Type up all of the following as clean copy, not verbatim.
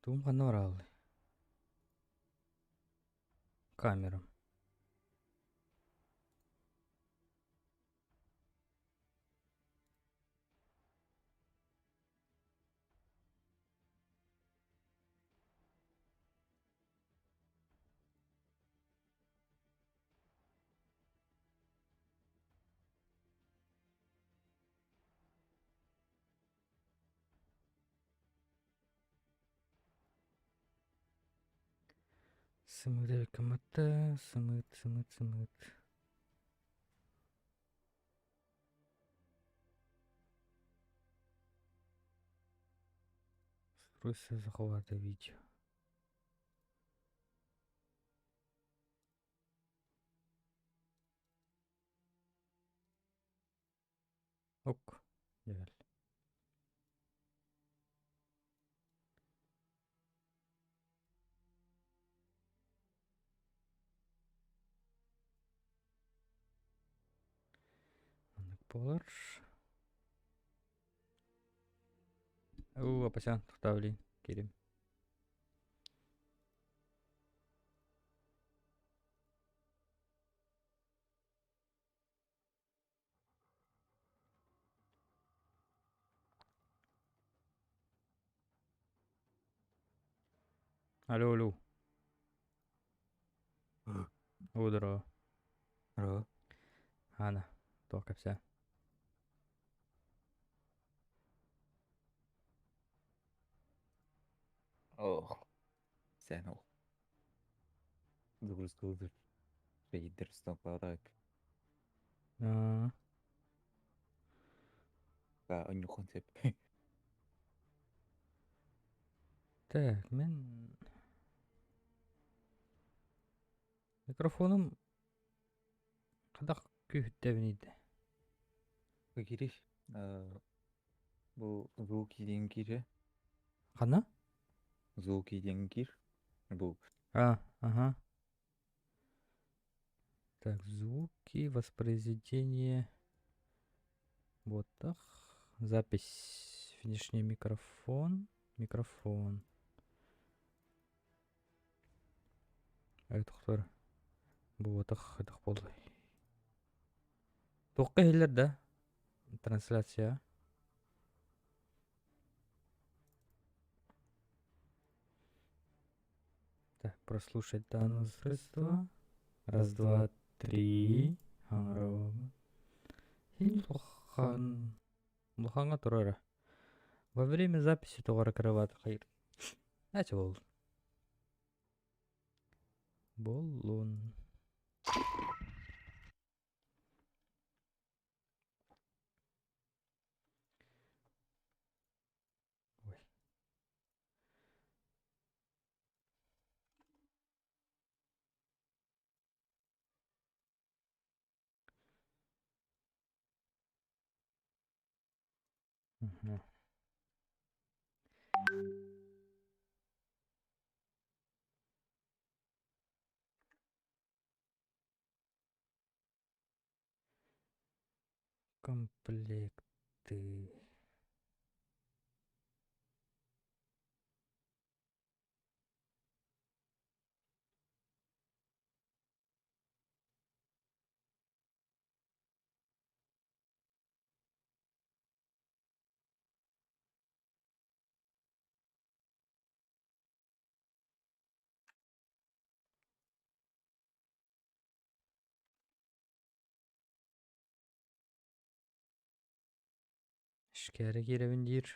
Тум гана ораллы. Камерам. Сымыды каматта, сымыт. Устройство захвата видео. Ок. Güzel. Anlık болар. Апасян, туктап келем. Алло. Удро. Ро. Ана. Токапся. Ох. Sen o. Dur. Raider stoplarak. Önü konsept. Так, мен микрофоным кадак күйүттебин иде. Giriş. Bu Zuki diyen giri. Кана? Zuki diyen gir. Bu. Ага. Так, звуки, воспроизведение. Вот так. Запись. Внешний микрофон. Тоқтар. Бұл отақ болды. Тоққа хейлер да. Трансляция. Так, прослушать данное устройство. Раз, два, три. Луханга турара. Во время записи товара кроват хайр. Знаете, Болун. Ой. Угу. Комплекты. Шкәрі керевіндер.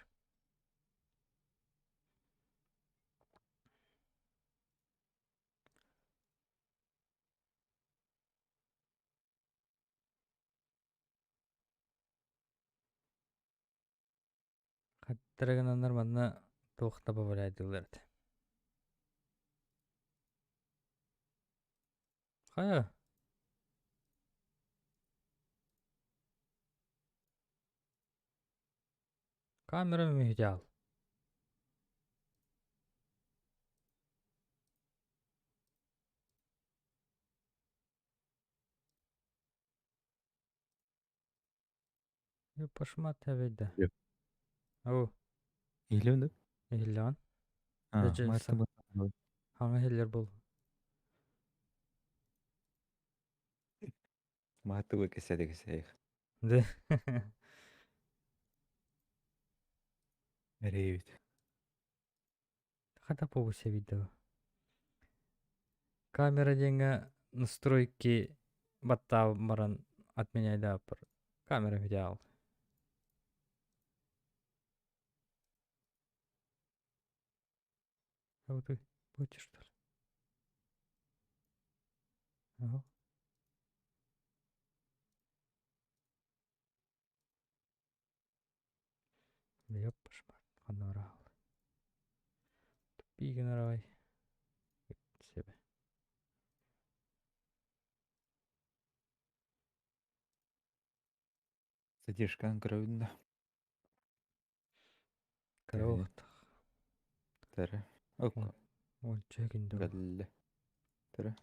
Қаттырығын анар мадына тоқта бабалайдыларды. Қая? Камера мүйді ал. Пашма тәбейді. Yok. Ау. Eylem de. Ehillan. Ha, Dece Mart'ta bakalım. Hanga heller bol. Mart'ta bu kese. De. Evet. Хата побусе видео. Камера деньга настройки батта баран отменяй да пар. Камера видео. А вот ты будете что ли? Ага. Ёп, шмат. Ханара. Пигнерай. Себе. Задержка анкровинда. Карохт. Тара. Окко. Ой, чекинду. Галле. Тара.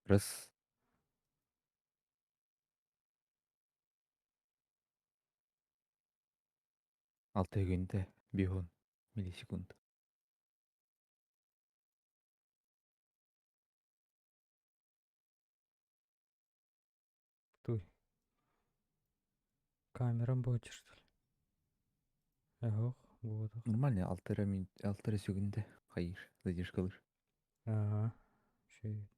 Раз. Алты günde 1 миллисекунд. Туй. Камерам будете что ли? Ага, вот. Нормально 6 секунде. Hayır. Задержкалыр. Ага. Şey.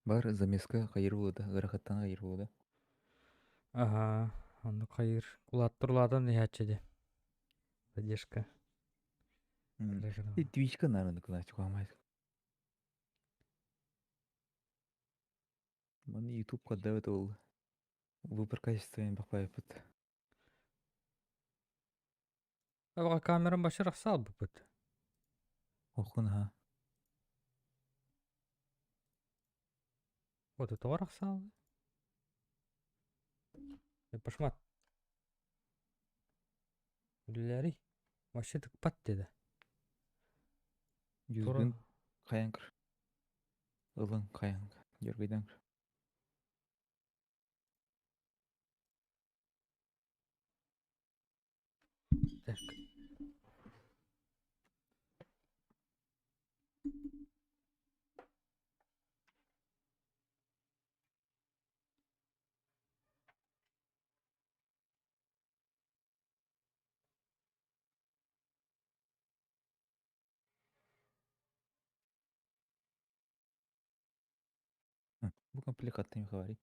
Бар замеска hayır болду. Ырахаттан hayır болду. Ага. Аны кайыр. Улаттырладан не хачеде. Задержка. И Twitch'ка, наверное, куда чукамайт. Маны YouTube'ка дават ол. Выбор качествен бакпайбыт. Ага, камерам башырак сал бупут. Окун ха. Вот это орак сал. Пошмат. Үлләри. Вообще так пат деді. Жүзбен каянкыр. Ылын каянк. Жөргөйдәңкыр. Так. Бу компликатный говори.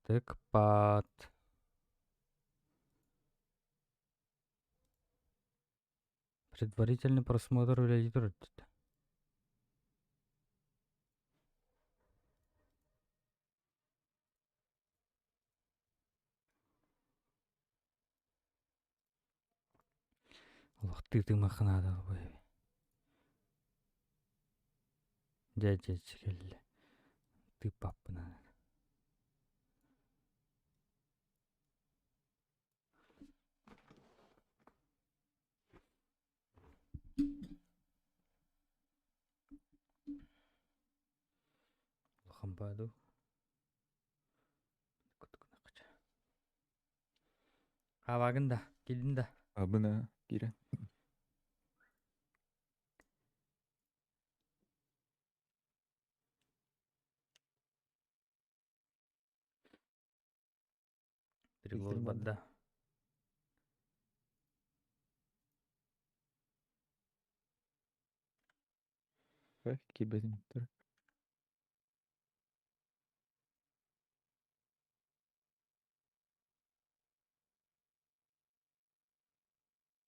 Так пат. Предварительный просмотр үләли. Аллах, ты махнада. Дядя чекелли. Ты папа надо. Хамбаду. Хавагында, келдинда. Абына кире. Переглот Виктор бадда. Бак кибедин. Тара.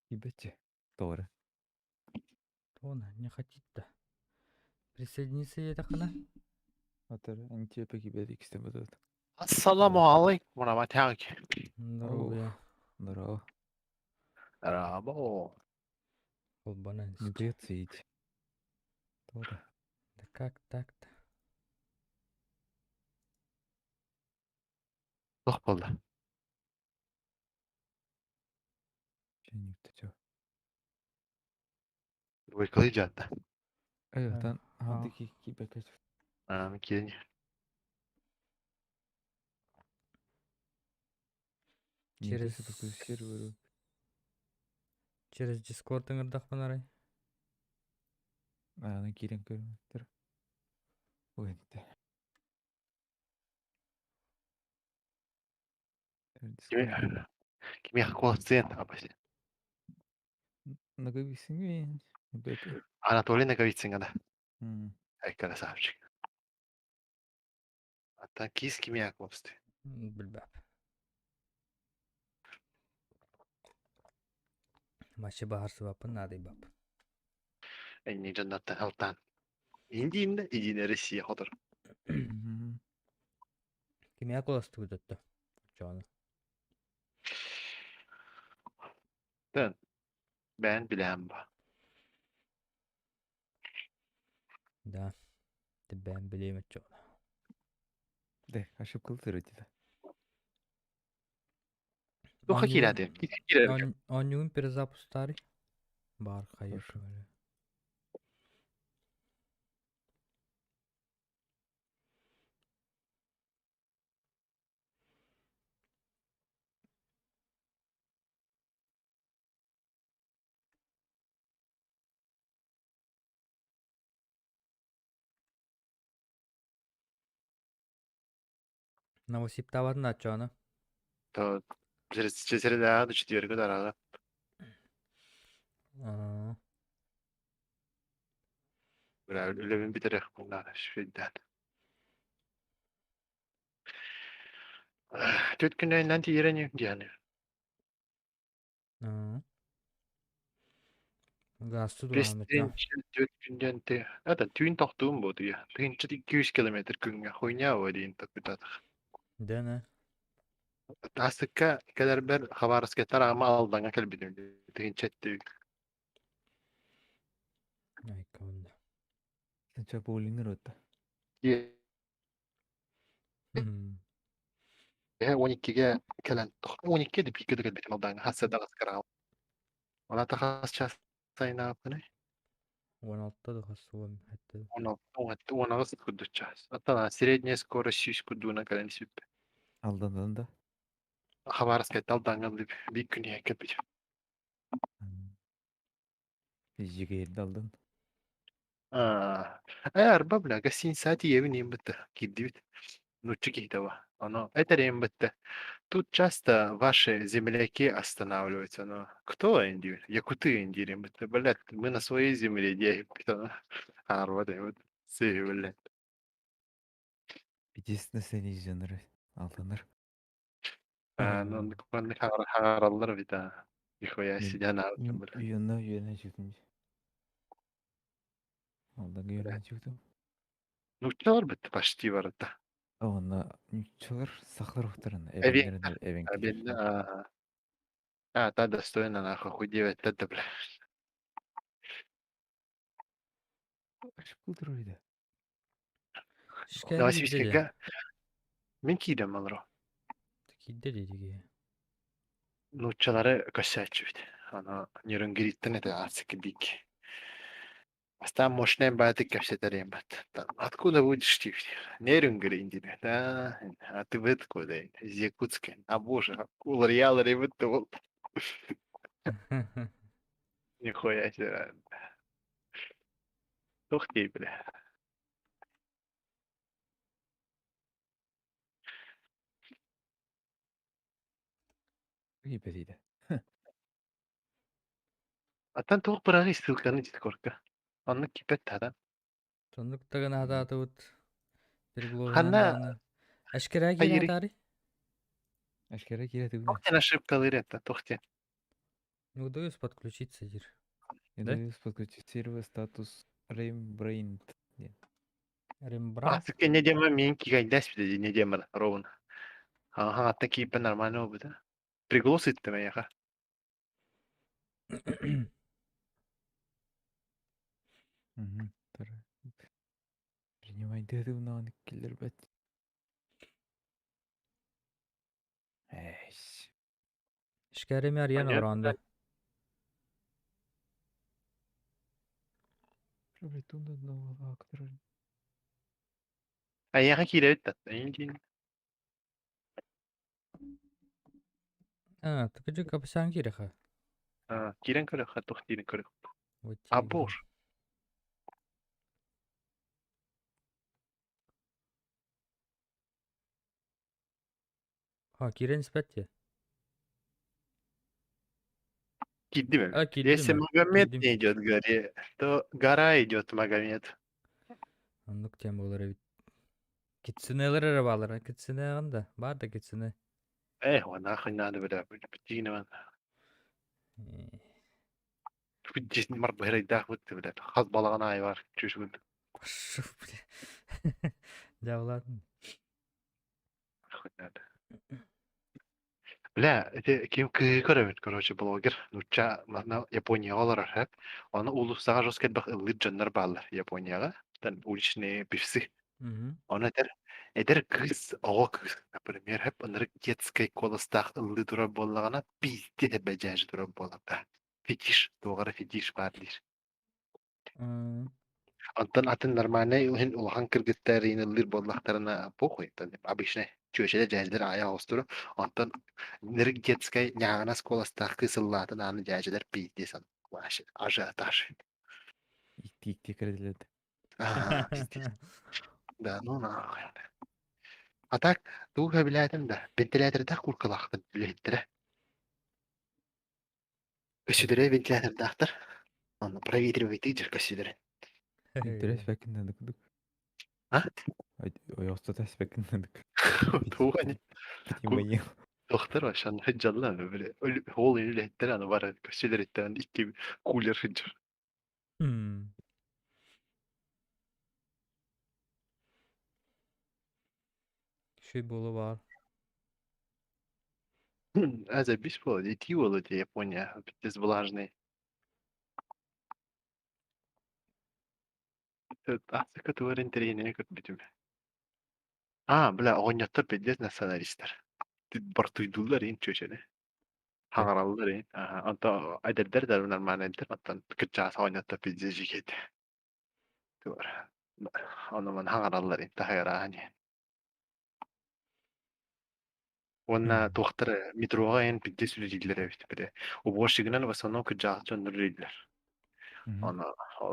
Кибетче. Doğru. Он не хотит-то. Присоединиться ете кана? Атары антипа кибедик истемедет. Assalamu alaikum warahmatullahi. Здорово. Здорово. Рабо. Колбана Не инсте. придется идти. То-то. Да как так-то? Тух болды. Чайник ты чё? Выколы жатты. Тан А, алдыки кибекет. Кейін. Не через... дойся подключить серверу. Через Discord ыңырдақ панарай. Аны кирен көрмөктөр. Ойынды. Кими хакула сцен, апаси. Наговисиңе беке. Анатолий Наговицин гана. М. Ай, красавчик. А так кис кими хакуласты. Білбәп. Маши бағарсы бапын, надый бап. Эйни жаннаттан алтан. Индиинде, идине Россия ходыр. Мгм. Кимия коласты күдөттө. Жоны. Тын. Ben biləm ба. Да. Ты бән білейм от жоны. Да, ошибка лытератива. Туха кирәде. Кирәде. Онюн перезапустари. Бар хайыр Хорошо. көмелі. Новосип табадын от жоны. То среда до четверга дарага. Бля, үлебен битерек bunlar şeyden. 4 günden тиерен yani. Гасты дұрған бәтча. 4 günden de. Ата түйін тоқтуым болды ya. Түйін 200 километр күнге хуйня о дейін тоқтатық. Дәні. Асыққа кәдер бір хабарысқа тарағыма алдаңа кәлбедім. Түйін чәтті. Айка онда. Сначала боулингер өтті. 12'ge kelen 12'de bir kötü gelmedim aldan hasada kaskara. Ona ta hasça sayına yapını. 16 да хасуам хәтті. Ona gısı kuduracağız. Hatta средняя скорость 100 kuduna kelen süp. Алдан да. Хабаровская алдан geldi bir gün yakıp. Жиге алдан. Eğer babla gasin saati yevinin bitti. Giddi. Ну, чики того. Оно, это рембетте. Тут часто ваши земляки останавливаются, но кто Индия? Якуты Индии, рембетте. Блядь, мы на своей земле делаем. Работаем. Вот. Сый, блядь. Битесіне сені жанры. Алданыр. Ну, купанны хараллар бит, Нихуя Мен себе, блядь. үйена жүктім. Алдан үйена жүктім. Ну, чалар бит почти var это. Оны нючалар сахлар уқтырын. Эвен, Эвен эвен, та достойно, нахуй, худевать, это, блядь. Ашып кылдыройды. Шкәді деді. Новосибирскіге мен кейдім алыру. Кейді дедіге. Нучалары косячу бит. Ана нейронгриттен это ацикдик. Там мощная баты капсетарем бат. Откуда будешь ты? Нейронгриндин. Да, а ты в откуда? Из Якутска. А боже, уларьял ревытывал. Нихуя себе. Ух ты, бля. Ебе дейді. А там тух барагы ссылканы дискордка. Анны кипет тада. Тондықтығын ататы бұд. Переглоғынан Ханна дағыны. Әшкері кері хайри. атары? Ашкара келеді бүгін. Тохтен ошибкалар это, тохтен. Ну, удалось подключиться, Дир. Да? Удалось подключить сервер статус Rainbrain. Рембрандт? Сыке не дема мен кигайдас биде не дема ровно. Ага, такие по нормально будет. Пригласит ты меня. Тара. Принимай унан киллер бет. Эйс. İşkari mi arayan Понятно. orandı? Пробитунда нового актора. Аяға кире бит. Эйин. Ha, tıkıcı kapısan giri ha. Кирен көрө, хатух кирен көрө. Вот Абор. Ha, kiren ispat ya. Кидди ме? А, кидди Если ме? Магомед Киддим. не идет к горе, то гора идет Магомед. Anlık tem olur evet. Kitsinelere arabalara. Kitsine anda. Var da kitsine. Его нахуй надо, бля, бтигневан. Бтисни мар бхерай дах вот, бля. Хаз балагана айвар, чушгун. Şu bile. Javladın. Нахуй надо. Бля, это ким көрөбүт, короче, блогер. Нуча, на Япония олар хэп. Аны улустага жоскет бак ыллы жаннар баллар Японияга. Тан уличные певцы. Hı. Он эдер кыз, ого кыз, например, хэп, аныр детской колостах ыллы дура боллагана пизде де бежаж дура боллага. Фетиш, тугара фетиш бар дир. Антон атын нормальный ухин улахан кыргыттар иныллыр боллахтарына похуй. Обычно чөшеде жайдер ая остуру. Антон ныр детской нягана колостах кысыллатын аны жайдер пизде сан. Вообще ажиотаж. Икти кредилет. Ага, пиздец. Да, ну нахуй. А так, туга билетим да. Вентиляторда куркалахтын билеттере. Көсүдөрө вентилятордактыр. Аны проветривать идер көсүдөрө. Интерес фәкин надык. А? Оёста тас фәкин надык. Туга не. Тимайы. Доктор ашан хыджалла böyle hol ünlüler anı var köşeler etten iki cooler hıcır. Şey bolu var. А bir bu iti oldu Japonya biz влажный. Artık katıların tereyine kat bitim. Bla oynatta pediz nasyonalistler. Bartuydular in çöçene. Hangarallar in. Anta aderler de normalmente atan kıças oynatta pediz jiket. Doğru. Onu man hangarallar in tahara hani. Онна тухтар метрога ен бидде сүлөдүлөр эбит бире. Убошигинен в основном кыжаак жөндүрүлөр. Ана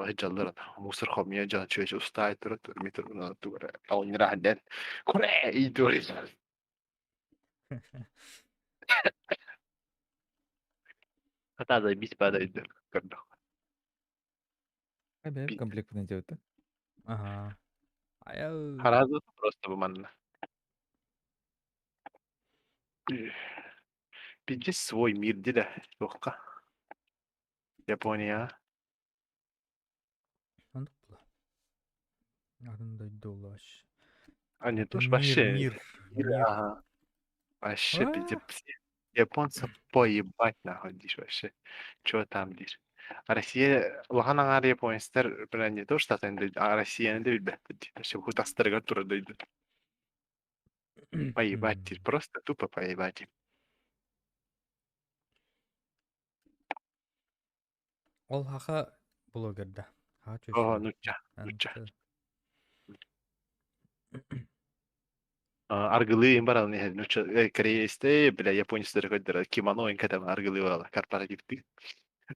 хеджаллар мусор хомия жан чөч устай турат метрона тугара. Алнира хаден. Коре идори. Хата да бис бада идер. Кырдык. Бәб комплект найдёт. Ага. Аяу. Харазы просто буманна. Бидде свой мир диде. Тохка. Япония. Anlık bula. Adında dolaş. А не то ж Мир, вообще. мир. Ага. Вообще пиздец. Японцев поебать нахуй дишь вообще. Чё там дишь? Россия улахан аңар японецтер белән не то что енді Россияны да билбәт дейді. Вообще хутастырга тура дейді. Поебать дейді. Просто тупо поебать. Ол хака блогерда. Ха чөш. О, нуча. Аргылы бар ал не нуча Кореясте бля японецтер көддер кимоно ин кадам аргылы бала корпоративти.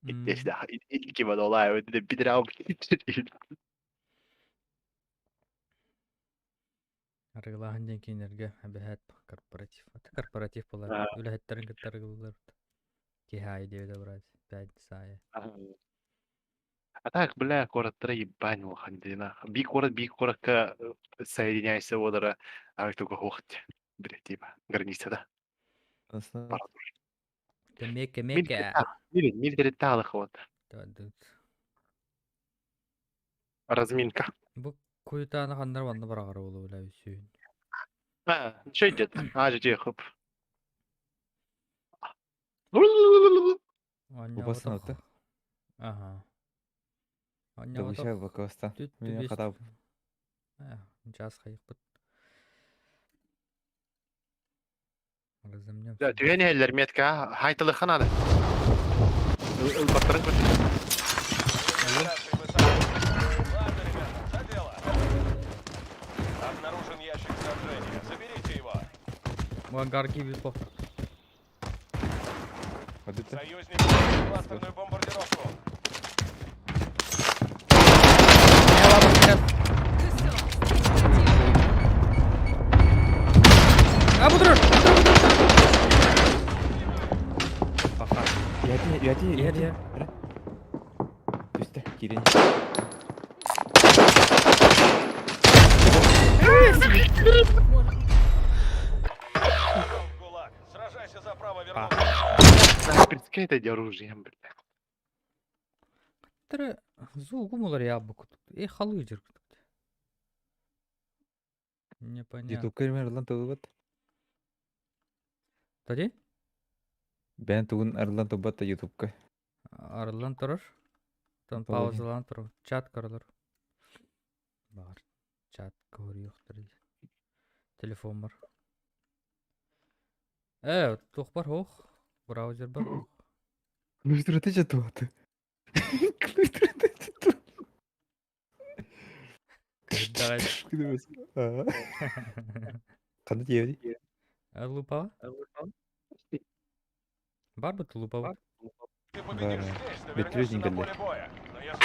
Итте кимоно лай өдө бидрау. Аргылахан ден кинерге бәһәт корпоратив. Ата корпоратив булар. Үләһәттерин кыттар гыллар. Кихай диде брат. 5 сая. А так, бля, коротко ебань лохандина. Бик коротко соединяйся водора, а только хохте. Бля, типа, граница, да? Меке. Милитари талых вот. Разминка. Бу куйтаны хандар ванна барагар болу белә үсүн. Что идет? Же хоп. Бубасын Онняготох. оты. Ага. Дабыша бакаста. Түт Мен түбес. хатап. Жаз хайыппыт. Разымнем. Түйен елер метка хайтылы ханады. Илбаттарын көтür. Ладно, ребята, за дело. Обнаружен ящик снабжения. Заберите его. Гарги бит. Хадыта. Союзник проводит кластерную бомбардировку. Абудур! Яти. Иә. Түсті, кирен. В ГУЛАГ. Сражайся за право вернуться. Снайперское это оружием, бля. Тірі зуғу мұлар ябы күтіп. Халы жүр күтіп. Непонятно. Ютуб кірмер ұрлан тұғыбат. Тади? Бән тұғын ұрлан тұғыбат та ютубка. Арылан тұрыр. Тон Положим. паузалан тұрыр. Чат көрілер. Бар. Чат көрі yoxtur. Телефон бар. Туқ бар хоқ. Браузер бар хоқ. Клавиатурада жатып аты. Клавиатурада жатып. Қандай дебеді? Лупа? Бар бұты лупа? Ты победишь Да. здесь, ты Ведь вернешься на люди поле боя. Но если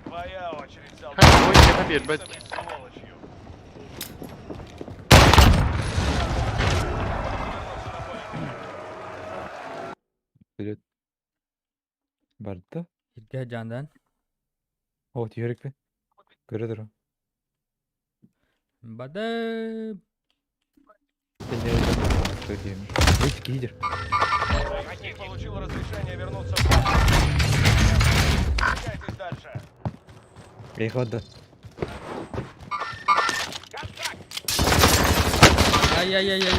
твоя очередь, солдат. Hayır, bu işe bir bet. Быть сволочью. Білет. Барды да? Ирге жандан. О, түйерік пе? Көрі тұру. Бадым. Өйті кейдер. Союзник получил разрешение вернуться в бой. Двигайтесь дальше. Ейхадда. Ай-яй-яй-яй.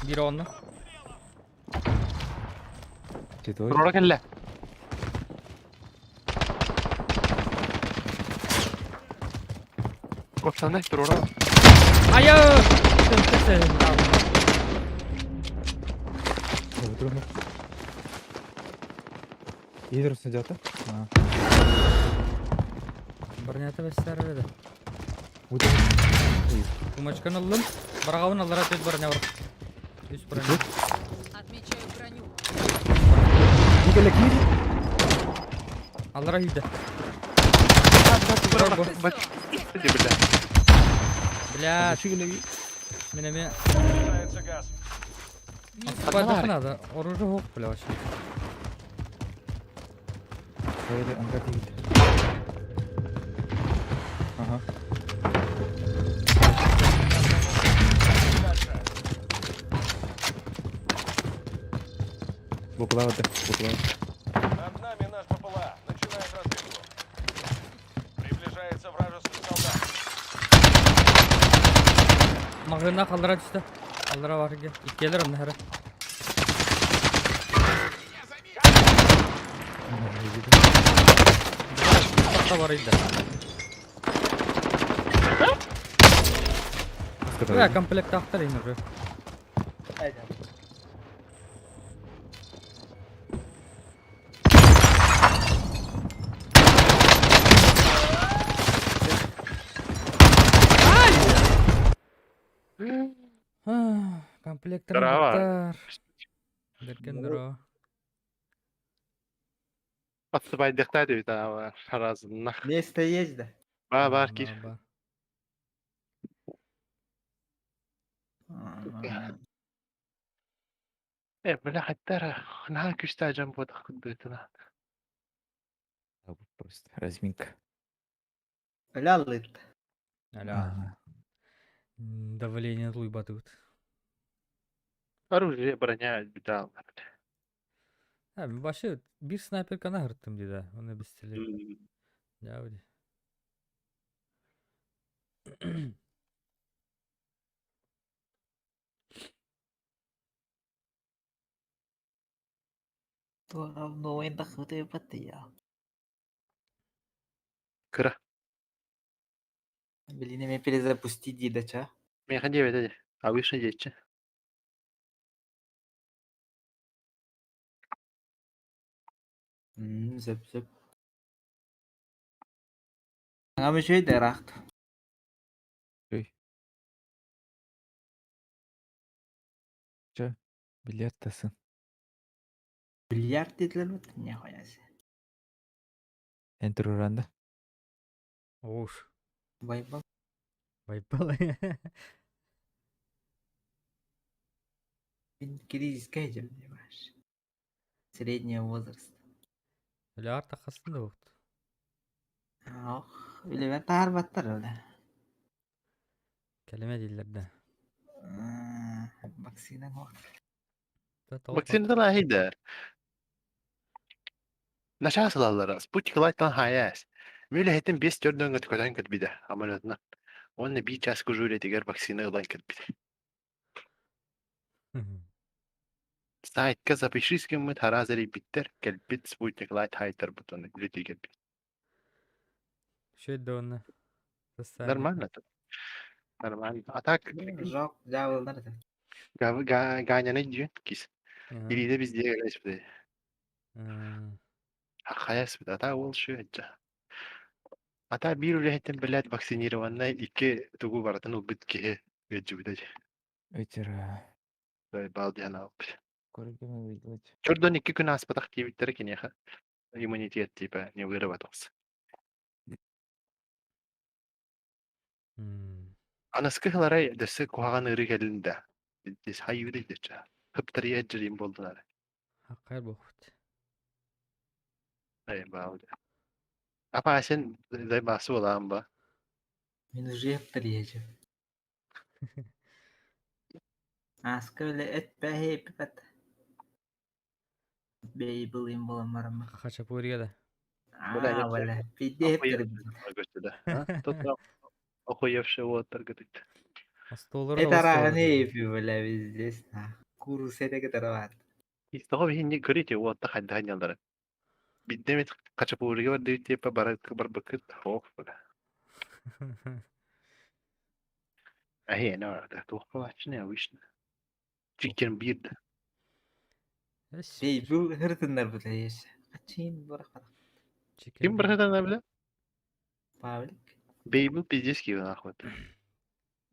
Bir onu. Жеті ой. Sonra kelle. Koçsana dur oraya. Ayı! Отыру. Ей дұрысын жаты? Bir nete besler öyle. Отыру. Кумачканы алдым. Барғауын аллара төт бар не бар. Үс бір не. Отмечаю броню. Егелі кейді? Аллара үйді. Hadi bile. Блядь, Шигелі кей. менеме Приближается газ. спадах надо. Оружие хоқ, бля, вообще. Қойды аңға тегілді. Ага. Дальше. Бұқылауды. Над нами наш ППЛА. Начинает разведку. Приближается вражеский солдат. Мағына қалдыра түсті. Қалдыра бар ге. Иккелер ымны әрі. Тақта бар үйді. Бля, комплект ақтар ені бі. Комплектор Здорово. ақтар. Деркен дұро. Atsı baydıqda bir daha var. Arazında. Место есть, да? Var gir. Böyle hatta ne küstacağım bu da kudretine. Просто разминка. Лялыт. Аля. Давление луй батут. Оружие броня bir daha var. Abi başı bir sniper kana hırttım dedi. Onu biz tele. Ya öyle. То равно это хватает потеял. Кыра. Блин, меня перезапустить дидача. Мен хан дебет эди. Обычно жетчи. Зөп. Аңа шөй дәрахт. Ой. Ча, бильярд тасын. Бильярд dediler mi? Ne koyası? Enter уранда. Оуш. Байбал. Байпал. Ben кризиске понимаешь. Среднего возраста. Öyle arta kastın da yoktu. Oh, öyle ben tarbattır öyle. Kelime dillerde. Vaksine var. Vaksin da lahi der. Naşa sılallara. Sputnik Light'tan hayas. Böyle hetin 5-4 döngü köten kıt bir de. Ameliyatına. Onunla bir ças kujuyla diğer vaksine ılay kıt bir de. Сайтка запишись мы таразери биттер келбит Sputnik Light хайтер бутоны лети келбит. Şey de onu. Нормально это. Нормально. А так Жоқ, жабылдар да. ганяны дүйен кис. Ириде biz diye gelеш bir de. Hayas bir de. Ата ол şu etça. Ата bir üle hetin bilet vaksinirovanna iki tugu baratan ul bit ki gecü bir de. Өйтер Балдияна алып. көргеме выйдылыч. Чордон 2 gün аспатак тибиттер кинеха. Иммунитет типа не вырабатывался. Anaskıhlara dese kuhagan ırı gelinde. Biz hayırı deçe. Hıptırıya cirim boldular. Hakkar bokut. Ay bağlı. Apa sen de bahsi olan ba. Ben уже yaptırıyacağım. Askı öyle et be hep et. Bey bulayım bulamam. Haçapuriye de. Valla. Bir de hep tarım. Ha? Total. Okuyup otlar gıdık. Hasta olur da Et hasta ara olur. ne yapıyor böyle bizde? Kuru sede kadar var. İşte hindi görüyor otta haddi hanyaları. Bir demet kaçıp uğruyor diye tipe bara bakıt. Of böyle. Ay ne var da. Tuhfa açın ya işte. Chicken bir de. Bey bu hırtınlar bu da yaşa. Kaçayım bırak bırak. Kim bırakın ne bile? Pavlik. Baby pizziz gibi ahmet.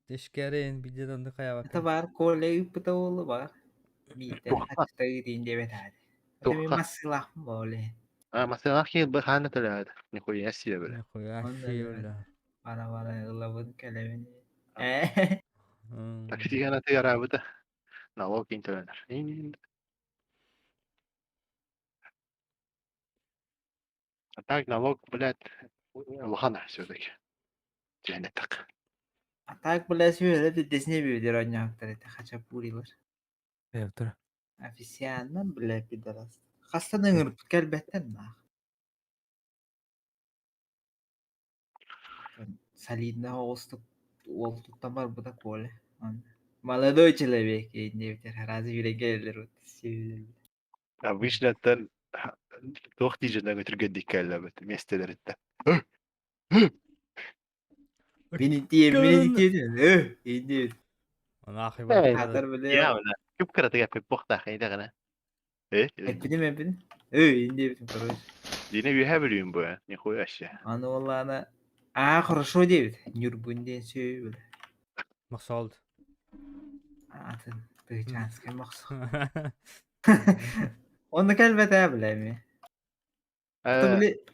Teşkerin bir de onu kaya Ata bakın. var kolay bu da oğlu var. Bir de Tuhfa. hatta gidince bet hadi. Ata bir Tuhfa. masılah mı böyle? مثلا أخي بخانة العادة نقول ياسي بلا Ne koyar Ondan şey öyle. öyle. Bana ılavın kelimini. تكتي أنا تيارا بده نواق إنت لنا إن أتاك نواق بلاد وخنا سودك جهنتك Atak bela şöyle de desne bir video oynamakta. Haçapuriler. Өйтер. Afisyandan bile bir deras. Hasta denir kelbetten mi? Salidna hostu oldu tamar bu da kole. Молодой человек, я не знаю, разве регулярно ويش نتن توختي جدا قلت قد كلمة مستدر أنت Beni diyor. İyi. Ona akı إيه bak. Kadar يا böyle. ولا كيف كرت يا في بوقت أخي ده غنا إيه Hepini. İyi diyor. دينا بيهابلين بويا نخوي أشياء Ana vallahi ana. Хорошо diyor. Nürbünden söyle. Nasıl oldu? Atın. Bir chance ki maksud. Onu kelbete bile mi? Tabii.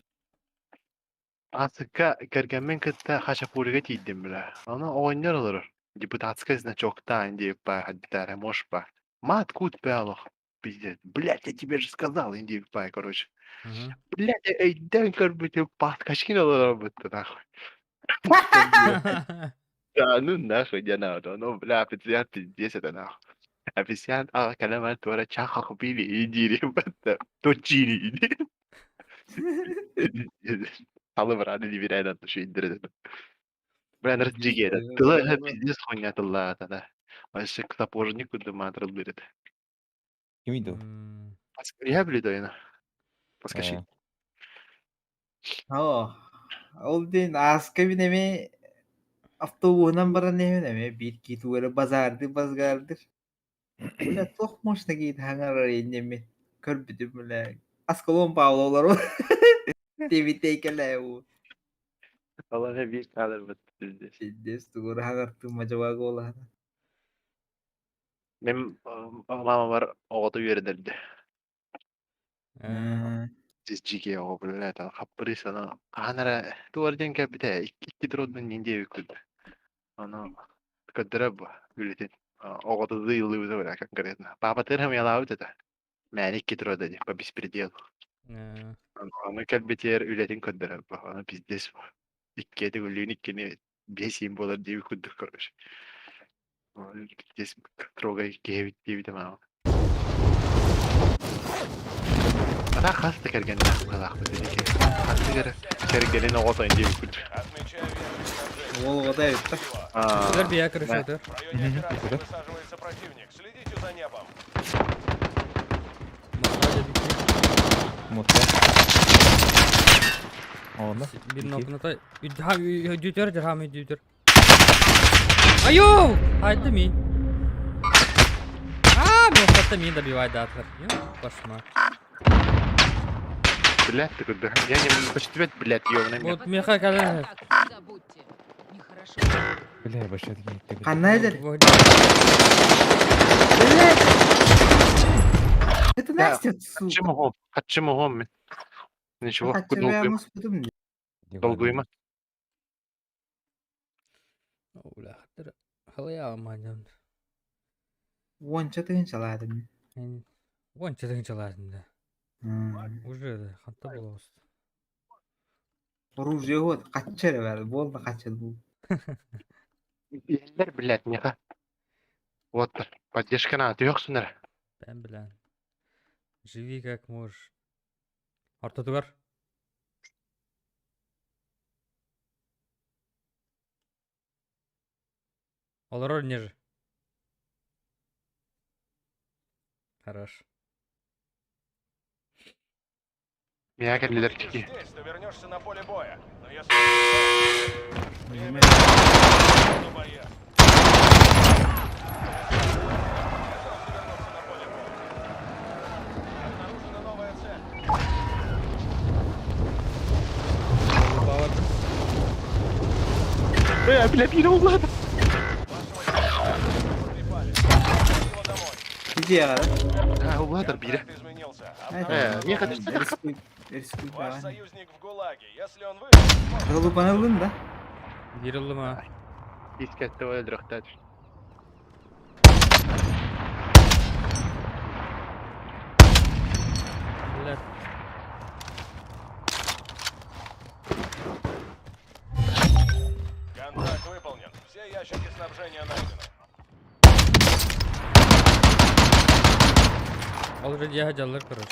Asıkka kergemen kıtta haşapuriga tiydim bile. Ana oynar olur. Депутатская значок та, инди па хаддара мошпа. Мат кут пялох. Пиздец. Блять, я тебе же сказал, инди па, короче. Блять, эй, дай короче, пат кашкин olur нахуй. Да, ну нахуй, я надо. Ну, бля, официант пиздец это нахуй. Официант, كلام تورا чахах били, иди, ребята. Точили, иди. Halı hadi bir aydan şu indirdim. Ben rıcıgera. Tıla hep biz oynatırlar da. Aşık kitap orijini kudu matral birdi. Ким иду? Я блюдо yana. Paskaşın. Ol din aska bir neme avtobusundan bara neme bir kitu böyle bazardır. Ulan çok hoşuna git hangar neme körbüdüm böyle. Aska on Pablo'lar o. TV teykele o. Allah ne bir kalır bitti. Des tu hangar tu macawa gola. Benim mama var oğda yöredirdi. Cizcike o böyle ta kapırı sana. Kanara duvardan kapite iki trodun ninja yüklü. Ana kadra bu. Ületin. Oğda da yılı bize böyle kankaretna. Baba terhem yalağı dedi. Ben iki troda dedi. Bu bespredel. Ana kapite ületin kadra bu. Ana bizdes bu. İki de ülün ikini besim bolar diye kudur karış. Здесь трогай 9 tamam. Ана хаста кергенде казак биздики. Хаста кер кергенин оготойн деп күт. Отмечаю верное снабжение. Ол года evet. Sizler bir yakır şurada. В районе операции высаживается противник. Следите за небом. Sadece Mutlu. Onda. bir noktada dütür dirhamı dütür. Ayo! Haydi mi? Мёхта мин добивает до отвер. Кошмар. Блядь, ты куда? Я не хочу тебя, блядь, ёбаный. Вот меха когда... Так, не забудьте. Нехорошо. Бля, başa gitti. Kanaydır. Это Настя, сука. Хатчему хом. Ничего, Kaçırmayamız budum diye. долгуйма. Ulan hatta halaya almayacağım. Onca tığın çaladım. Yani onca çalardın da. Уже da hatta bulamaz. Оружие вот kaçırı verdi. Bol da kaçırdı bu. Eller, блядь, меха. Вот, поддержка надо, ёксунар. Ben bilen. Живи как можешь. Арта тугар. Олар ниже. Хорош. Меня келдилер Будешь тики. здесь, то вернешься на поле боя. Но если время Bilmem. до боя. Готовься вернуться на поле боя. Обнаружена новая цель. Блядь, bir oldu. Вашего потрепали. Его домой. Gidiyor ya. Ha, oldu biri. Контракт изменился. niye kadar Eski Ваш falan. союзник в ГУЛАГе. Если он выживет, Yolu bana alın da. Girildim ha. İskette öldürüktü. Millet. контракт выполнен. Все ящики снабжения найдены. Already yahacalar kırır.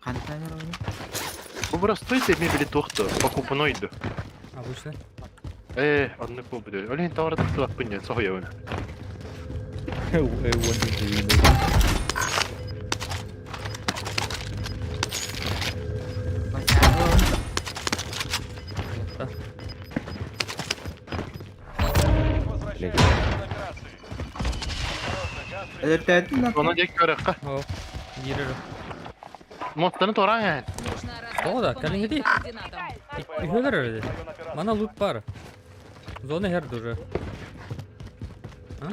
Kanıtlanır oyunu. Bu burası стоит мебели тохто, покупнойду. Обычно. Одну кубу diyor. Öyle tavara tıktı bak bunyan, soğuyor onu. Başarılı oyun. Da. Возвращайтесь на операции. Осторожно, Гастри. Ödetledin lan. Ona dek görek ha. О. Giririm. Montanı toran yani. Нужна О, да, разведка по моим коллеги. координатам. Играли öyle. Район операции. Bana loot var. Zona her дуже. Ha?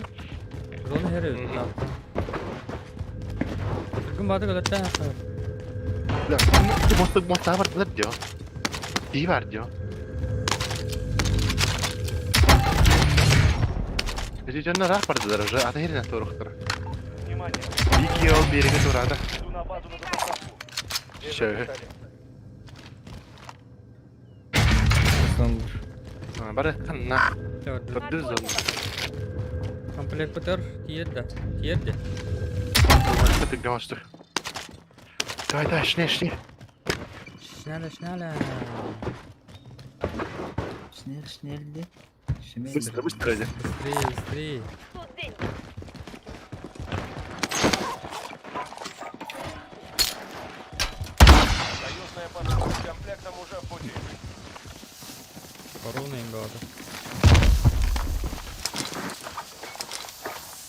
Zona her öyle. Bugün badı kadar da. Montan var diyor. İyi var diyor. Bizi canına rak vardılar уже, а yerine soruqtur. Внимание. İki yol birine turada. Иду на базу на доставку. Без Şöyle. пистолет. Bari kanna. Gördüm. Gördüğünüz zaman. Komplekt biter. Tiyerdi. Tiyerdi. Bunu tık yavaştır. Hayda, şne. Şnale şnale. Şnel şneldi. Şimdi Bыстро, bыстро. Быстрее, быстрее.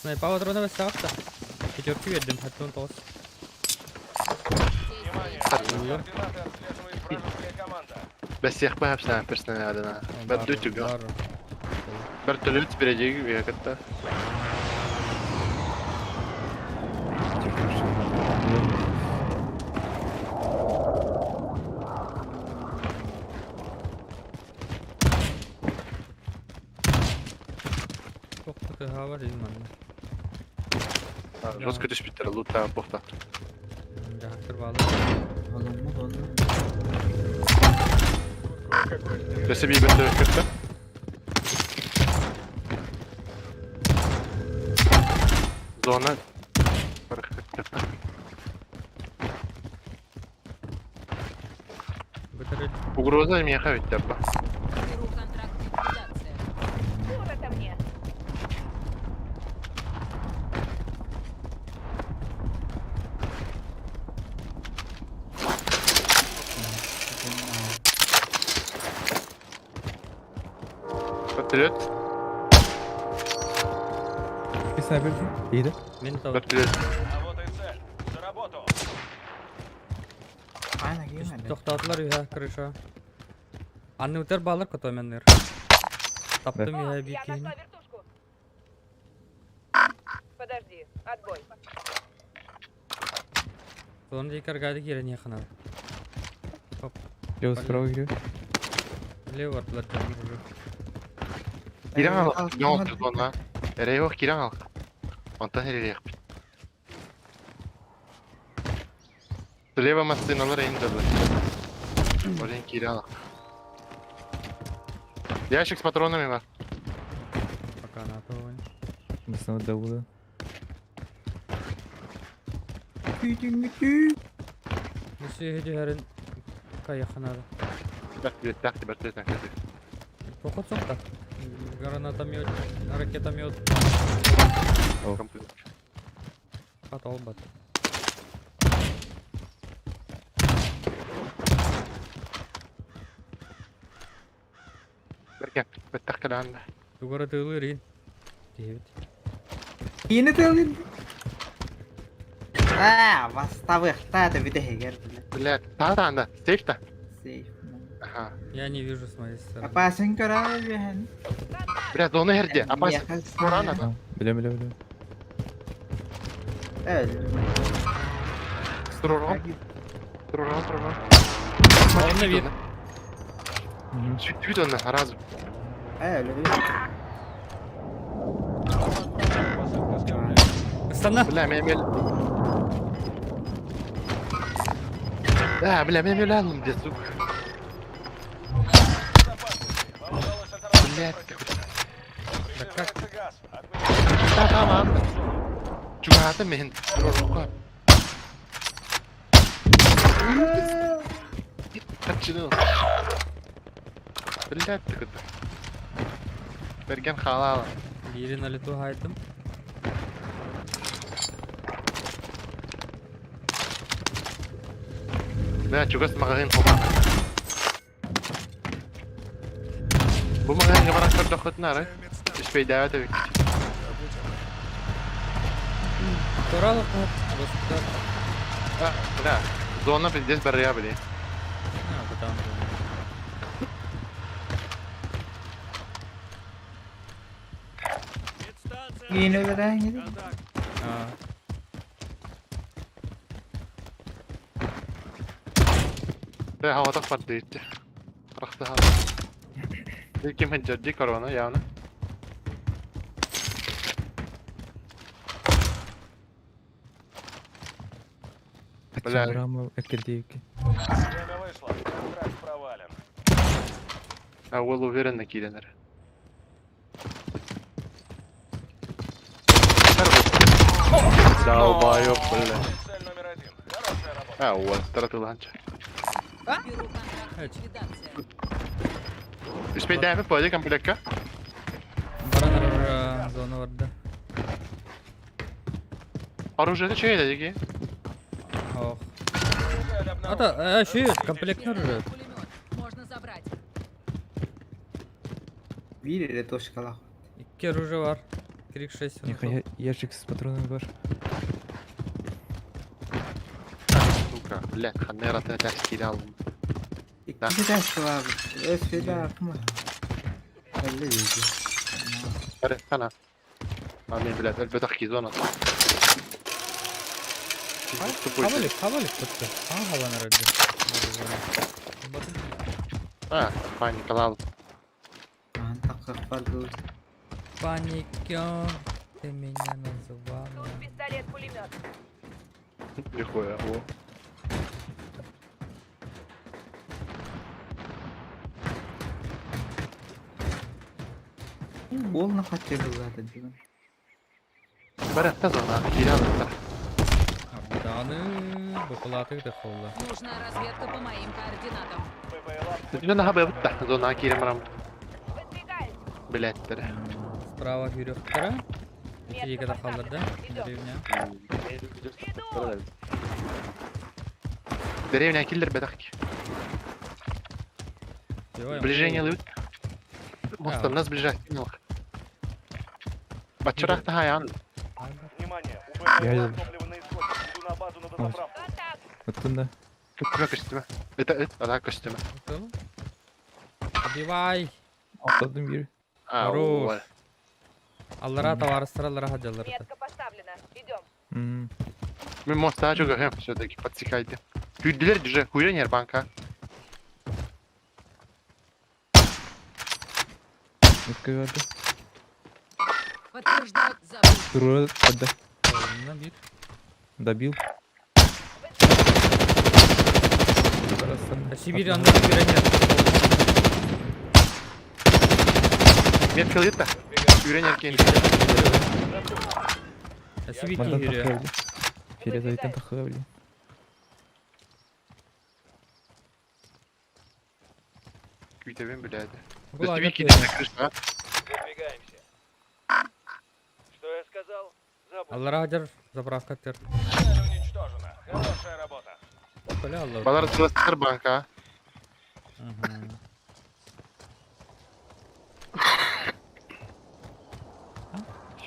Снайпа патроны бассақта. Пятерки вердім, хәтті 19. Внимание! Координаты отслеживает вражеская команда. Бәс яқпа hepsine personel adına. Ben dütügü. Бар. Bir türlü birecek bir yakıtta. Тоқты кыға бар деймін анна. Жестко düşüp bitti. Loot'a pohta. Жақтыр балы. Oğlum bu oğlum. Besi bir bitti yakıtta. Zona. Бітірі. Угроза меня хавить тепла. Беру контракт ликвидация. Это мне. Vertülüt. Bir снайпер İyi de. Мен тау. Vertülüt. А вот и цель. За работу! Aynen gelmedi. Тоқтатылар үйә крыша. Анны үтер балыр көтой меннер. Таптым О, үйә я бикейін. нашла вертушку. Подожди, отбой. Соны дейкер гайды керен яқынады. Лево справа giriyor. Лево артылар кәдім уже. Giren al. Ne oldu zona? Nereye yok giren al. Ondan nereye yok? Слева машиналар индирди. Олен giren al. Ящик с патронами var. Пока на то. Басына дауылы. Несі хеде әрін кай яқынады. Vertülüt taktı vertülüt taktı. Тоқыт соқта. Гранатомет, ракетомет. Комплект. Қатал бат. Berken. Bettakil anda. Тугара тыылы рейн. Девет. Yine de alayım. Поставых, это виде гер. Блядь, та anda. Safe'ta. Сейф. Aha. Я не вижу с моей стороны. Апасын кара бehen. Блядь, zona herdi. Apas. Kur'an adam. Bile. Evet. Stroron. Stroron. Он на вид. Süt onunla razı. Evet. Посылка с корабля. Стана. Бля, мемел. Да, бля, мемел aldım diye сука. Безопасности. Вам удалось оторвать Блядь. противника. Да как? Приближается газ. Отмечайте. Да, tamam. Cumhuriyet'e mehin. Stroron. Kaçını. Блядь, ты куда? Берген халал. Бири на лету гайтым. Да, чугас магазин хоба. Bu magazin bana çok dokunlar ha. İşbey davet edin. Туралов вот. Просто. Ha, da. Zona biz berriya bile. А, там. Yine ölen gidin. А, Da havada patlayıcı. Bıraktı hava. Kim hıncırcı korona yani. Бля. Рама экердейки. Время вышло. Контракт провален. Avval uverenle kilenir. Dalba yok böyle. Цель номер один. Хорошая работа. Avval taratılanca. Беру контракт Эти. ликвидация. İşbey davet böyle kan bir dakika. Баранар зона vardı. Оружие şey dedi ki? Ох. Цель обнаружена. Ата, şey комплектный уже. Пулемет. Можно забрать. Bir yere toşkalak. İki ruju var. Крик 6 Нихуя ящик с патронами бар. Сука, блядь, ханера ты опять стрелял. Да. İki de var. Öfkeli akma. Öyle değil. Hadi sana. Amin блядь, elbette kizona. Хавалик tuttu. Havan aradı. Ha, panik alalım. Mantap kapaldı. Паникён, ты меня называла. Тут пистолет-пулемет. Нихуя, о. Ол на хотели zaten. Bara ta zona, kiralı ta. Абданы, бакулаты да холла. Нужна разведка по моим координатам. ППЛА Dünya daha böyle ta zona kiramram Выдвигаюсь. biletleri. Справа веревка. Iki kadar kaldırdı. Deriwnia. Деревня киллер бедахки. Сближение лут. Мостом нас сближать немного. Бачарах та хаян. Внимание, у Я ППЛА иду. топливо на исходе. Иду на базу на дозаправку. Контакт. Оттуда. Kutma kostümü. Ada kostümü. Убивай. Atladım biri. Хорош. Аллара товарыстыралар хаджалар. Метка поставлена. Идем. Hmm. Ben mosta çok öhem şuradaki patsikaydı. Hüddiler düze. Huyren yer banka. Öpke verdi. Подтверждать забыл. Durura hadi. Oyundan bir. Добил. Arasından. Sibir anda bir gören Met kılıydı da. Huyren yerken. Sibir Mandan kim yürüyor? takıyor. Передайте такое. Kütebin biledi. Ulan Üstü bir net iki yürüyor. tane kırış var. Выдвигаемся. Что я сказал? Забыл. Аллара хаджар заправка тер. Цель уничтожена. Хорошая работа. Böyle Allah. Balar sırasıdır banka.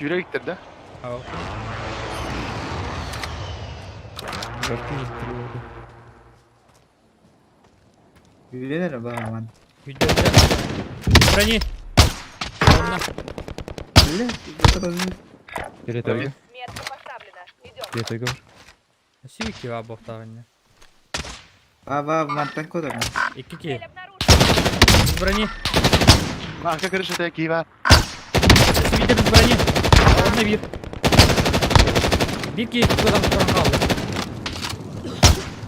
Yüre gittirdi. Ау. Жарты иттiriyordu. Yürüyeler bana aman. Güdelde. Брони. Onunla. Öyle. Передаю. Метка поставлена. Идем. Передаю. Sivik ya bohtağını. Baba mantan kodum. 2 Цель ki. обнаружена. Брони. Banka kırışı tek iyi var. Sivik de bрони. Onunla bir. Bir ki buradan sonra kaldı.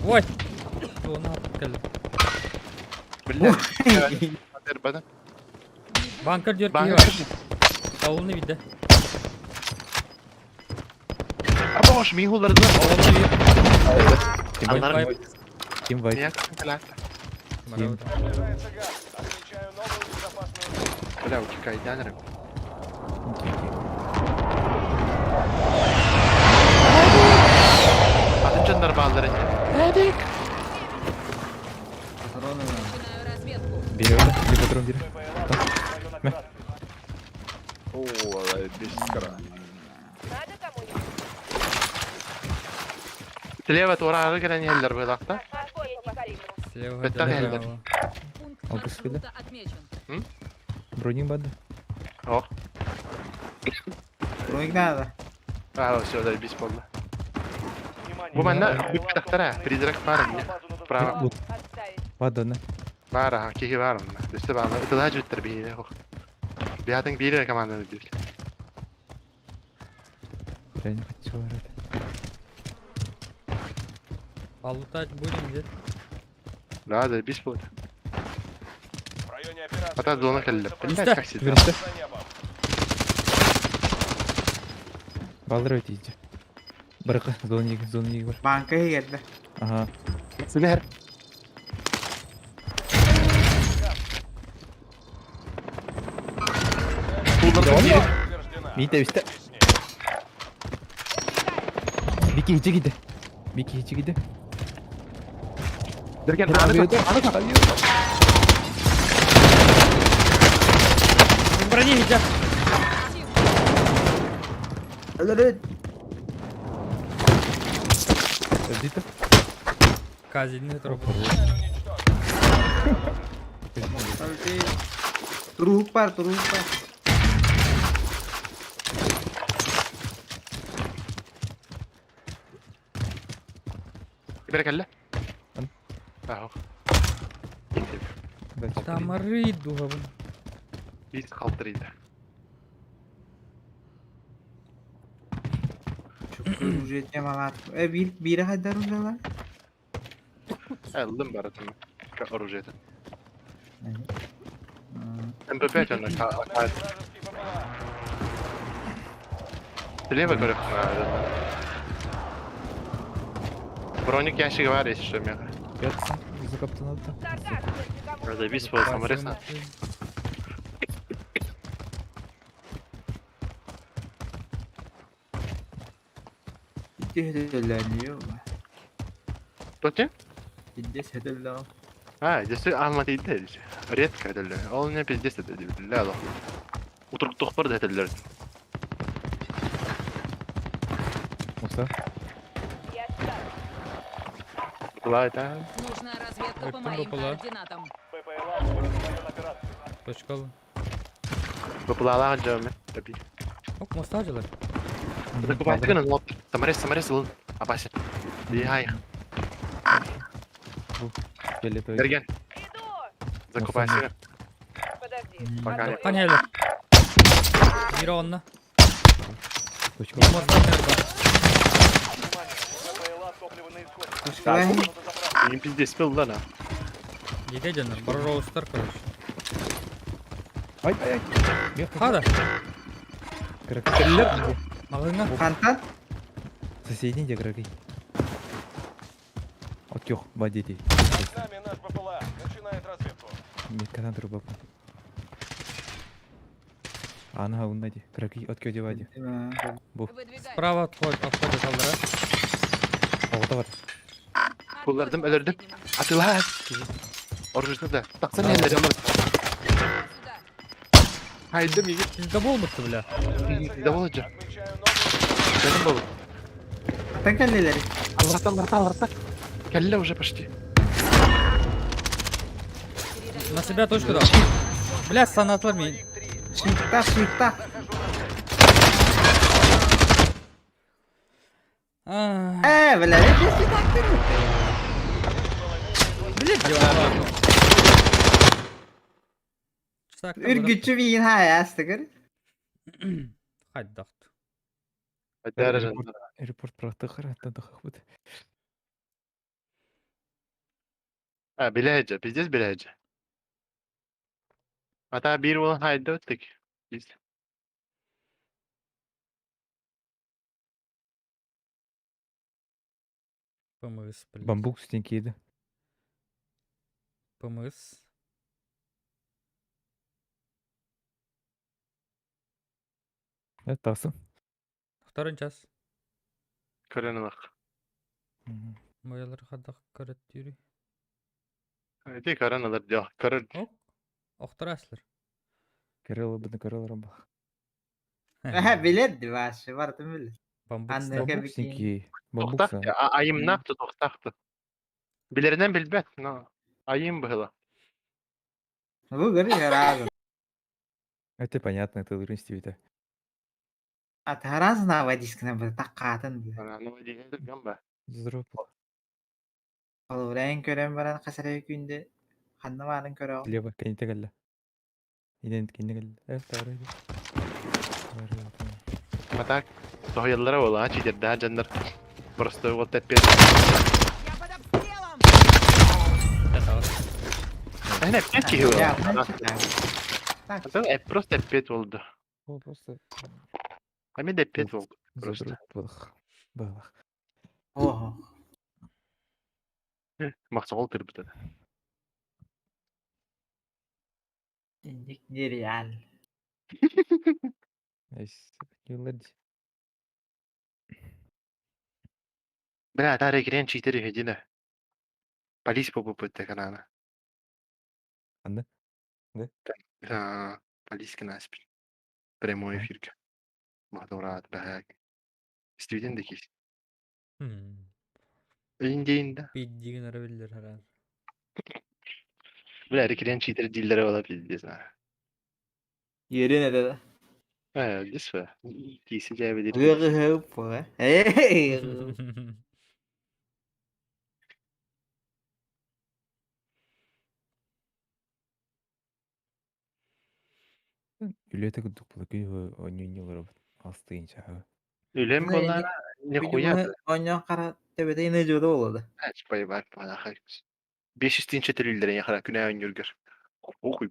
Oy. Onu artık geldi. Billah. Hadi bana. Banker diyor ki Banka var. kırışı. Davulunu bir de. Ama hoş mihulları da. Davulunu bir. Team Anlar Vibe. mı? Team White. Niye kankalar? Браво. Приближается газ. Отмечаю новую безопасную зону. Bля, uçukay denerim. Atın canları bağları. Патроны надо. Начинаю разведку. Biri öyle. Bir patron biri. ППЛА район операции. Oo, vallahi bir skara. Надо кому-нибудь. Слева тура gelen yerler böyle hakta. Огонь по калибру. Слева Это хаджар. реально. Браво. Пункт Алты спида. маршрута отмечен. Броним бады. Oh. Kronik nerede? Aa, o şöyle bir spolla. Внимание. Bu bende ППЛА bir tahtara. собственной Prizrak var на mı? базу на Bravo. дозаправку. Отставить. Bada ne? Var ha, keki var mı? Üstü bağlı. Öte daha cüttür bir yere. Bir hatın bir yere kamandanı değil. Реально хочу орать. Balutaç buyurun bize. Ладно, bir spot. В районе операции. Hatta zona kalır. находится Блядь, Üstte. как всегда. Birisi. за небом. Baldır öteydi. Bırak zonu iyi var. Bankaya geldi. Aha. Süper. Подтверждена. Мите üstte. Biki içi gidi. Biki içi gidi. Derken Arıyordu. Брони хаджар. Öldürün. Öldü de. Казине троп. Öldü. Ruhuk var, ruhuk var. Ibere kelle. Ан. Aho. Дальше. Тамары дугабын. Biz kaldırıydı. Şükür rüjet cemaat. Bir kadar uzalar. Eldim baratını. Оружие-то. Hmm. МП5 она. Вражеский БПЛА. Слева, говорю. Броник ящик var ya işte ya. Yatsın. Bizi kaptan aldı. Солдат, если кому Zavis bu samaresa. Ciddi hedelleniyor. Кто Ciddi hedelleniyor. А, здесь алматыйда редко это. Он мне пиздец это ляла. Утруктук бар да это. Musa. я сюда. Была это. Нужна разведка по Виктор моим Бапала. координатам. БПЛА в район операции. Точкалы. Популала джами. Таби. Ок, мостажылар. Закупатыгын лоп. Самарес лын. Абаси. Дихай. Келет öldü. Берген. Иду! Закупайся. Подожди. Пока Готов. нет. Канелер. Бiri onunla. Точка. Bir mostar nerede? Внимание! БПЛА топливо на исходе. Kuşkalayın. Надо заправить. Им пиздец пил, да, на. Yedi canım. Baro roaster короче. Ay ay ay. Yok. Hadi. Kırık. Mağına. Kantan. Соседний де кырык. От yok. Водитель. С нами наш БПЛА. Начинает разведку. Меккадан тұрып бапын. Аны хауында де. Кырык от кеуде вади. Бұл. Выдвигай. Справа отходы kaldıra. Ауылда бар. Kullardım, ölürdüm. Atıla. Oruçta da. Taksana elleri. Сюда. Haydi mi? Sizde болмuştu bile. Ne olacak? Отмечаю новую. Benim balık. Atan kelleleri. Allah'tan. Kelle уже почти. На себя точку дал. Бля, санатлар мен. Şıkta şıkta. Böyle bir şey taktın mı? Блядь, дела. Ürgüçü bir yine hayası kır. Hadi dacht. Hadi arayacağım. Аэропорт бырақты қаратты дақық бұд. Ha bilece. Pиздец bilece. Hatta bir olan haydi öttük. Biz. ПМС, блядь. Бамбук үстен киеді. ПМС. Тасын. Второй час. Karanlık. Moyalar хадақ көрет yürü. Hadi karanlık. Ya karın. Ок. Оқтырасылар. Кирилл бұны көрілер бақ. Bilirdi başı vardı bilir. Бамбук. Anne. степ. Бамбук үстен ки. Бамбук Toxtaq. Ayım naktı toxtaktı. Bilerinden bilbet. No. Ayım bıhıla. Bu görüyor razı. Это понятно, это вырасти это. Ata razına vadiskine bir takkatın bile. Ana ne diyedir gamba. Здорово. Olur kören baran kasara günde. Kanlı varın köre o. Слева, кенете галла. Иден кенете галла. Второй. Matak. Tohyallara ola. Çiğdir daha canlar. Просто вот это. Я под обстрелом! Ben hep net ki Ya o. bu ne çıkar? Bak Adam hep просто pet oldu. О, просто Hem de pet oldu. Просто. задрот был. oho. Maqsa ol tirib dedi. İndik real. Yıllar Bля, та регрен 4 годины. Полис попытка канана. Anda? Полис канаспи. Прямой эфир. Мадурат, бахак. İstediğin de ki. Hmm. Öğündeyinde. Bildiğin ara bilir herhalde. Böyle erkeklerin çiğdiri dilleri olabilir. Yeri ne dedi? Ha, dis ve. Giysi cevabı Hıhı. Hey. Үлете күдік бұл күй ойнүйнелер астыйынша. Öyle mi bunlar? Ne koyar? Bunu oynayan kara tepede yine joda oladı. Hiç payı var bana. 500 tin çetelilere yakara günah oynuyor. Okuy.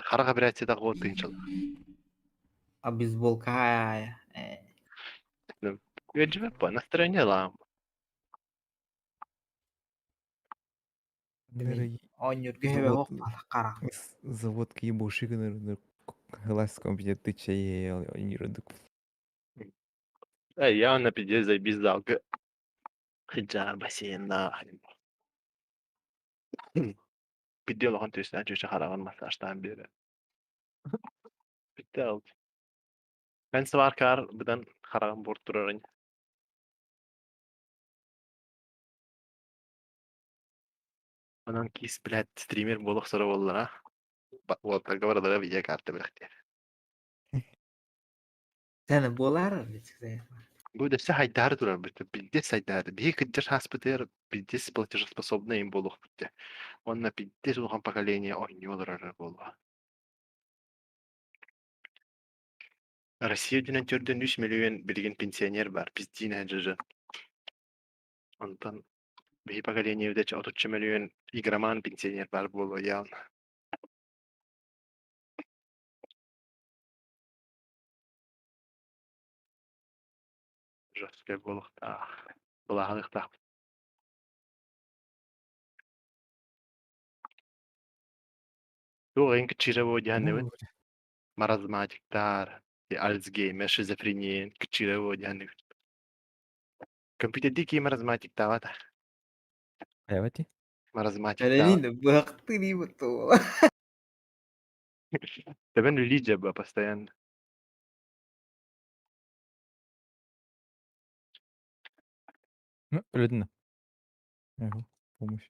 Kara bir etse de koydu inşallah. А бейсбол кая. Öncü bu настроение lan. Oynuyor güheve hop kara. Завод киебоши гыныр глаз компьютер чей ойнүйрөдүк. Я на пиде biz dalga. Hıcar basayında. Pide olan tüyüsüne çöşe karavan masajdan beri. Bitti oldu. Ben sıvar kar buradan karavan bort durarın. Ondan kis bilet streamer boluk sonra bollara. Voltaga oralara video kartı bıraktı. Seni bolar bize. Bu da haydar durar bitti. Bildi haydar. Bir кыддер хаспытер, bildi платежеспособный им болук битти. Онна билди сулган поколение ойнёлар болду. Россия дүнен төрдөн 3 миллион билген пенсионер бар. Биздин жыжы. Онтан bir поколение de 30 milyon игроман пенсионер бар болу ян. Жестко болук та. Благалыкта. Тугын кичирево дяныбыт. Маразматиктар, Альцгеймер, шизофрения, кичирево дяныбыт. Компьютердeki маразматикта вата. Evet. Маразматикта. Elini de bıraktı değil mi tu? Да ben религия была постоянно. Öldün mü? Olmuş.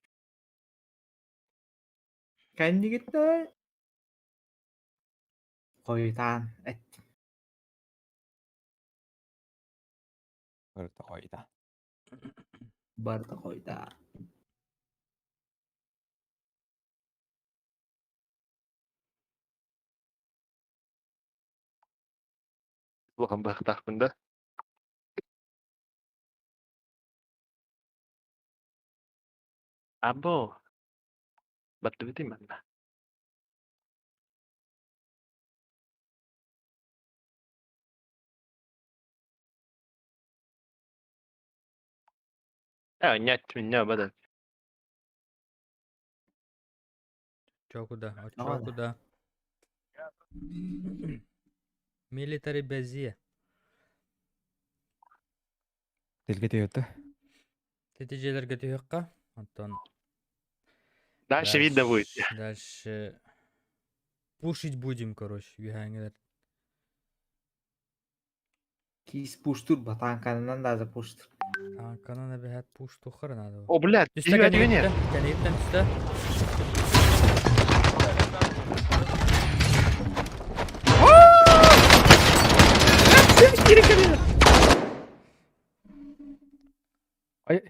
Kendi gitti. Koytan et. Orada oyda. Barda koyta. Bakın bak hakkında. Abo. Battı bitti mi? Нет, меня бада. Чокуда, Ладно. чокуда. Military безе. Dilge diyordu. Нәтижелерге түйекка. Антон. Дальше видно будет. Дальше. Пушить будем, короче, юхангелер. Kis puştur batan kanından da azı puştur. Kanana bir hat push тухар надо. О, блядь, Üste иди, kanayipten, нет. kanayipten üste. Ay.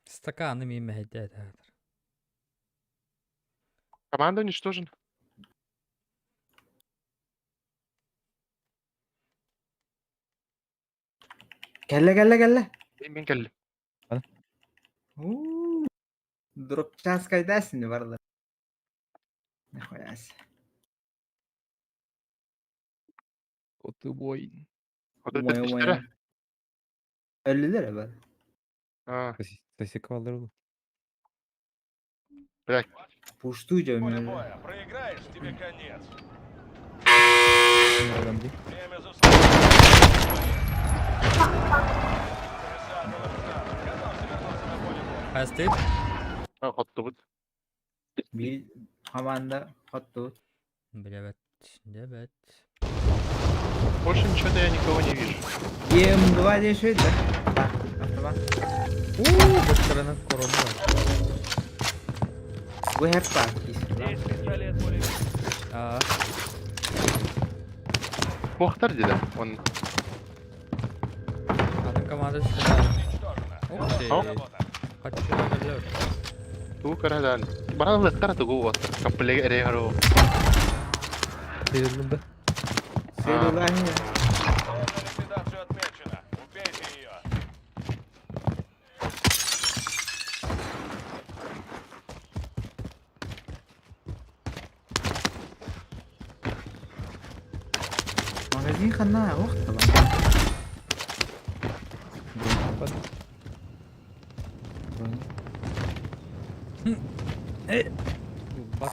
Стаканы мимо хедет. Команда уничтожена. Kelle kelle kelle. Ben geldim. Drop chance kaydarsın var da. Ne koyarsın? Otu boy. O da Umaya işte. umaya. 50 lira böyle. Ha, Сосик валыр. bırak. Puştuyca Поле ömür. боя. Проиграешь, тебе конец. Время за Готовься вернуться на поле боя. Hastit. Ha, hotlu bu. Bir hamanda hottu. Блядь, дебет. Больше ничего-то я никого не вижу. М2 дешевле, да? Автомат. Быстрый корона var. Bu hep var. İslam. Здесь пистолет пулемет. Aa, Бохтар dedi. Он. adam командасы çıkıyor. Уничтожено. Ух ты. Работа. Kaçış olabilir. Туу карадан. Баран лыктар тугу. Капылеге эрегaro. Северным да. Seyrulahi. Зона на ликвидацию отмечена. Убейте ее. Magazin kanına vakti lan. Бронь. Bak.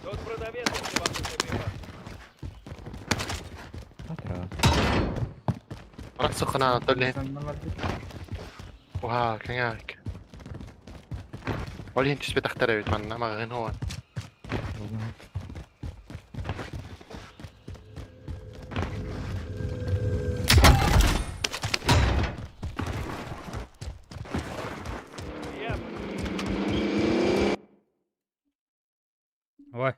Тут продавец ультимативный прибор. Атра. Баран сохана толлен. Anlamadım. Ваа, кангак. Олин тиспе тахтара бит манна магын хоо. Я Ой.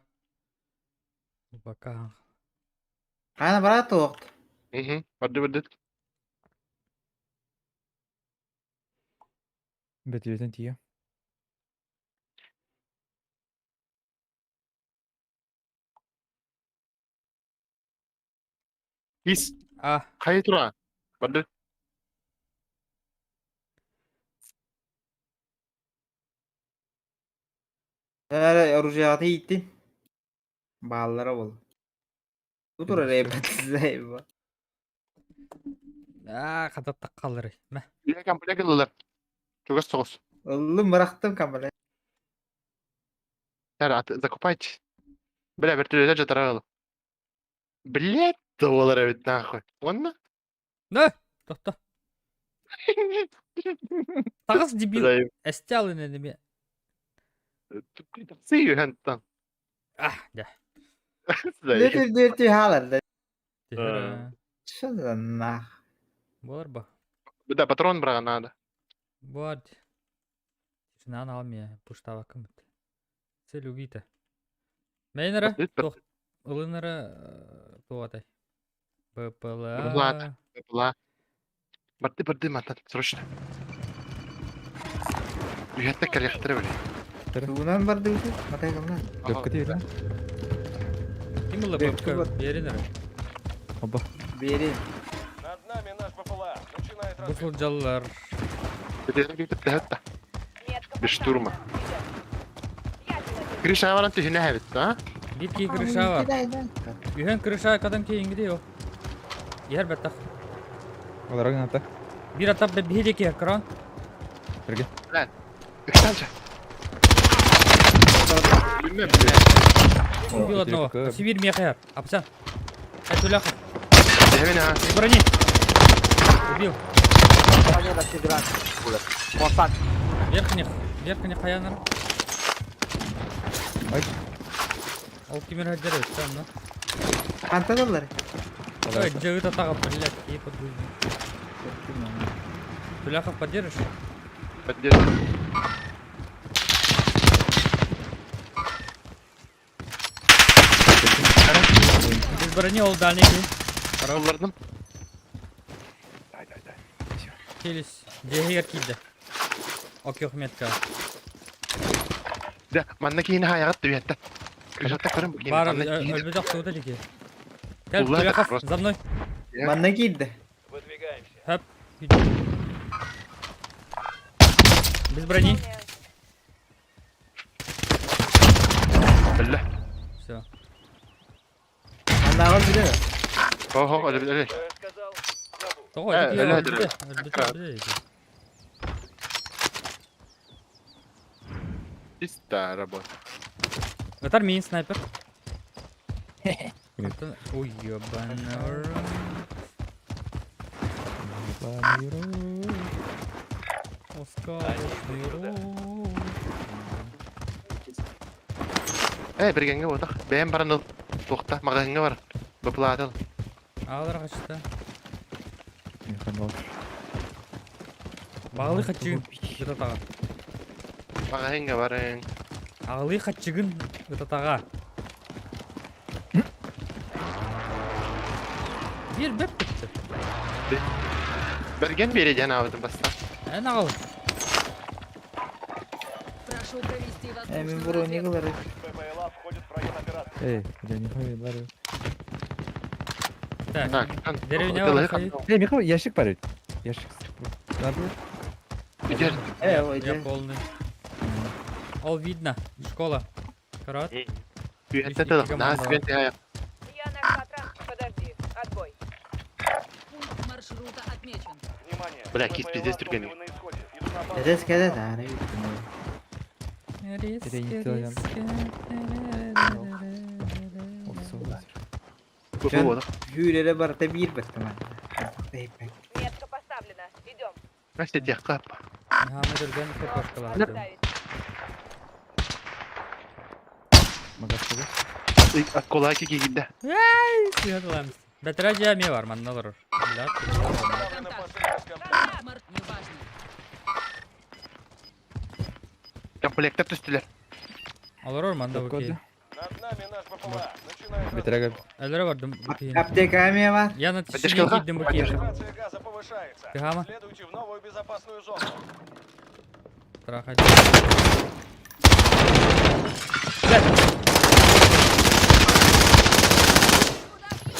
Пока. Ana bana vakti. Мгм. Барды. Бетюзен тия. Ис. Ah, Кай тура. Барды. Nerede orucatı gittin? Bağlara bol. Bu da reybat size bu. kadar kalır. Meh. Биле кампыле кылылар. Чугас соғыс. Oğlum bıraktım kamerayı. Тара, закупайте. Бля, вертолет жатарагыл. Блять, доллар бит нахуй. Онна? Ne? Tohta. Tağız dibi. Блай. Esti alın elimi. Сию хантан. Ah, de. Dürtü halarda. Tihre. Şundan nah. Var ba. Да, патрон брага надо. Var. Şundan almaya. Puşta bakım. Цель убита. Мейнера. Бит, Тох. Улынара. Туатай. БПЛА. Влад. Была. Барды матан, срочно. Уятта коллектор бля. Tuğunan var dürtü. Matay kamlar. Дөпкө тиерин. Kim uла Бек, бабка? вот. Беринера. Оба. Beri. над нами наш БПЛА. Начинает Bu разведку. fulcalılar. Бедерге кетти хатта. Метка Без штурма. поставлена. Я человек. Криша варан тühüne hevit, ha? Bir ki kırışa var. Ühen kırışa kadın ki gidiyor. Yer betak. Оларга ната. Bir atap be bir ki ekran. Берге. Кстати. Bilmem. Убил одного. Терка. Сибирь мехер. Апсан. Это ляха. Hemen ha. Не брони. Убил. Верхних. Верхних хаянер. Ай. Ол кимер хаддерет. Там, да? Kantadılar. Ой, джагыта тага, блядь. И подгрузил. Туляхов поддержишь? Поддерживаю. Без брони ол дальний. Олардым. Келіс. Дегер килді. Окей, Ахметка. Да, манна кейін хаягат уятта. Кришатта көрüm bu Бар, manna кейін. өлбөдақ туыда деке. Кәл, Улар, Туляхов, просто. за мной. Bana girdi. Выдвигаемся. Хөп. Без брони. Billah. Все. Bana al bir de. Oho, öyle. Что я сказал? Забудь. Того, öyle өлбөдө. Чисто работа. Атар мин снайпер. Ой, ёбаный. Бергенге болдық. Бәйін баран ыл. Toqta magazine var. Bıplatal. Ağlar kaçta. Механ бол. Bağlı kaçıgın. Gıta tağa. Magazine var. Ağlı kaçıgın. Gıta tağa. Bir bep bitti. Bergen vereceğin avdın basta. En ağıl. Прошу провести Эми воздушную бро не разведку. говори. ППЛА входит в район операции. Эй, я не хай бар. Так. Tak. Деревня var kayı. Эй, Михан, ящик бар. Ящик. Надо. Gider. О, Я полный. Ол видно. Школа. Карат. Üyette de. Daha sıkıntı ya. Я нашла транспорт. Подожди. Отбой. Пункт маршрута отмечен. Внимание. Бля, ППЛА кит пиздец Türkiye'nin. топливо на исходе. Идут на базу. Neden kede tane bittim. Bu Can- oldu. Hüylere barata bir bittim. Hep Метка поставлена. Идем. Kaç dedi yakap. Muhammed Ergen kokoşkalar. Доставить. Магазин. İlk kolay ki gitti. Сүйәтіламыз. Бәтірә жәме var, манда алыр. Установлена посылка с комплектом. Март неважно. Komplekte düştüler. Alır ormanda bu ki. Kodu. Над нами наш ППЛА. Начинаем. Бетрага. Әлері vardım bu ki. Aptekamiye var. Я на Поддержка тишине лха? гиддім bu ki. Концентрация газа повышается. Гамма. Следуйте в новую безопасную зону. Проходи.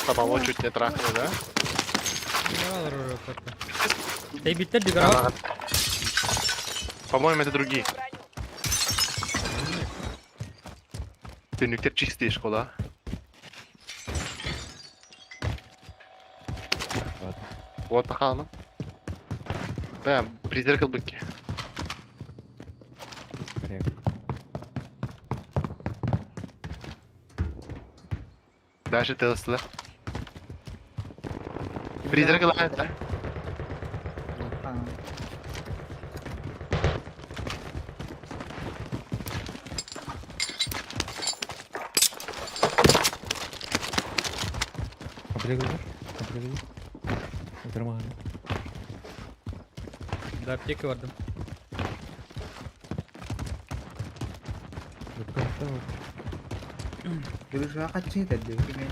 Babam o чуть не трахнул, да? Alır oraya kötü. Şey bitti bir gara. По-моему, это другие. Броню. Дневниктер чистые школа. Ладно. Вот пахал. Бэм, призракал быки. Порядок. Дальше тылсыла. Призракал это. Комплект. Нормально. Da apteki vardım. Berusaha kaçıyı da diyor ki ben.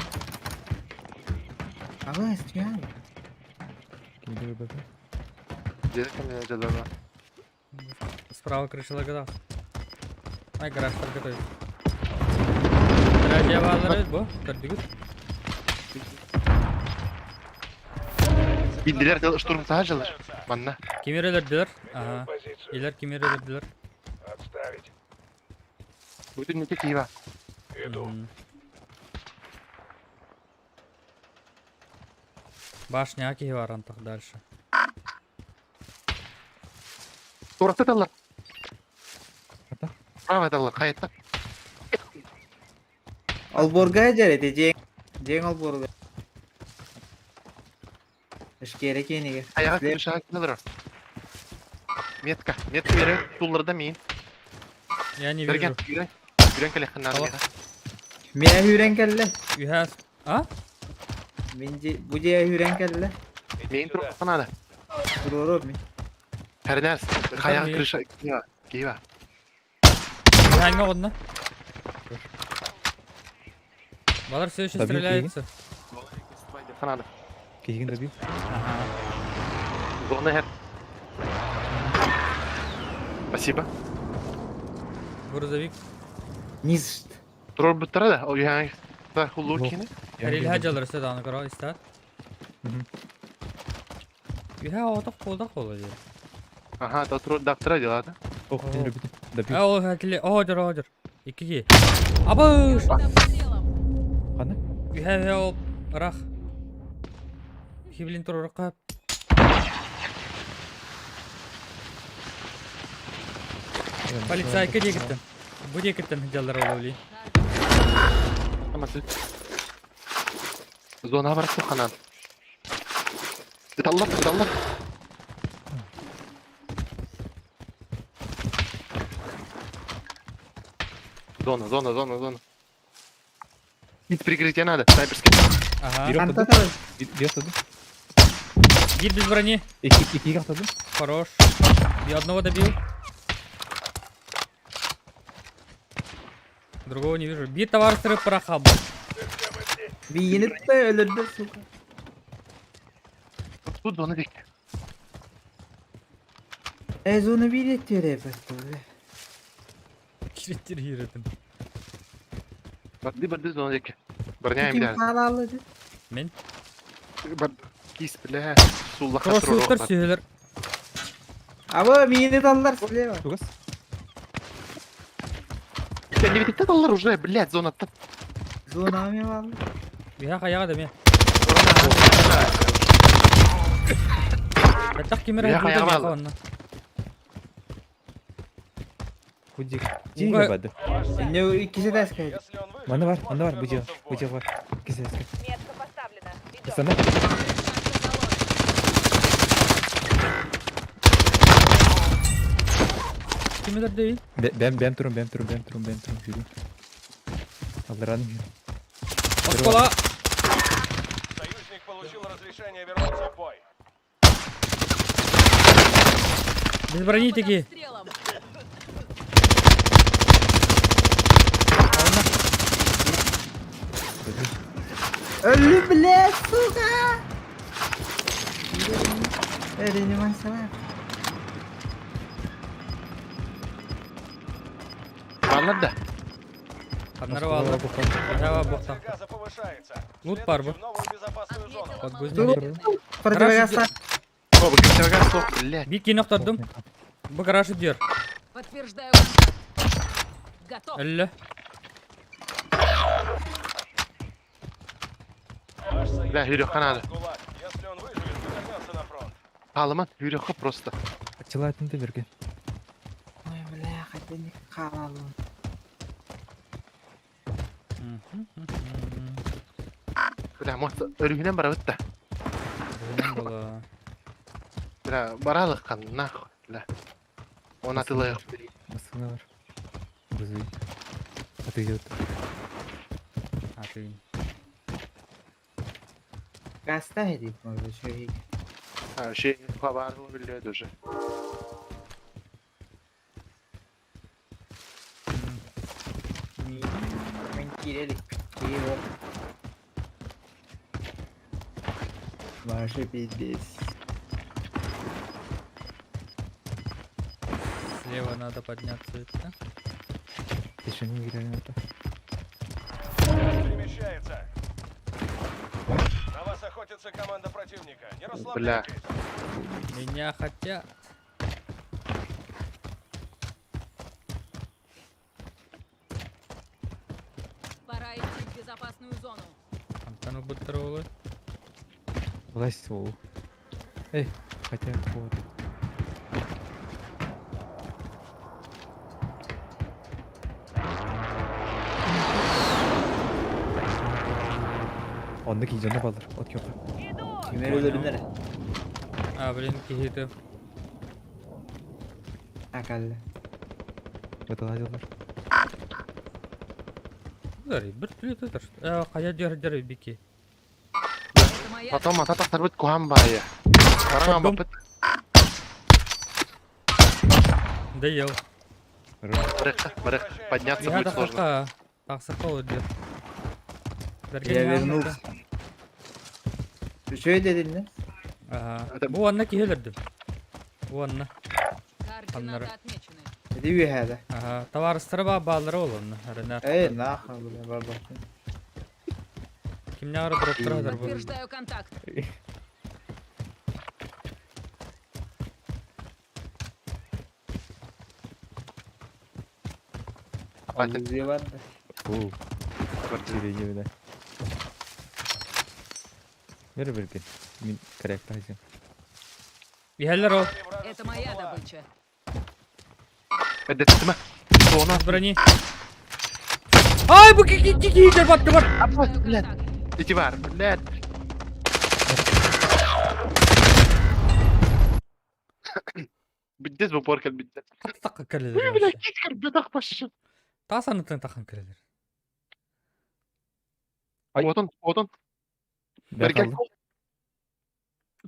Ama istiyor. Kimde bir bakın. Где ко мне дела? Справа крыша лагала. Ay garajlar готовит. Garaj bağları bu. Gördük. Bildiler de штурм сажалар. Manna. Kemirelediler. Aha. İler kemirelediler. Отставить. Bütün ne Kiyeva. Hmm. Башня Аки var антах дальше. Toraqta dallar. Ata. Bravo dallar. Hayata. Alborga'ya geldi. Cenk Alborga. Iş gerek yeni. Ayağa kırışa kılır. Метка. Метка verir. Tullarda min. Я не Bergen. вижу. Yüren. Yüren kale xannar. Tamam. Mine hüren kelle. You have... А? Minci bu diye hüren kelle. Иди Min сюда. tur sana. Durur mi? Perders. Ayağa Tabii. kırışa Kiyeva. Kiyeva. Hangi одна? Балар все еще Добил стреляются. Sana. Кейгин добил. Ага. Зона her. Спасибо. Грузовик. Низ. Durur bu da. O yani. Da hulukini. Karil hacalar size dağını kara ister. Мгм. You have otak koldak oluyor. Aha, da tur doktora diyorlardı. Ох, Ого. не любит. Добил. Ha o hatili. Hacer. 2. Абыш! Под обстрелом. Ладно. You have help. Рах. Хиблин туру рақап. Полицайка дегеттен. Bu degеттен hacalar oluyor. Ama siz... Zona bırak bu kanal. Dallar. Zona. Нет прикрытия надо. Снайперский. Ага. Бир Антата отladı. бар. Bir atladı. Бит без брони. İki atladı. Хорош. Одного добил. Другого не вижу. Бит товар сырып пырахал. Bir yenip de ölürdü suka. Тут зона дик. Ezonu bir yetiyor efesto. Киреттер йөрөтүм. Барды зона дик. Броня Kim bir daha. kalalı? Мен Кис бля. Суллаха кроссфуттар сұрор. сөйлер. Ama mini dallar sileye var. Тугас. Не видит доллар уже, блядь, зона. Zona mı var? Яха яга да мен. Баттак кимер Яха, айтып яга яга бар. онна. Кудик. Уга- Ciğer vardı. Ne ikisi de asker. Если он выживет, Bana var. он Bana var. вернется Bıcak. в бой. Bıcak var. İkisi eski. Метка поставлена. Идем. Sana. Кимелер değil. Ben turum. Yürü. Aldıran yürü. Оскола. Союзник получил разрешение вернуться в бой. Без брони таки. Стрелом. Ölü bile suka. Reanimation var. Varlar da. Ханнары алды. Яга бокта. Газа повышается. Лут бар Следуйте бу. в новую безопасную зону. Под Отметила көзіне новую бер. местность. Противогаз. О, bu kimseye sok, блядь. Бит кинок тордум. Бу гаражы дер. Подтверждаю контакт. Готов. Әллә. Ваш союзник Бля, Юрий, попал надо. в ГУЛАГ. Если он выживет, то вернется на фронт. Ağlaman, yürüyor просто. Açılaytın da vergen. Ay bile kadın kalalı. Bля, может, örgünen bara bitti. Бронен бола. Bля, baralık kan, nahуй, bля. Ona atılıyor. Basına var. Bızı. Atı gidiyor. Атыйын. Gazete edip orada şey. Ha, şey, haber biliyordu уже. Ben girelim. Giriyor. Marşı biz. Слева надо подняться. Это. Peşine girelim orada. Перемещается. На вас охотится команда противника. Не расслабляйтесь. Меня хотят. Пора идти в безопасную зону. Антану бутыролы. Власть свою. Эй, хотя вот. Ondaki canı balır. Ot yok. Иду! Kimer ölürü nere? А, блин, какие-то. Akıllı. Batılacaklar. Дари, бір плет это что? Қая дер бики. Это моя Потом ата тахтар бит kuhan baya. Sekarang Потом. apa bit? Доел. Mereka подняться Я будет сложно. тақсақа. Тақсақа ол дер. Я вернулся. Şöyle dedin ne? Ага. Bu anna киһелердим. Bu anna. координаты отмечены. Ne diyor hada? Ага. Товарыстары ба баллары ол онна. Арына. Ey ne akıl bile baba. Кимне ары дроптырадыр bu. Подтверждаю контакт. Хватит. Yüzüğü var da. Oo. Süreci bile. Ver vergen. Min karakter hacım. Киһеллер ол. Это моя добыча. Edetme. Zona. Без брони. Ай, bu киһилер баттı бар. Подтверждаю блядь. контакт. İki var, блядь. Bittiz bu porkel bitti. Таққа кірелер. Блядь, git kır bir tak başı. Тасанытын тақан кірелер. Ay. Odun. Ben Gel gel. kaldım.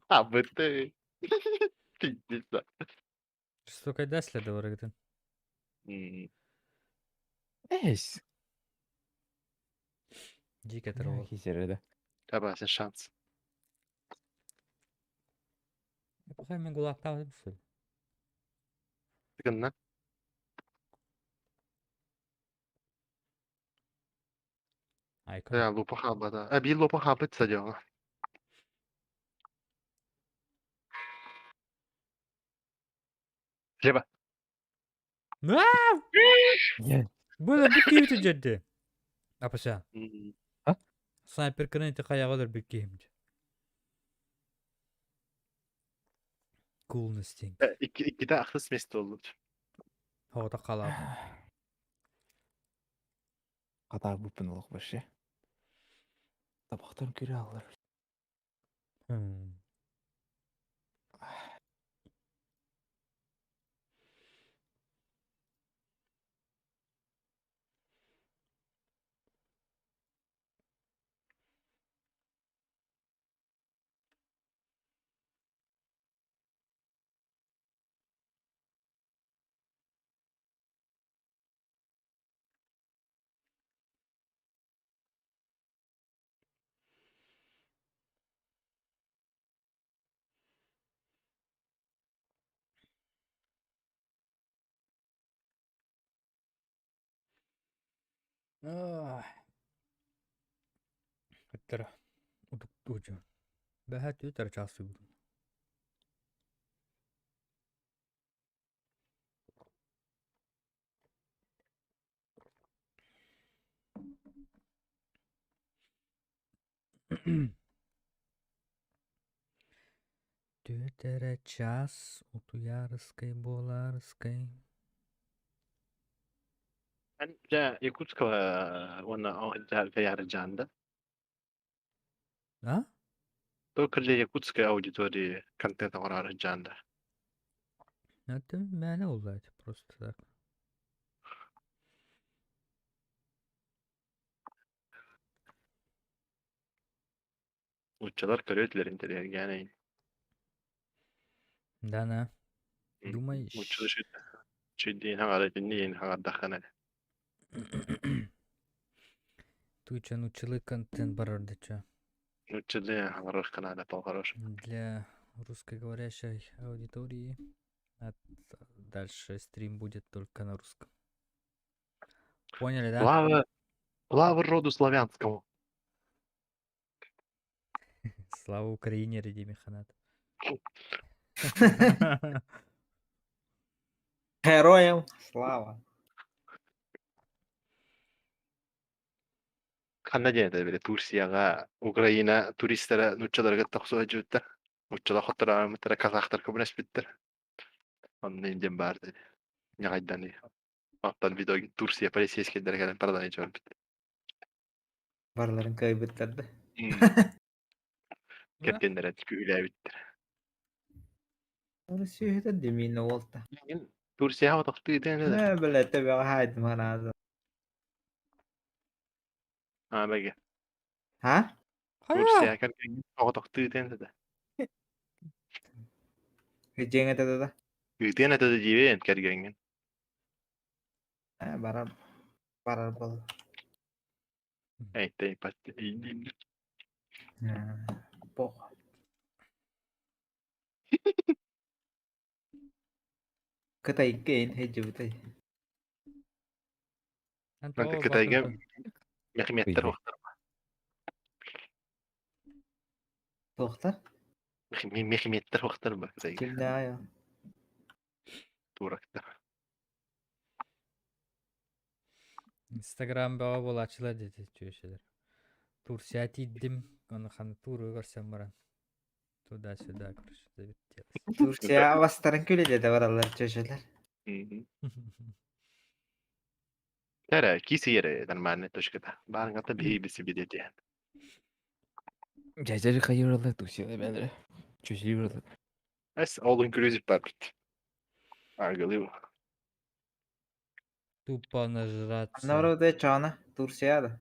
Ha bitti. Bitti. Жестокая дәсле de var gidin. Hmm. Eş. Cik etir Ya ol. keçerede. Tabii sen şans. Bakayım ben kulakta var mısın? Sıkın lan. Aykın. Ya lupa habada. Bir lupa habet sadece. Ceba. Ne? Gel. Böyle bir kıyım ciddi. Apasa. Hmm. Sniper kırınca kayağı bir kıyım. Coolness thing. İki de aklı smesti oldu. Havada kalar. Kadar bu pınılık başı. Tabaktan köre alır. Hmm. Ah. Bitter. Uduk ucu. Behat yutar çası bu. Tütere ças. Utuyarıskay bolarıskay. Ben de Yakutska ona o yarayacağında. Ha? Böyle Yakutska auditori контент arayacağında. Это мәне oldu просто так. Uççalar körüyorlar interiyer yani. Да, на. Думаешь? Uççalar şu din hangara dinleyin hangara dakana. Туча научилый контент барарды чё. Uççalar hangara kanada palharoş. Для русскоговорящей аудитории. Дальше стрим будет только на русском. Поняли, да? Слава роду славянскому. Слава Украине, Реди Механат. Героям слава. Kanna jene böyle Tursiyaga, Ukrayna turistlere, nutçalarga taqsu ajutta. Nutçalar xotara mutara kazaktar kabınes bittir. Onun ince bardı. Ne gaydan iyi. Hatta video Tursiya polisiyeskiler gelen paradan hiç ölmedi. Barların kaybettirdi. Ketkenlere tüküyle bitti. Orası şöyle demin oldu. Tursiya hava taktı edin nedir? Ne böyle tabii haydi manaza. Ha bagi. Ha? Tursiya kerken hava taktı edin nedir? Hücceğine de. Üdene de jiben kergen. Ha barar bol. Eyte pat. Ha. Bok. Kıtay keyin hecci bitay. أنت Ben de أول Kıtayga بطل. mehmetler Bildi. vaktar. Tohtar. Mehmetler vaktar bak. Kimde ya? Turakta. Instagram баба бол açıla dedi çöy şeyler. Турсия тидdim. Onu hani turu görsem baran. Tуда-сюда, короче, завертелось. Tursiya avastarın külede de varalar çeşitler. Tara kisi yere dan manne toşkada. Barın ata bir bisi bir dedi. Cacarı kayırılır. Duşyalı belirli. Çözülüyor. Es all inclusive paket. Argalı bu. Тупо нажраться. Anlavra da çağına Tursiya da.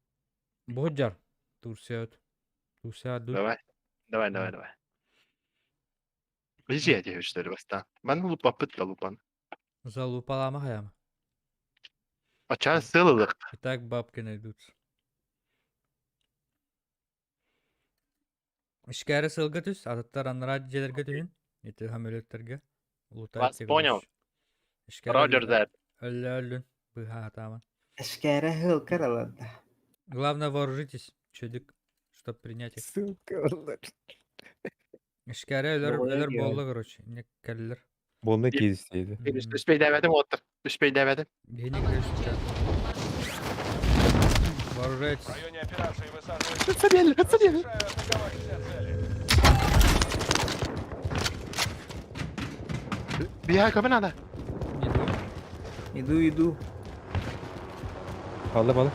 Bojar. Турсият. Турсият dur. Давай. Давай. Изи эти üstleri баста. Ben lupa pıtla lupan. Залу палама хаяма. Açan sığlılık. Итак, бабки найдутся. Ишкәрі сылғы түс, аттар аннара желерге түхін. Еті хамөлеттерге. Вас понял. Роджер that. Өллі. Быха атаман. Эшкәре хылкар аларда. Главное вооружитесь, чудик, чтобы принять их. Сылкалар. Ишкәрі Doğruya өлер gel. болы, короче. Не кәлілер. Bolna kezdisteydi. Üspey demedim otur. Üspey demedim. Гений грешит. В Вооружайтесь. районе операции высаживаются. Отсадили. Разрешаю атаковать все цели. Bir yer kapı nerede? Иду. Иду. Bağla.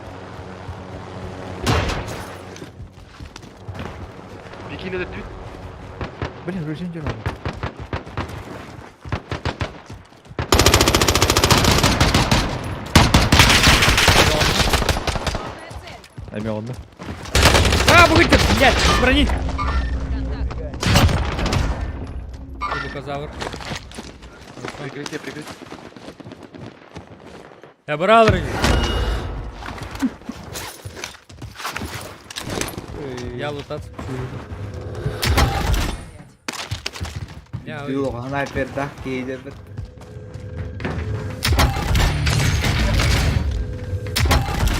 Bikini de tüt. Блин, Ружин же надо. Амённа. А, выйдет, блядь, с брони. Контакт. Дукозавр. Прикрытие. Я брал рыги. Я лутаться. Я Yok sniper dah kiydi bir.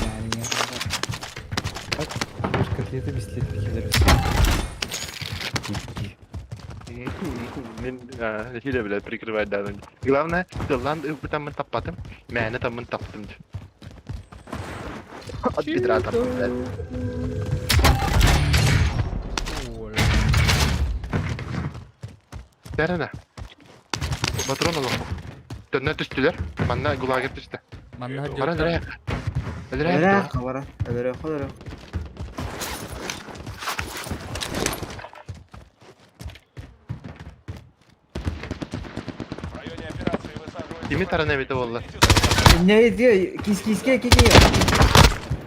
Yani Бак, котлеты без котлеты. Ben hile bile прикрывать daha önce. Главное, lan bu tam tapadım. Mene tam taptım. От бедра taptım. Nerede? Patron oğlum. Dönüne düştüler. Bana gulağa düştü. Манна Bana ходил. nereye? Nereye? öyle kavara. Öyle. В районе операции высаживаются. Kimi tarana evde valla? Ne diyor? Kiske.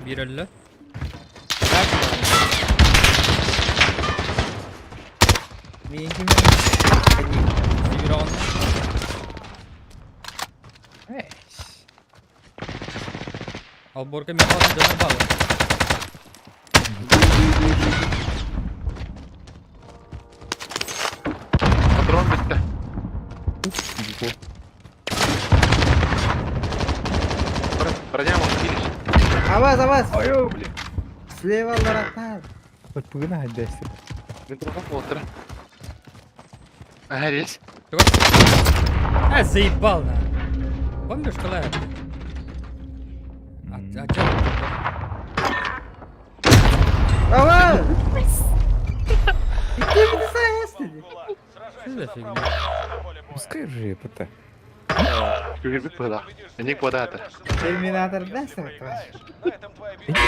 Bir öldü. Minkim. Bir on. Al borka mi falan döner bağlı. Patron bitti. Броня финиш. Avaz. Ой, блин. Слева ларактар. Вот погнали дальше. Метро полтора. Ага, есть. А, заебал, на. Помнишь, когда это? А чё? Avaz. İki bir sayes dedi. ГУЛАГ. Что за Сражайся фигня? на поле боя. Пускай же это. Küçük pıla. Enik podata. Terminator nasıl var? Проиграешь, на этом твоя беда.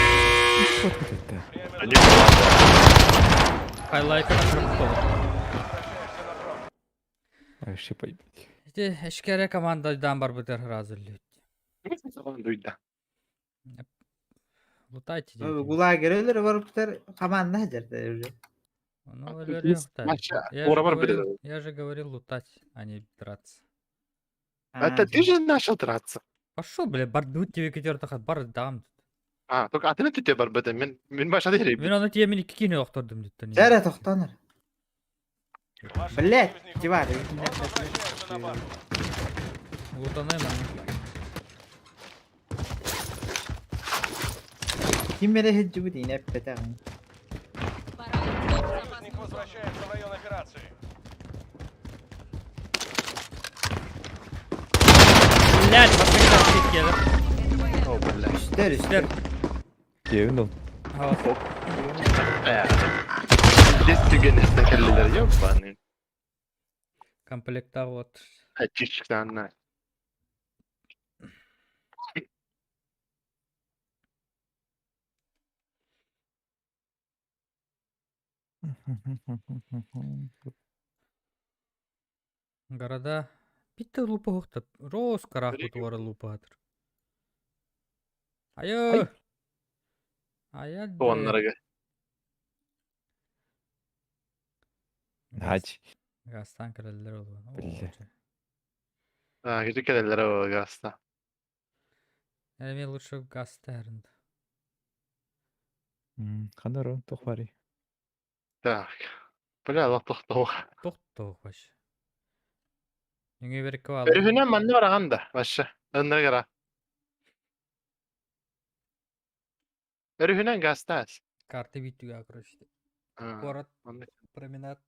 Вот это. Время Enik podata. Хайлайка на фронту. возвращаешься на фронт. Вообще поебать. İşte eşkere komandadan var bu der hazırlıyor. Zaman duydu. Lutayçı Abi diyor. kulağa göre öyle varıp tutar kamanda hacerdi öyle. Ну, öyle yok da. Maşa. Я же Ора var говорил, bir. я же говорил лутать, а не драться. Это ты же начал драться. Пошел, бля, бардут тебе кетер тахат бар дам. Ha, только atını tutuyor barbada. Ben başladı herif. Ben onu temin iki kine yokturdum cidden. Sere toktanır. Вашему Блять, союзнику кивали. он возвращается на базу. Лутанayım onu. Kim bere hıccı bu değil hep beter. Пора идти в Союзник запасную зону. возвращается в район операции. Блядь, başka bir şey gelir. Oh, billahi. Üstler. İşte. Evin ol. Ha, Destigen tekerleleri yok bana. komplekta вот. Açıkçası. Города. Bitti lupa hukta. Roos karakut var lupa hatır. Ayo. Aya. Onlara gel. Хач. Гастан кірелдер ол. Білді. Güzel gelirler o gazda. Мен лучше гаста әрінді. Қандар он тоқ бари. Так. Бля, Allah toxtau. Тоқты қош. Нүңе берекке алды. Örühünen manne var aganda. Başa. Önler gara. Örühünen gazda. Карты биттіге ақырышты. Город, променад.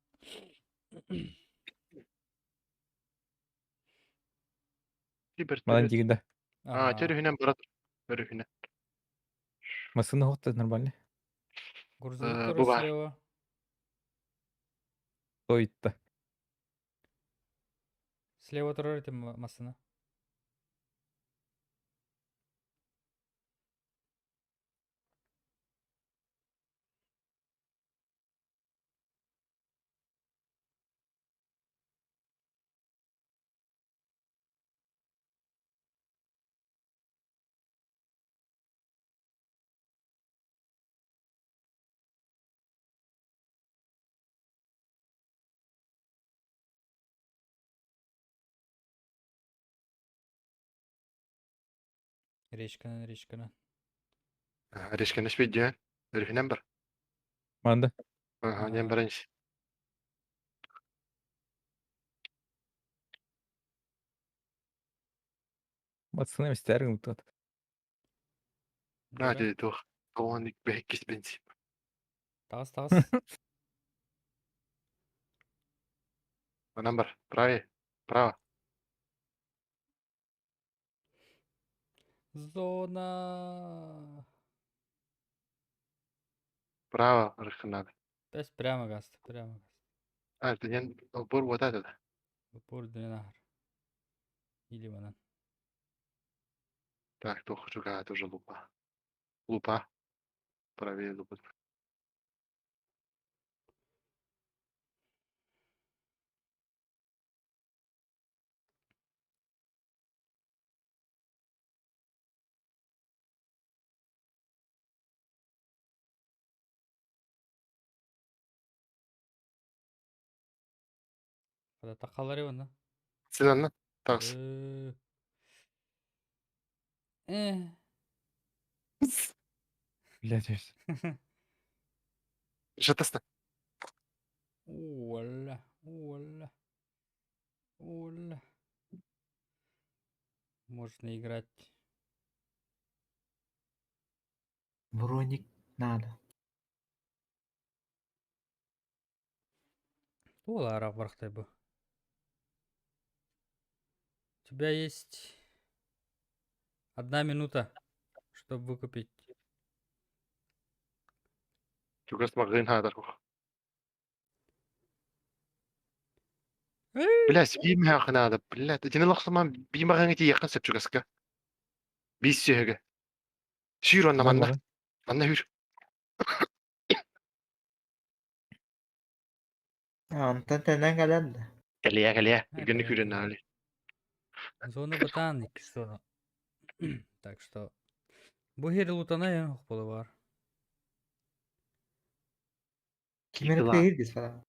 Мадан дегенде. Örühünen barat. Örühünen. Масына хоқты нормально. Грузовик bu var. слева. Тойытты. Слева тұрар еті масына. Речканы. Reşken iş video. Örühünen bir. Манда. Ne birinci. Масына емес тәргім тұт. Hadi tuh. Doğanlık bir hekis benzin. Тағыз. Number. Право. Зона. Право. Рıхынады. Бәс прямо газ. Это не упор вот это. Упор дөне нахар. Или банан. Так, то хочу какая-то уже лупа. Лупа. Правее лупа. Қада тақалар ебана. Sen anla. Tağız. Блядь, өз. Жатасın. Уалла. Можно играть. Броник надо. Олар барақтай бұл. У тебя есть 1 минута, чтобы выкупить. Чугас магазин хадар. Блядь, бийме ханада. Блядь, тени лахсаман биймаган эти якын сеп чугаска. Бис сеге. Шир онна манна. Манна хүр. Антан тәнен кәлән дә. Калия. Гүнү күрен али. Зона ботаник, зона. Так что... Бұл хері лутана ең құқпылы бар. Кимені пейірдіз falan.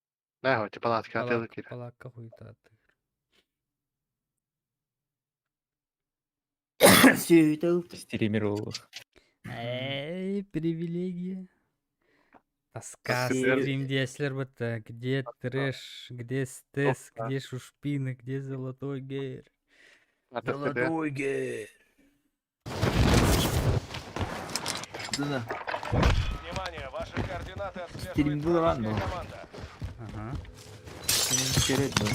Да, вот палатка атылы кир. Палакка хуйтаты. Сөйтіп. Стример ол. Привилегия. Тоска Супер. стрим десler быта. Где трэш, где стес, где шушпины, где золотой гейр. Золотой гейр. Дына. Внимание, ваши координаты отслеживает Стрим был вражеская рано. команда. Ага. Senin kere dön.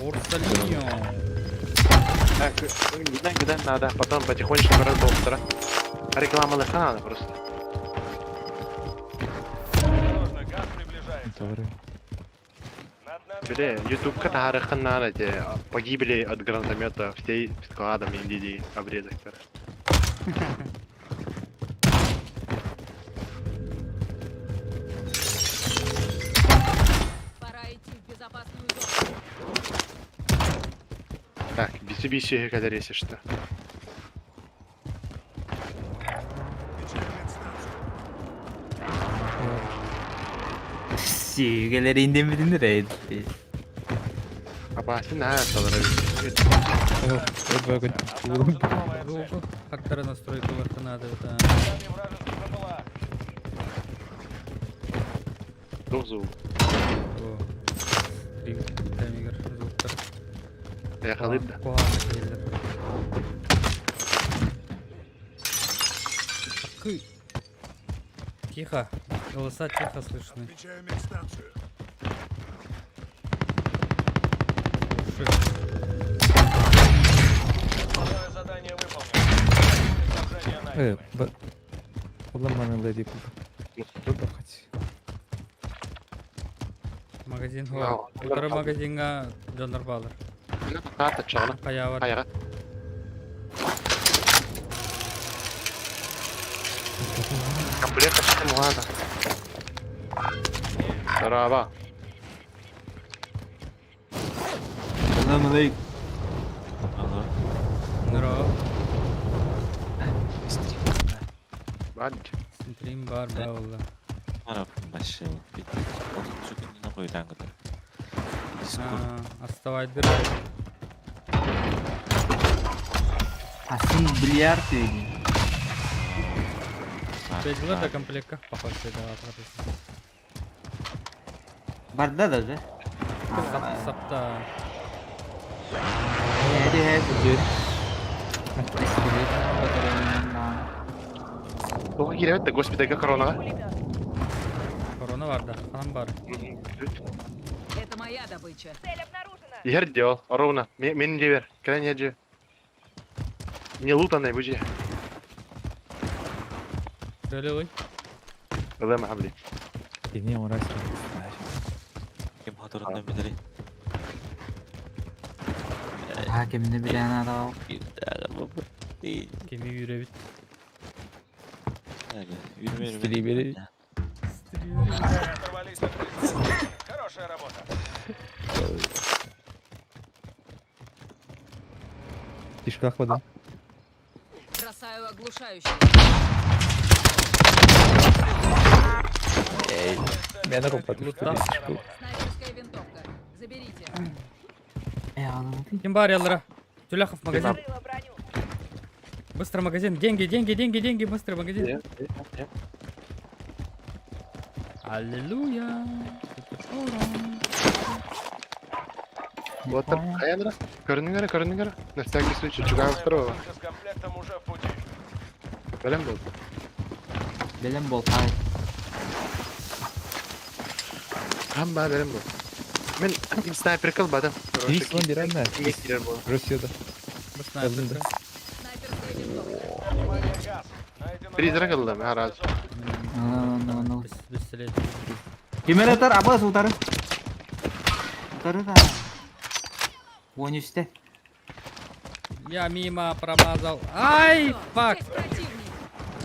Орсалиньо. Так, гидан надо, потом потихонечку брать доктора. Рекламы надо просто. Осторожно, газ приближается. Добре. Над нами Бля, ютубка тарихын надо, те погибли от гранатомета всей складом индии обрезок. Пора идти в безопасную зону. Так, Mitsubishi kadar что. Sügeler indemedin de reydi. Абасын салара. Ого, хактара настройкалар надо, да. Нами вражеских БПЛА. Дозу. О. Таймигер, звуктар. Яхалыйды. Куана келдер. Акы. Тихо. Голоса тихо слышны. Уши. Основное задание выполнено. Снабжение найдено. Уламаны леди Магазин Ау, хо. Утары магазинга жондар балар. Ката чана. Кая бар. Аяга. Комплект açtım o anda. Merhaba. Selamünaleyküm. Нуро. Hadi. Синтрим бар, ба валла. Başı bitti. Onun gününe koyulan kadar. Оставайдыр. Aslın bilyar söyleyeyim. Пейджилар да комплектка. Похож да атратысын. Barda da же. Сапта. Hadi hadi. Doğru giremedik de госпитальga koronaga. Корона бар да. Ханам бар. Это моя добыча. Цель обнаружена. Yer diyor. Ровно. Benim de ver. Крайне acı. Не лутанный бужи. Рөлөй. Öyle mi habli? Yeni uğraş. Kim hatırından bilir. Hakimini bilen adam. Bir daha baba. Değil. Кеми юребит. Yürüme. Striberi. Оторвались от прицела. Хорошая работа. Diş kalkmadı. Бросаю оглушающий. Ben de kapattım. Снайперская винтовка. Заберите. Ким бар ялыра? Тюляхов магазин. Закрыла броню. Быстро магазин. Деньги. Быстро магазин. Аллилуйя. Вот там. Каянра. Көрүнүңөр. На всякий случай чугав второго. Пушка с комплектом уже в пути. Белем был. Bilen bol hayır. Hamma belem был. Men снайпер кылбадым. Hiç lan direnme. Киңестирер болду. Россияда. Снайперка. Снайперская винтовка. Внимание, газ. Найдено Призрак новое aldım her az. No. Бессилет. Gimel atar Abbas utarı. Utarı da. 13'te. Я мимо промазал. Ай, фак. Здесь противник.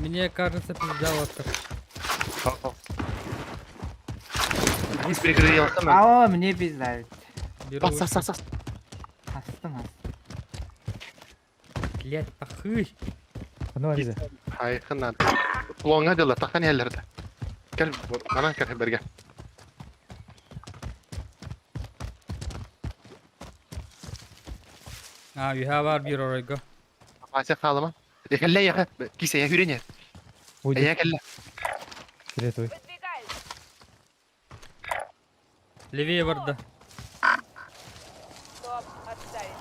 Мне кажется, пиздало. Biz прикрыли yaptım ben. Aa mı bizler. Беру. Bas. Hastım. Блять, похуй. Ne var bize? Hayır kınan. Kulağına diyorlar takan yerlerde. Gel bana gel berge. Üha var bir oraya. Asya kalıma. Yakalla yakal. Kiseye hürene. Uydu. Yakalla. Bilet oy. Выдвигаюсь. Левее варда. Стоп. Отставить.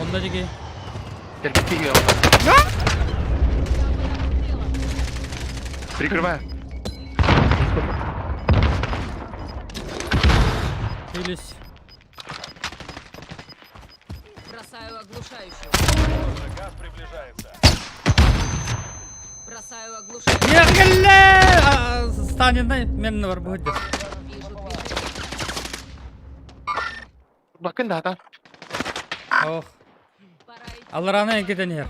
Onda dige. Gel bitti yiyor. Прикрываю. Хились. Бросаю оглушающую. Осторожно, газ приближается. Бросаю оглушающую. Ягеле! Станина мен var bu hüccet. Вижу движение. Bakın daha da. Oh. Пора идти. Алларана гиден yer.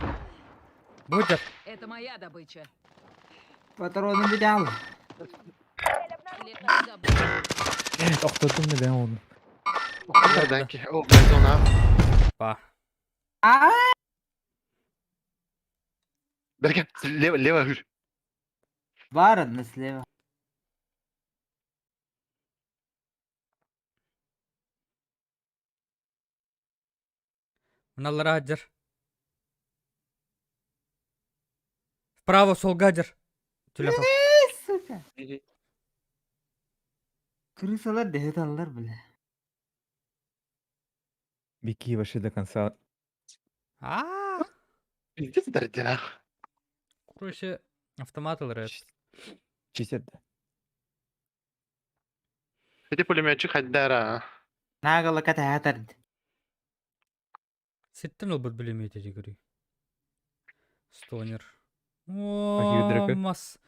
Bu hüccet. Это моя добыча. Patronun bir daha al. Хлеб не забудь. Okturdum da ben onu. Nereden ki? O ben ona. Па. Berge leva hür. Var mı sleva? Аналлара хаджар. Вправо, солга хаджар. Тюләхов. Сука. Крысалар дехет аллар бile. Бики вообще до конца. Пиздец дәрдена. Короче, автомат алырат. Чистят. Эти пулеметчик хаддара. Нагала ката хатард. Сеттен олбут білемейте жегірі. Стонер. Ахидрака. Мас.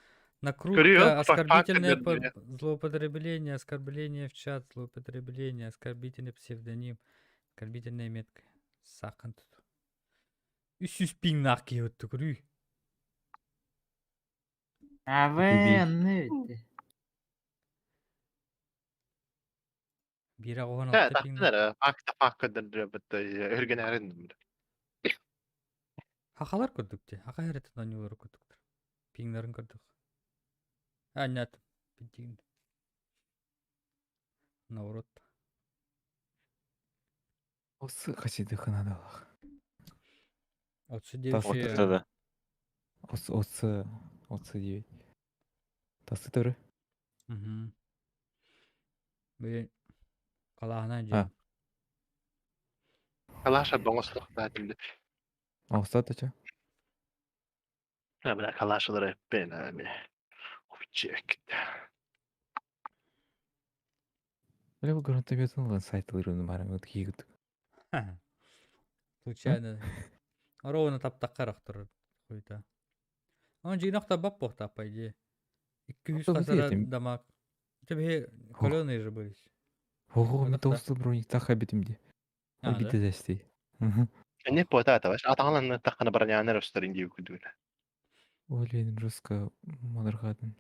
Көрüyor, Накрутка, бak, оскорбительное fark ediyorum злоупотребление, оскорбление в чат, злоупотребление, оскорбительный псевдоним, оскорбительная метка. Сақын тұт. 300 пинг нақ кейотты көрүй. Abi anne bitti. Бира оған Ja, 6 пинг. tahtlara. Fakta bitti. Örgen erindim. Хақалар көрдік те. Хақа әретін анилары көрдік. Пингнарын көрдік. Нет. Пинтигін. Наоборот. Осы қасиеті қанадалық. Отсы Тас деуші. Ортада. Осы дейбет. Тасы түрі. Бұл қалағына А. жем. Kalaşa doңosluk tatildi. Ауыста тача. Ja, men kalaşaları hep ben abi. Object. Бля, бұл гранатометін алған сайтларын барам өт кейгіт. Случайно. Ровно таптаққарақ тұр. Қойта. Он жинақта бап боқта, по идее. 200 Ото қасара білетім. дамаг. Тебе каленые же были. Ого, мен Одақта. тоғысты броник таққа бетімде. А, Ол биті да? дәстей. Ne bu ta baş. Atağlan takana baranyanlar üstlerin diye kuduğuna. Олен жестко мадырғадын.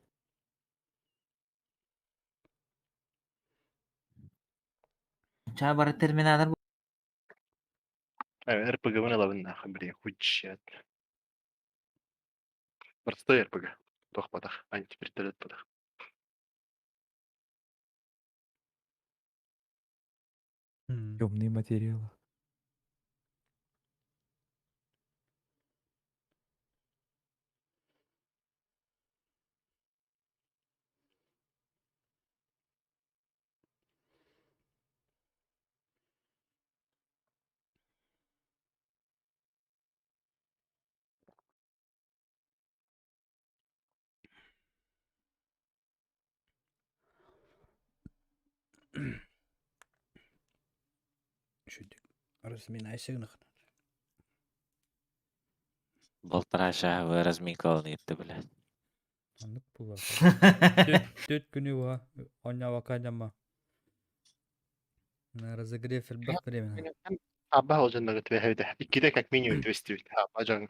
Çağ barı terminalar. Evet, RPG bana lavın nakı bir hücciyat. Простой RPG. Тоқ батақ. Антипертолет батақ. Темные материалы. Шүдік. Разминайся гнық. Былтыр аша разминкаланы етті, блядь. Анық бұлар. Төт күні ва. Оня вакадяма. На разогрев البق временно. Abba olacağını gıtı ve hevde. İkide kak minyo üniversite üstü. Abba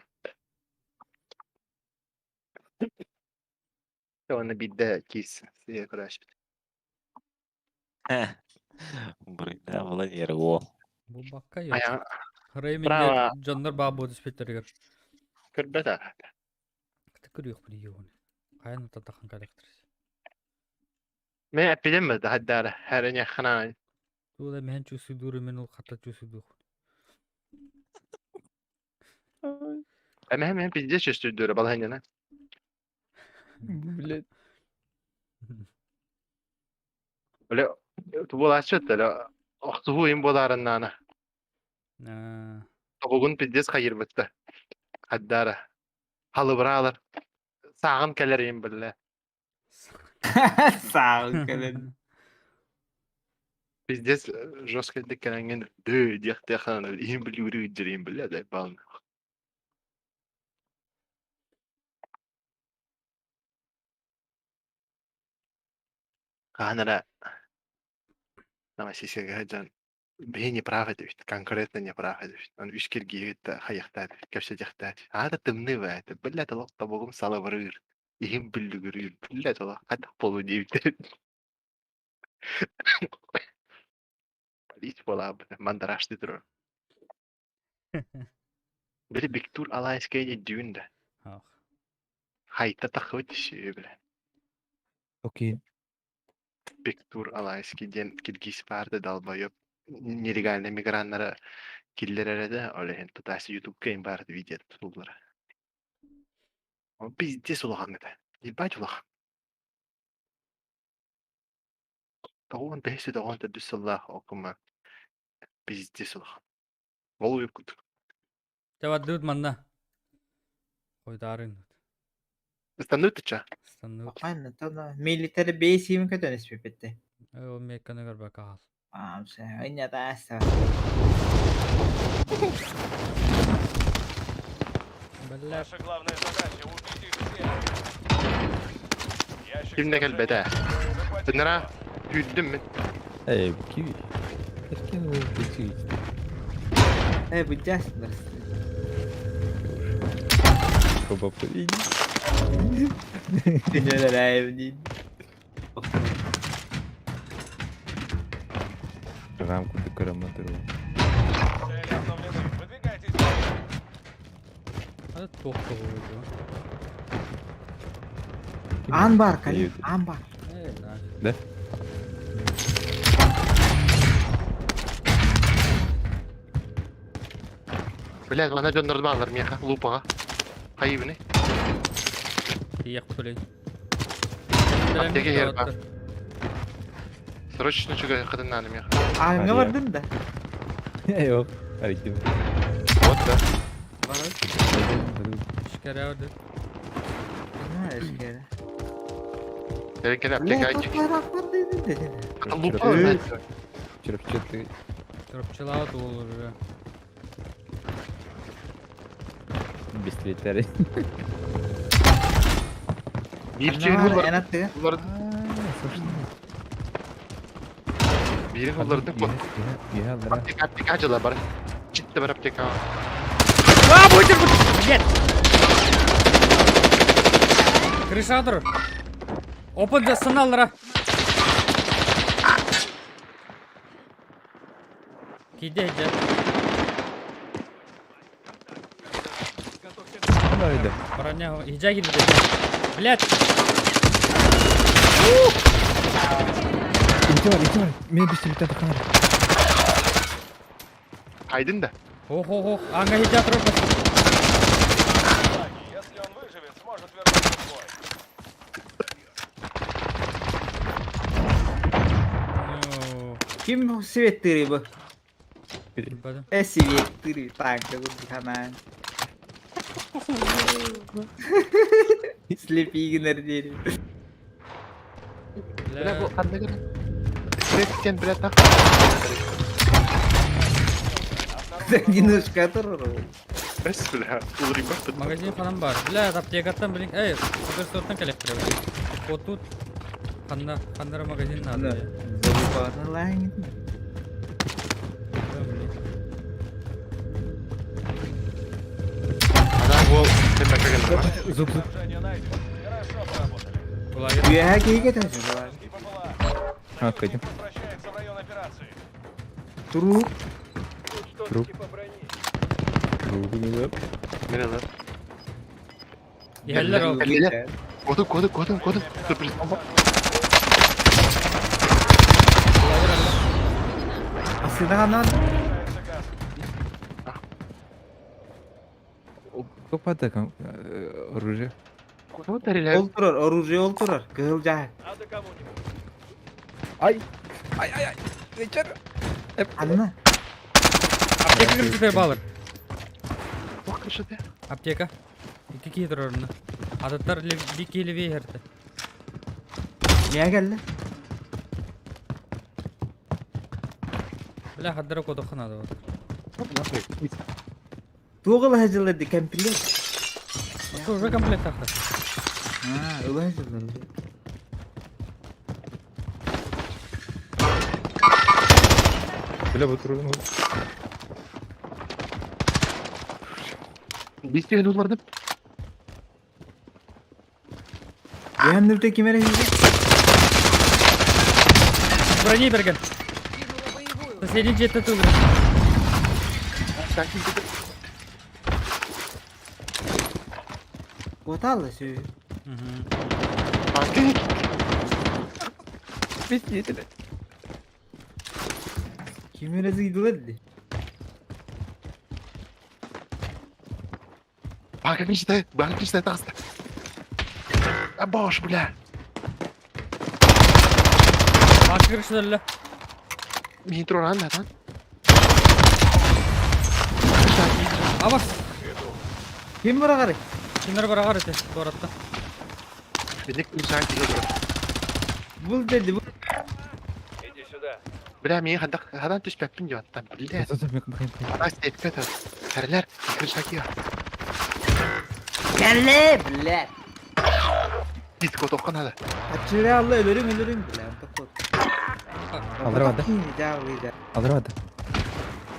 Onu bir de kis. Size kuraş. Бұрында бұлан ері о. Бұл баққа ет. Ayağı Реймен Право. жандар баа болды спеттерігер. kırbet ağa. Кіті көрек білі еуін. Қайын ұтатақын калектіріс. Men epidemiydi haddara. Her en yakına. Тула мен чусы дуры мен ол қата чусы дух. Ama hemen bizde çözdürdü bal hendene. Блядь. Öyle bu açtı öyle. Oxtuğuyum bolarından. Bugün bizde hayır bitti. Haddara. Halı buralar. Sağın keleriyim bile. Sağ ol kalın. Bizde жестко dikkalengen dö diyekte xana iyi biliyor direyim bile de bal. Kanara. Ama sesege hajan бе неправ edip, конкретно неправ edip. Он үч кирге хаяктар, көпсөжөктөр. Ада тымны байт. Билле толокто богум сала барыр. Ийим билдигүрүр. Билле толок катак болу дейт. Полис болап, мандарашты турur. Били Биктур Алайскайда дүйүндө. Хайта такыт иши биле. Окей. Биктур Алайский ден Киргиз барды далбайып. Нелегальный мигранттары Killere de öyle hen tutası YouTube game bardı video tutuldular. Ama biz de sulahan da. İlbacı ulan. Doğan behsi doğan da düsallah okuma. Biz de sulahan. Ol yok. Теваддыут манна. Койдарын. Istan ötüça. Станут. Aynen tamam. Military base mi kadar ismi pette. О мекканы бакал. Tamam sen oyna da asa. Бля. Наша главная задача — убить их всех. Ящик Kimde gel снабжения bede. захватить. Bunlara hüddüm mü? Bu kivi. Erken o geçiyor işte. Bu just Kebapı iyi. Dünyalar ayıbın. Рамку до караматырова. Цели обновлены. Выдвигайтесь дальше. Hadi tohtu vurdu. An var kali. İyi. An var. Evet lan. Ne? Bilal bana gönderdi bağlarım ya. Lupağa. Hayıbını. Yak tuley. Apteke yer bak. Срочно çıkıyor kadınlarım ya. An Hadi vardın da. Yok. Hareket. Ot da. İşkere vardı. Ne eşkere. Demek ki Ne apteke ay. toplar vardıydı dedi. Lupa. Evet. Çırpçı. Çırpçılığa da olur ya. Бистрее. Bir Ne şeyin var bunları. en attı. Bunları birin bunları da bu. Apteke acılar bari. Ciddi bir apteke. Aa buyur bu. Gel. Крыша dur. Open жасын алыра. Кейде же. Öyle. Броня хижа girdi. Блядь. İki var. Mene düştü bir tane kanal. Kaydın da. Ох. Anga хижа тұрып. Флаги. Если он выживет, сможет вернуться в бой. Kim bu sivettiri bu? Badın. Sivettiri tankta bu hemen. Sleepy günler diyelim. Bile bu anda göre. Sesken bile tak. Yine ışkatır o. Bes bile. Uğrayım bak. Магазин falan var. Бля, аптекаттан білін. Эй, супер сорттан келіп тұр. Вот тут. Қандары магазин надо. Ne? Zabukanı lan gitme. Adam bu tepeke geldi. Снабжение найдено. Хорошо поработали. Kolay gelsin. Güya herkeyi getirsin var. И ППЛА. Hakikaten. Возвращается в район операции. Duru. Nerede lan? Yeğenler o. Eller. Kodum. Sürpriz. Aslında kanal. Снижается газ. Kapatı kan. Oraya. Kodum teriler. Olturur, orucu olturur. Kığılacak. Ay. Geçer. Anla. Аптека кіріп тұр балыр. Bak kışıdı. Аптека. İki kişi durur orada. Adatlar bir kili bir yerde. Niye geldi? Bля, haddara kodakın adı var. Tuğul hazırladı kempili. Уже комплект taktı. Ha, öyle hazırladı. Böyle oturalım. Biz de yollardım. Yanımda kime rezil? Брони берген. Кинула боевую. Соседний джетті тұлыр. Sen kim dedi? Kotalı söyle. Kanka. Kime rezil dedi? Банка читает аста. А бош, бля. Arka kırışlarla. Нитро рано, да? Avas. Kim var ağrı? Kimler var ağır eti bu arada. Бедек не знает, где играть. Bul dedi bu. Иди сюда. Бля, мне хадан түспеппин деп аттым. Бля, ана сетке тат. Кәрілер, кіршаки бар. Kelle bile. Диско тоққан ады. Açıra Allah ölürüm bile. Takot. Aldıramadı. Cavlıydı. Aldıramadı.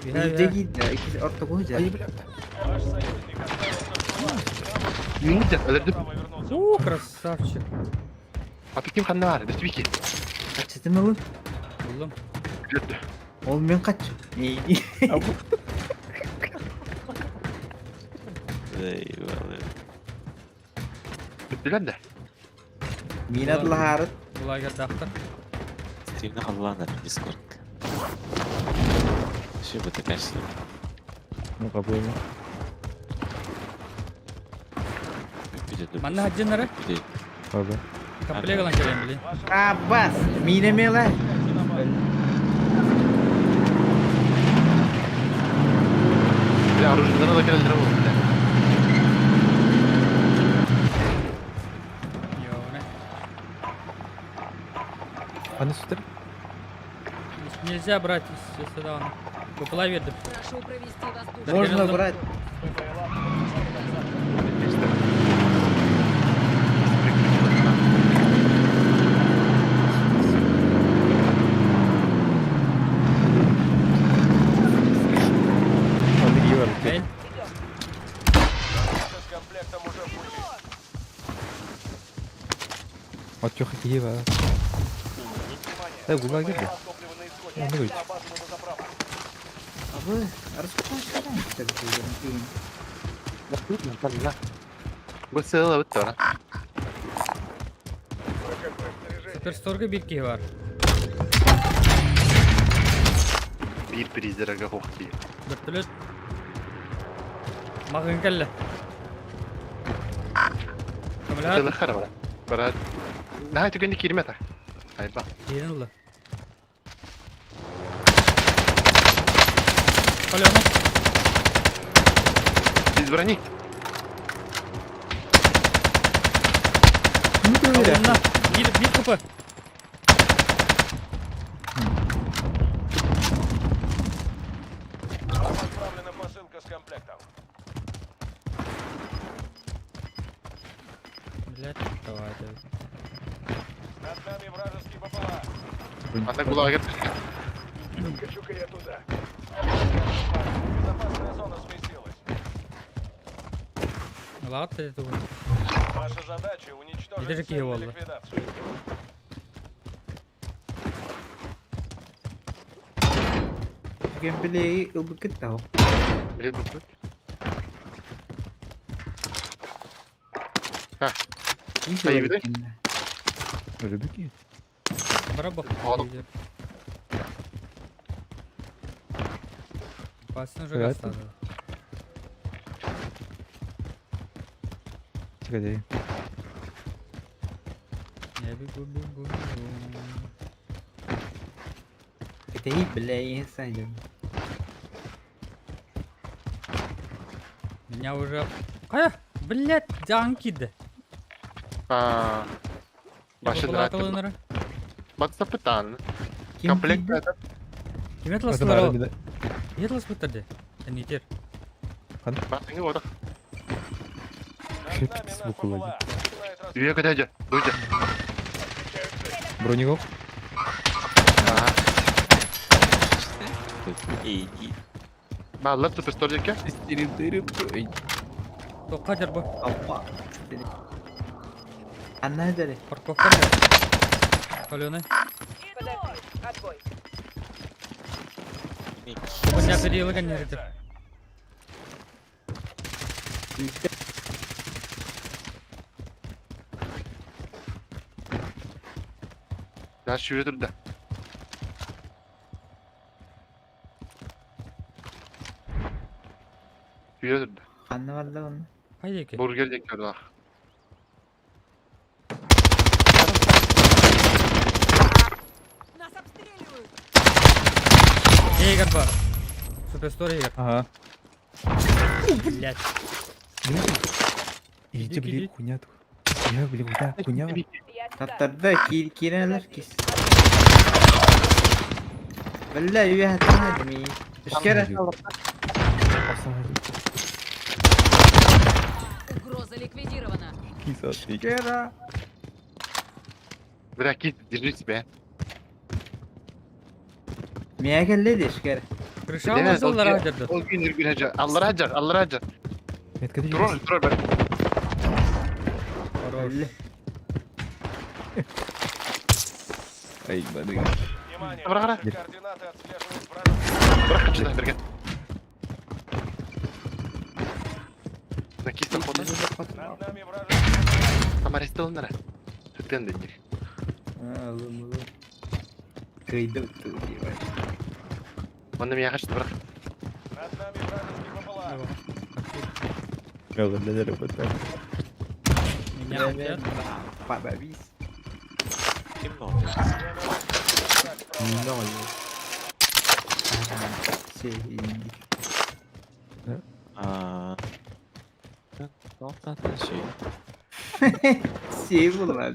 İyice gitti. İkisi orta koyacak. Ваш союзник отправился Үйінде, өлірдім. право вернуться. Uuu krasavчик. Аты кем қанды бар, дөстібеке. Kaçırdın oğlum. Buldum. Жүрді. Oğlum ben kaç. İyi. Eyvallah. Бүттілен де. Minat laharet. Kolay geldi aktar. Steam'de Allah'ın Discord. Şu bu tekrar şey. Ну, по-моему. Bir de dur. Manna hacı nere? Bir de Ага. Kapıya kalan geleyim bileyim. Abbas. Mine mi lan? Бля, оружиедан да келдірі бол. Yo ne? А не сутер? Нельзя брать из сюда. Купила вердім. Прошу провести воздушный. Можно брать. Он не говорит. Değil. Банка с комплектом уже в пути. Вот чё Киева. Внимание. Гула girdi. ППЛА с топливом на исходе. Ya, ne koydu? На базу на заправку. Abi harus kaçırın. Tabii. Bu sığıla bitti ona. Суперсторга bir kişi var. Bir призрака қоқты. Dörtlüt. Mağın kelle. Kamila Sığıла қара бара. Бара. Нахай түгенде керім ата. Айба. yerin ulan. Kale onu. Biz брони. Kavunla. Bir kapı. Вам отправлена посылка с комплектом. Блять, давай. Над нами вражеский ППЛА. Анда кулаға кет. Скачу-ка я туда. Безопасная зона сместилась. Ладно, это вот. Ваша задача уничтожить Иди же цель на Киева, ликвидацию. Gameplay ılbıkıt da o. Білет бұқты. İyi Ayıbı da. Рыбики? Бара бак. Алып. Басын уже Evet. гастады. Чекай, Я бегу. Это и бля, сайдем. Меня уже... Блять, джанкиды. Aa. Başı Başladı drahtı. rakılınları. Batsa pıtan. Kim Комплект kiydi? ата. Кем Это етласылар бары ол? биде. Етлас бітірді. Нетер. Батыңы ода. Над нами наш Звук улади. ППЛА. Начинает разведку. Үйе кәдәді. Бұйды. Броневик? iyi. Bağlar superstore деке. Ой. Тоққа жер бұ. Appa. Anna jare. Парковка жер. Каленый. Подожди. Отбой. Bu ne периелы генератор. Ya şuraya dur da. Şuraya dur da. Anna valla onu. Haydi ki. Burger dekler bak. Нас обстреливают! Егер бар. Суперстор Егер. Ага. Блять. Иди, Иди. блин, хуйня тут. Хуйня, блин, хуйня. Я сюда. Tatarda kireler kis. Vallahi üye hatırladım iyi. Üskere. Угроза ликвидирована. Üskere. Bırak git, diririz be. Miye geldi üskere. Kırışa Dene, olmasa onlara o- hacırdı. O gün Ürgün Hacı. Allah'a hacı, Allah'a hacı. Dur ben. Vallahi. Ай, бады. Внимание, Бра-бра. ваши координаты отслеживают врага. Bırak hacıdan Bergen. Nakis de kodu. Над нами вражеский. Ama reste onlara. Tütten de gir. Oğlum. Kıydı tuttu diyor. Onu miye kaçtı bırak. Над нами вражеский БПЛА. Я вот для работы. Меня хотят. Baba biz. Kim ne oluyor? Ne oluyor? Şey. Aa. Ne zaten şey. Şey bunlar.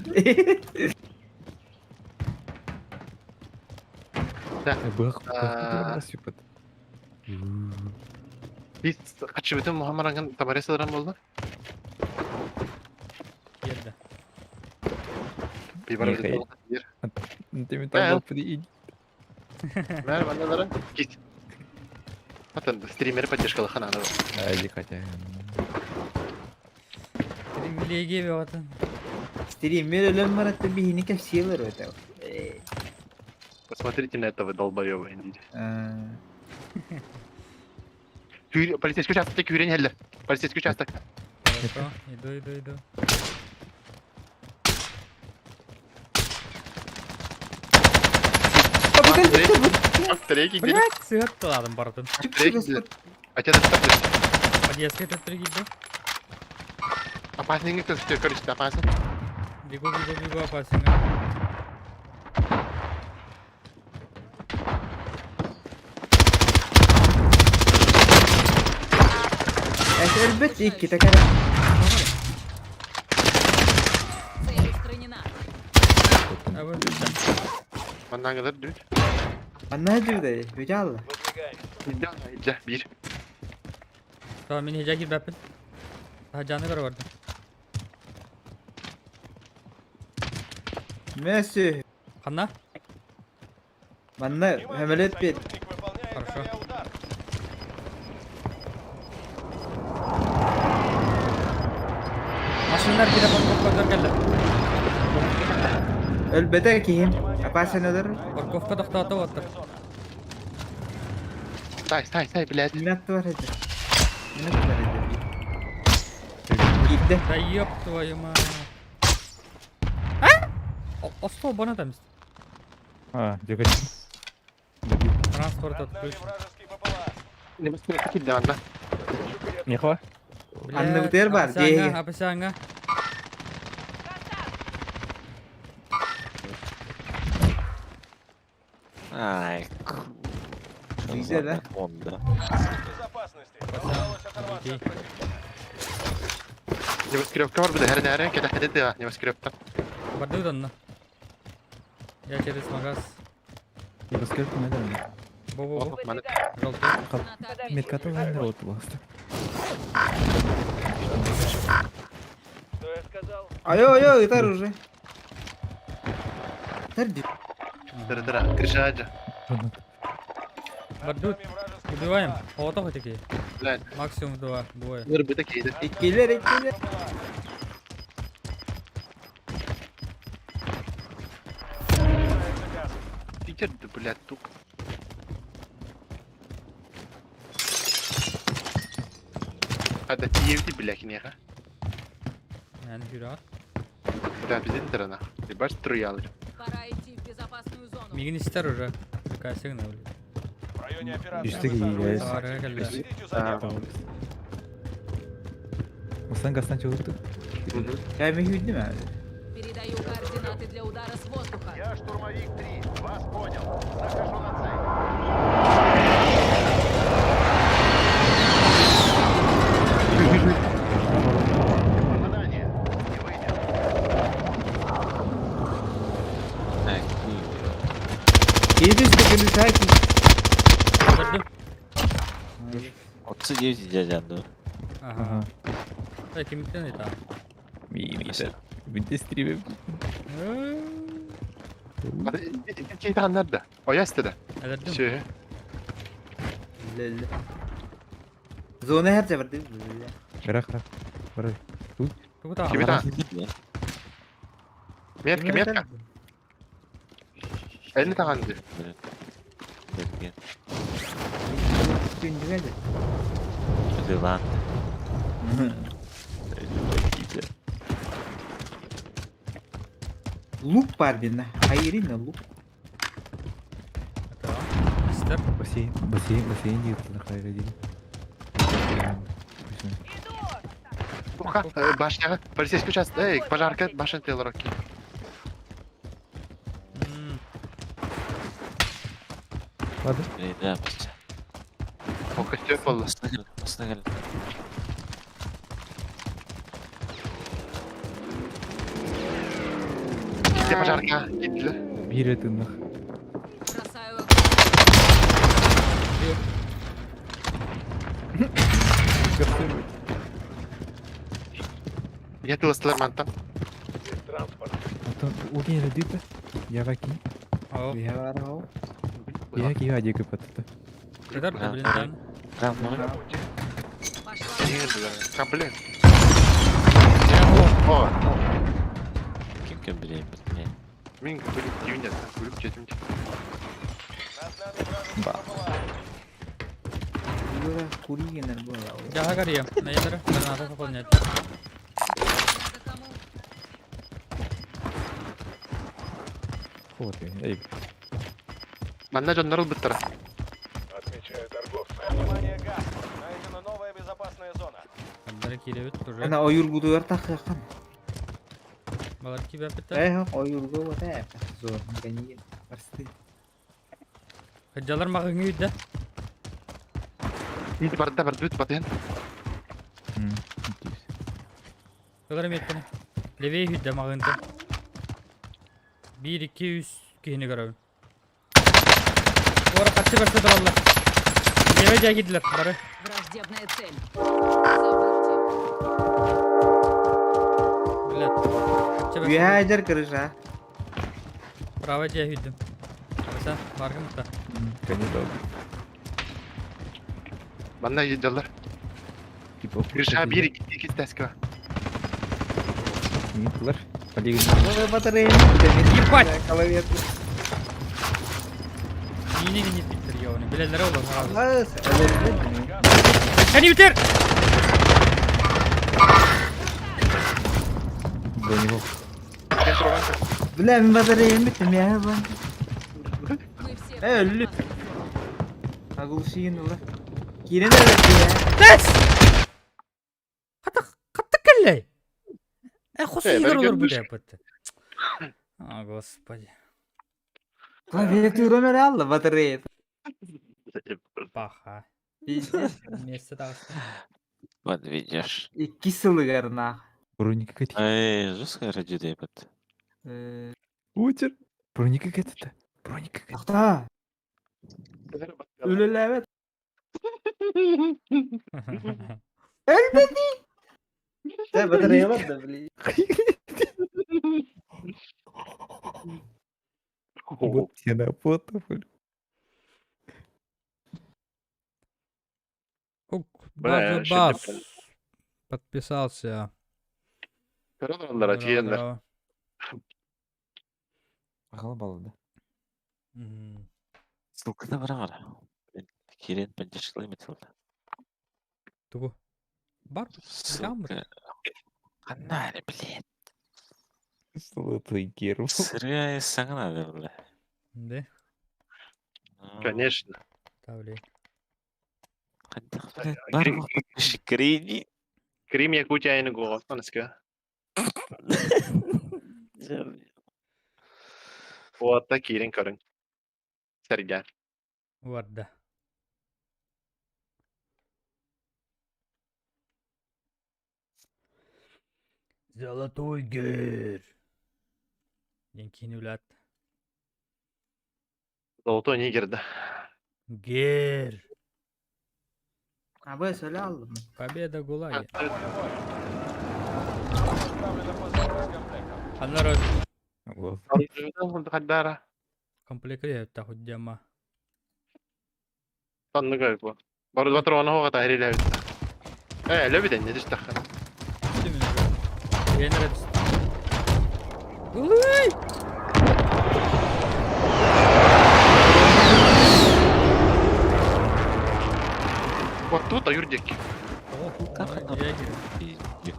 Бах, А. рассыпать. Biz kaçı bütün Muhammed Ang'ın tabaresi aran oldu. Geldi. Bir bana Михаил. bir. Ты мне Well. там приедь. Mer bandalara git. Hatta streameri поддержкалы хананы. Айди хотя. Привилегии ve vatan. Streamer ölüm var hatta bir hini kefsiyeler öte. Посмотрите на этого долбоёба, индиди. Eee. Полицейский участок, Юрий Хеллер. Полицейский участок. Хорошо. Иду. Третий, Блять, сыгатталадым бардын. Хотя это так. Подъездка төттүр килди. Опасный не короче, опасный. Бегу, опасеньга. Elbet iki teker. Цель устранена. А вот это. Ondan kadar düt. Anne diyor da. Yüce Allah. Выдвигаемся. Bir. Tamam beni hece gir bapin. Daha canı var orada. Messi. Kanna. Bana Внимание, hemelet bir. союзник выполняет Хорошо. авиаудар. Maşınlar gire Barkovka geldi. Elbette kim? Apa sen öder? Barkovka da hata attı. Say, блядь. Minat var hadi. Minat var hadi. Gitti. Да ёб твою мать. А? Остал бана там. А, дегати. Транспорт Над нами отключен. вражеский БПЛА. Ne basın yakıt de bende. Нехва? Anne bu der var, Apa sanga? diye. Apa sanga? Ай. Güzel ha. Onda. Безопасности. Удалось оторваться Окей. от противника. Nemaskirevka var bir de her nere keda hede de Nemaskirevka. Барды уданна. Я через магаз. И расскажи, наверное. Бо-бо-бо. Bana Желтый. Граната отмечена. Метката народ просто. Что я сказал? Ayo, yeter уже. Yeter diyor. dırdıra kırşağıcı. Над Барды. нами вражеский Убиваем. БПЛА. Хавата хоть такие. Lan Максимум два. Двое. dur bir de keydi. İkiler. БПЛА. Снижается газ. Питер, да, блядь, тук. Hadi TV'di блядь, неха. Yani yürü. Да, bizim dırana. Bir baş tırıyalı. Пора идти в безопасную зону. Мигин истер уже. Такая сигнал. В районе операции Ишь ты, высаживается яйца. противник. Ага, Следите за ним. Устан гастан чогутту. Кәме хүйді ме? Передаю координаты для удара с воздуха. Я штурмовик 3. Вас понял. Захожу на цель. Попадание. Не выйдет. Так, Kedi üstü gülü sakin. Öldürdüm. 39 дядя. Aha. Da kimlikten ne tamam. Милиса. Бинте стримим. Hadi iki tane nerede? O yastede. Öldürdüm. Şey. Lele. Zona her sefer değil mi? Грах. Барай. Tuku tamam. Kimi tane? Metke metke. 50 tane. Üçüncü geldi. Lan. Luk var birinde. Hayır yine luk. Tamam. İster. Бассейн диyorlar hayra değil. Буха, башняга, полицейский участок. Эй, пожарка, башен телороки. Hmm. Hadi. Ne yapacağız? O kostüm oldu. Aslına gel. Gitti пожарка, gittiler. Bir etиннах. Бросаю Yeti ısıtılır mantam. O gene diyor. Ya bakayım. Hop. Bir var o. Ya ki hadi kapattı. Kadar Bravo. birbirinden. Tamam. пошла. Komple. O. Kim bileyim ne? Min kulüp düğünde. Kulüp cetimde. Над нами вражеская была. Burada kuri gelir bu ya. Jaha karıyorum. Ne yeter? Granata kapanıyor. Надо кому? Вот ey. Bende canları bitti. Отмечаю торговца. Внимание, газ. Найдена новая безопасная зона. Bunları kirevit durur. Ana o yurgu da tak yakan. Balar ki ben bitti. O yurgu var ya. Zor. Ganyi. Pasti. Kacalar makın güydü. İyi barda barda bit batın. Bakarım yetkene. Leveye güydü makın da. 1, 2, 3 kihini görevim. Ora kaçı verse de Allah. Leveye gittiler. Barı. Враждебная цель. Забудьте. Millet. Kaçı verse. Güya acar kırış ha. Bravo güydüm. Sen farkı mı da? Конечно. Bende yediler. Типа. Bir şey bir iki teski var. Нитler. Hadi Bu batarya. Ебать! Kalaviyat. Yine yine bittiriyor onu. Bilelere olur abi. Lan sen. Hadi bitir! Броневок. Kontrol. Ulan bataryayı bittim ya ben. Мы все в Эй, безопасной Люк. зоне. Agulşiyin ulan. Yine de öyle ya. Des! Katta kelle! Хуй Эй, игр Берген olur bu düş. da yapıttı. О, господи. Klavyatürü öyle aldı bataryayı. Паха. Пиздец. Вместе так. Вот видишь. 2 сылыгар нах. Броника катит. Ай, жесткая ради ебать. Утер. Броника катит. Броника катит. Aqta. Öyle evet. Sen bataryayı var da bile. Вот тебе на фото. Хук, Бля, базу ще бас. не Подписался. Görüyor musun onlara diyenler? Браво. Голова, да. Мгм. Ссылка на врага. Кирин поддержал метод. Тугу. Бар? Ссылка. Ссылка. Канали, блин. Золотой герой. Сырая сагнада, бля. Да? Ну, Конечно. Тавли. Кандах, блядь, бар подписчик Крини. Крим Якутия ины гугот, маныска. Вот такие көрің. Сәргәр. Варда. Золотой гер. Денкин үлат. Золотой не girdi. Гер. Abi söyle aldım. Победа ГУЛАГе. Отправлено по комплектам. Аннар Вот. Хаддара. комплектре тахуд жама. Танны гайбу. Бару патроны хоға тахри ләбит. Ләбиден не дистахын. Енред. Улай! Вот тут а юрдек. Как Ага, она? ягер. Пиздец.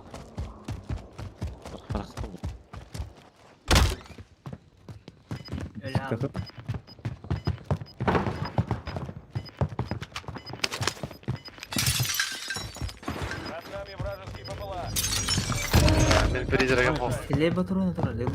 Хорошо. Öyle aldım. Takıp. Над нами вражеский ППЛА. Мен призрагам хол. Sile patronu da öyle mi?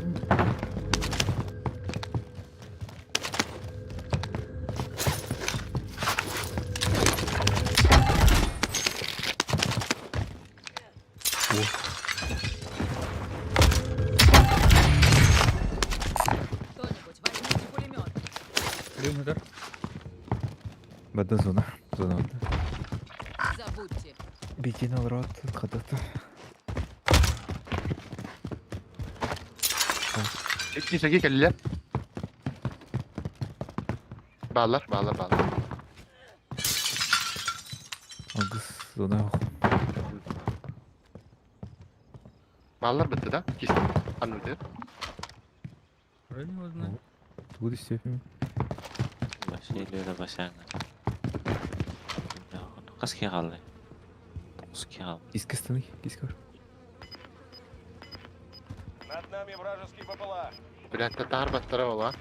Кто-нибудь возьмите пулемет. Периметр. Бадда зона. Зона бадда. Забудьте. Бикин алрат. Хадата. Kimsege geldiler. Bağlar. Агыс зона yok. Bağlar bitti da. Kesin. Anladı. Вроде его знаю. Тут из степени. Şeyleri başanga. Kaç kere kaldı? 9 kere kaldı. Киска станы. Киска. Над нами вражеский ППЛА. Блядь, татар баттара ола.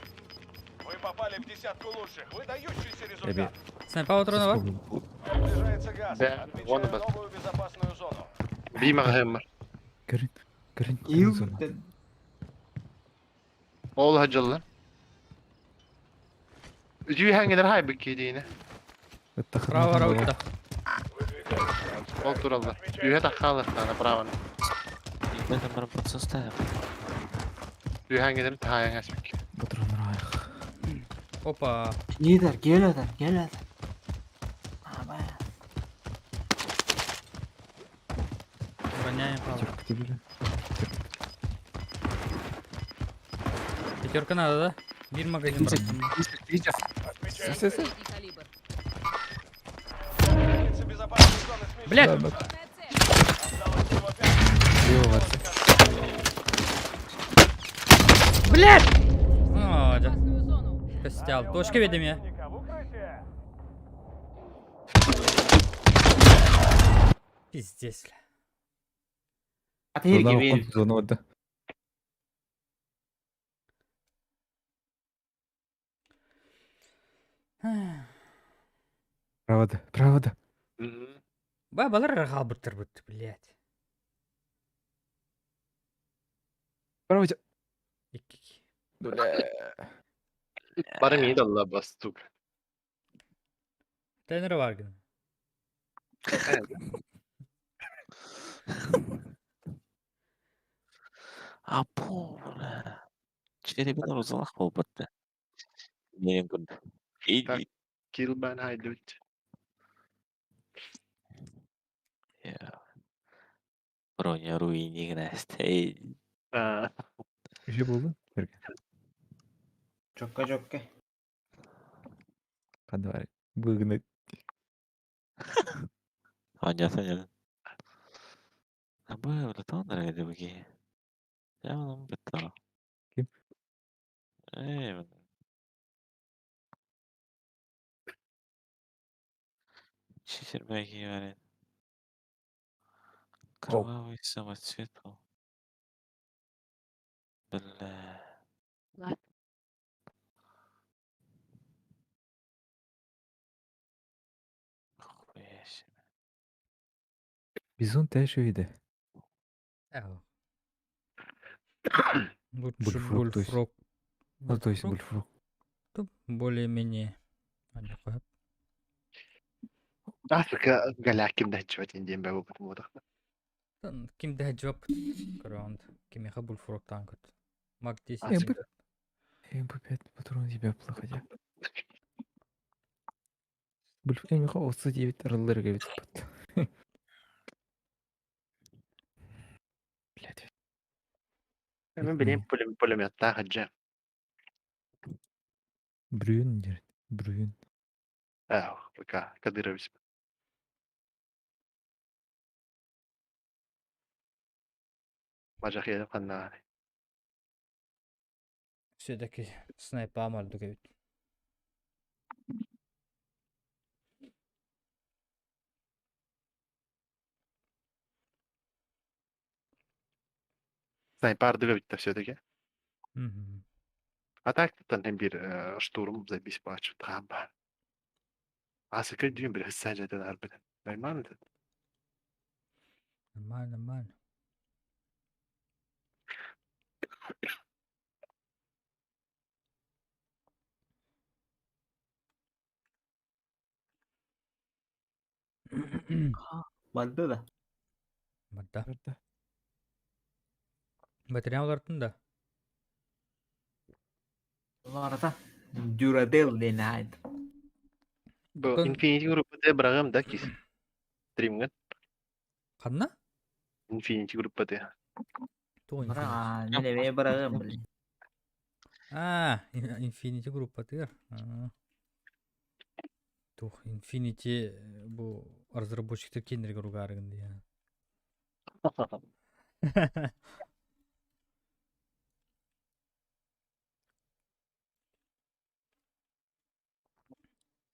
Вы попали в десятку лучших. Выдающийся Эбе. результат. Снайпа патроны бар? Приближается газ. Да, вон Отмечаю он. новую безопасную зону. Биймаға хеммер. Görün. Görün. İyi Zona. ben. Oğul hacılı. Üçüyü hangiler hay büküydüğüne. Takıp. Право раутта. Ол туралды. Үйе таққалы. Тана праваны. Ben de bana batsa ставим. Үйе hangilerin tağayan açmak. Патронlar ayık. Опа. Lider gel adam gel adam. Abi. Роняем палку. Пятерка тебе. Пятерка надо, да? Бир магазин бар. Отмечаю Средний калибр. границы безопасной зоны смещены. Блядь! Крупная цель. Осталось всего 5. Лево варцы. Блядь! О, да. Опасную зону. Костял. Точка ведем я. В укрытие. Пиздец. Atayır Zona gibi. yok. Zona orada. Правда. Правда. Ба, балар рахал бутыр, блядь. Правда. Ик-ик. Barım iyi de Allah bastık. Тайнер бар гын. Апу. Черебин узалах бол бітті. Менен күнді. Так. Иди. Kill ben haydi bitti. Броня руини гнасты. Bir şey buldu. Çokka. Hadi var. Bugün Понятно. А было там дорогие другие. Я вам бета. Kim? Эй, читербаги говорят. Кровавый самоцвет был. Бля. Хуя себе. Бизон тәш өйді. Ау. Лучше Бульфрог, то есть. бульфрог. Ну, то есть Бульфрог бульфрог. то более-менее. Аны кояп. Африка галяким да чего тем бе bu moda. Тан кимде жоп граунд. Кимеха бульфрог танкот. Мак 10. Африка. МП5 патрон тебя плохо. Бульфрог эми ха 39 араларга бит бат. Блядь. Мен bileyim pulemyotlar hacı. Брюн дер. Брюн. Пока Кадырович. Бажах едем ханна. Все-таки снайпа амалду кебит. Снайпер дыгавит все-таки. Мгм. А так там bir штурм забись бачу там бар. Асыка дүйін бір сәжәді арбіді. Нормально да? Нормально, нормально. Барды да. Бадда. Барда. Материал артында. Оларда Duradel дейін айды. Bu Butun- Infinity gruppada bırağım da ki. Stream'den Қанна? Infinity gruppada. Туғын. Бірақ мен еме бірағым білін. Infinity группа тыр. Тух, Infinity бұл разработчиктер кендерге ругарыгынды я.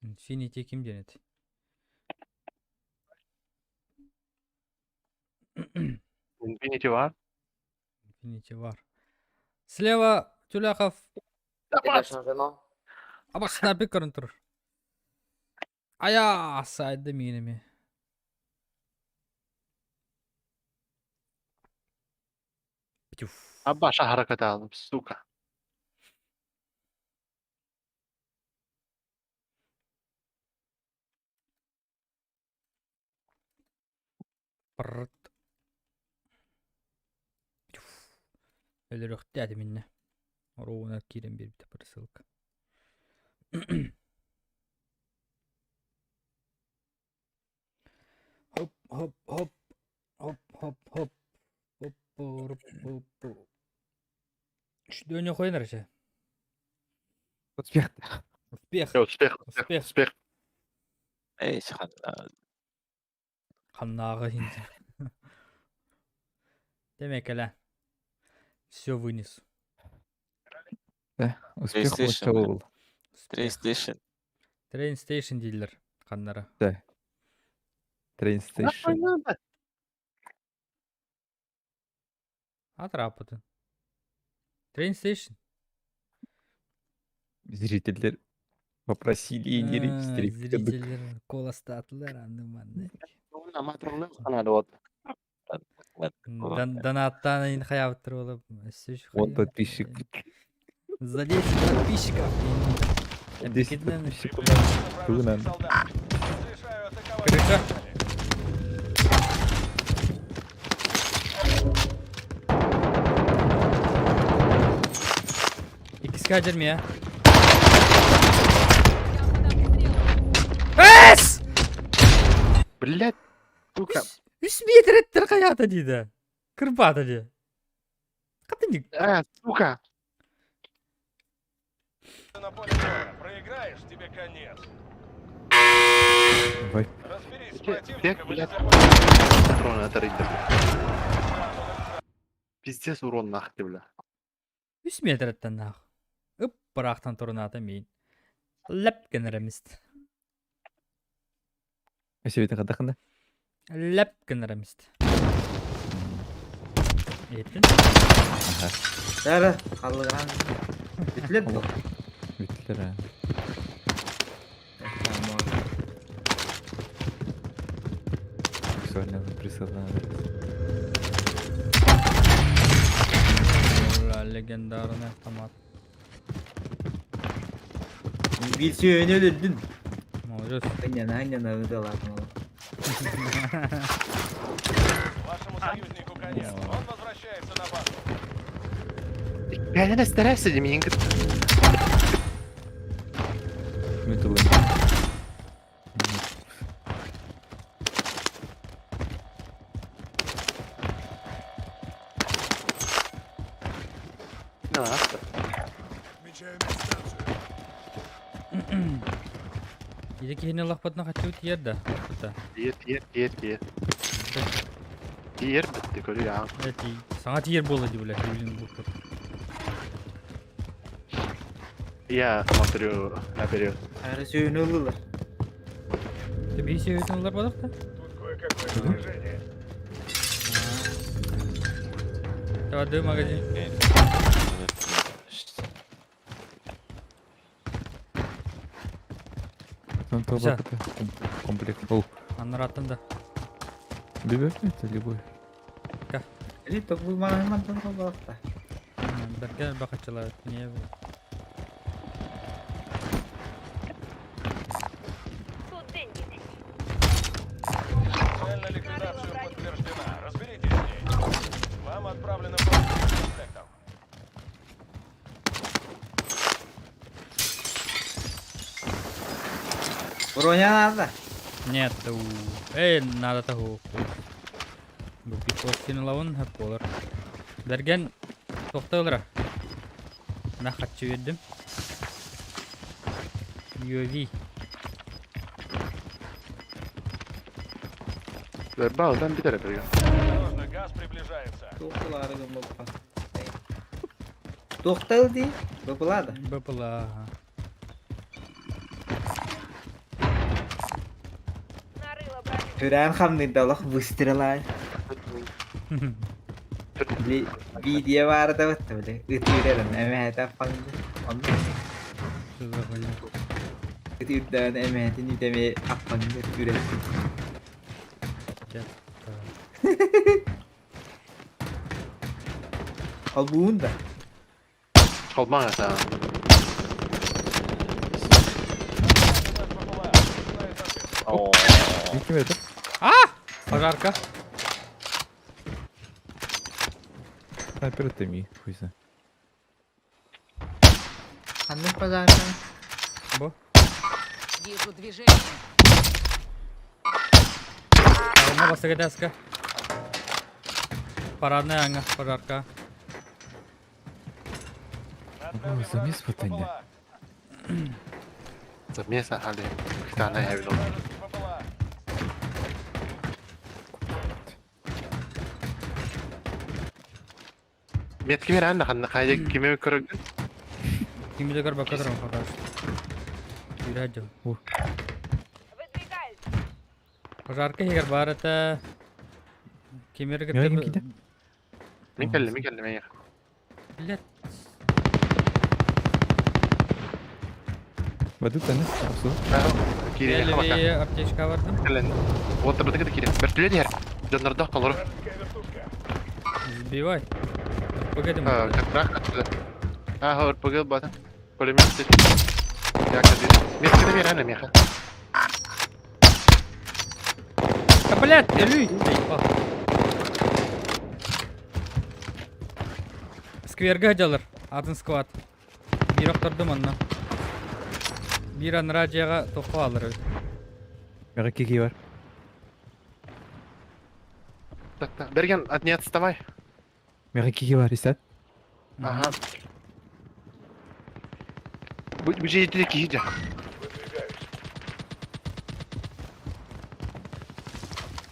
Infinity ким денет? Infinity var. Infinity var. Слева Тюляхов. Аба снайпер көрін тұр. Ая, сайды меніме. Петюф. Abi aşağı hareket aldım. Suka. Пырррт. Петюф. Өліріқ дәді менне. Роуына керен беріпті бір ссылка. Хоп, хоп, хоп. Хоп, хоп, хоп. Хоп, хоп, хоп, хоп. Что не қойыныр ше? Успех. Успех. Успех. Успех. Успех. Эй, ханна. Қаннағы енді. Демек әлі. Все вынес. Да, успех PlayStation, лучше был. PlayStation. Train Station дейділер. Қаннары. Да. Train Station. Атрапыды. Train Station. Зрителер попросили и не регистрировать. Зрителер кола статылар анды-манды. Донаттан ин хаябыттыр олып. Вот подписчик. За 10 подписчиков. 10 подписчиков. Тугынан. Разрешаю атаковать. Крыша. Икиска жерме, а? Эс! Блядь. Сука. 3 метр еттір қаяты дейді. Кірпаты де. Қатыник. Сука. Ты на поле боя. Проиграешь, тебе конец. Давай. Разберись с Бег, противником и не блядь. забудь. Патроны отрыгли. Пиздец урон нахты, бля. 3 метр еттін нақ. Үп, бірақтан тұрынаты мен. Ләп кенереміст. Әсебетін қадақында? Ләп кенереміст. Еттін? Дәрі, қалығынан бітілет бұл. Битлер, а. Все. Виртуального присылала. Legendarny автомат. Bir söyle öldün. Молодец. Aynen öldüler. Вашему союзнику конец. Он возвращается на базу. Yani старайся, Демьянка. Металлы. Ne var? Иди кихине лахпатна хочу тиер да. Лахпата. Diğer. Diğer bitti körü ya. Эти. Саңа тиер болады, бля. Блин, бухтар. Я смотрю наперед. Her söyle öldüler. Ты бейся өйтіңлер бадық та? Тут кое-какое предложение. Тавады магазин. İşte. Там то Всё. комплект. Ол. Аннар аттында. Бибер это любой. Eli tok bu mana mantan balıkta. Берген бақытчылар. Не Тут деньги. Цель на ликвидацию подтверждена. Разберитесь с ней. Вам отправлено поручение с комплектом. Bronha nada. Нет, надо того. Bu pitostini lavun hep olur. Bergen toxtayılır. Ben xatçı verdim. UAV. Ver bağdan bir tarafa ya. Осторожно, газ приближается. Tokları gımılpa. Toktalı değil. Bıpıladı. Быпыла. Нарыло броню. Tören hamdindalık vıstıralar. Bir video vardı battı böyle. Ütülerim. Emehete fandı. Ondan Что за хуйня? ütüden emehetin ütemi affandı. Üretim. Al buğun da. Olmaz ya. Наш ППЛА. Начинает отбит. Oo. Kim это? Пожарка. Снайпер это ми. Хуй знает. Anlık pazarda. Бо. Вижу движение. Парадная басагадеска. Парадная анга. Пожарка. Отправили замес вражеский хватания. ППЛА. Zamesa hadi. Bir tane evli oldu. Вражеский ППЛА. Metki ver anne kanne kayacak kimi körüldün? Kimi de garba kadar arkadaş. Yürüyeceğim. Выдвигаюсь. Пожарка егер бар это. Кемер Я им кида. Min geldi men yakın. Блять. Воды тянет. Абсу. Kiriye Әлі bak. бе аптечка бардым. Gelin. Отырдык да кире. Бертиле дер. Жаннарда калыр. Вражеская вертушка. Сбивай. Погоди. Как attı. Ha hor pagıl bata. Pulemyot dedi. Ya kadir. Metki de ver anne meha. Да блять, ölüy. Скверга жалар. Атын сквад. Bir оқтырдым онна. Bir an радиоға тоқу алыр. Мега кики var. Так. Берген не отставай. Мега кики var istät. Aha. Bu şeyi de kiyece. Выдвигаюсь.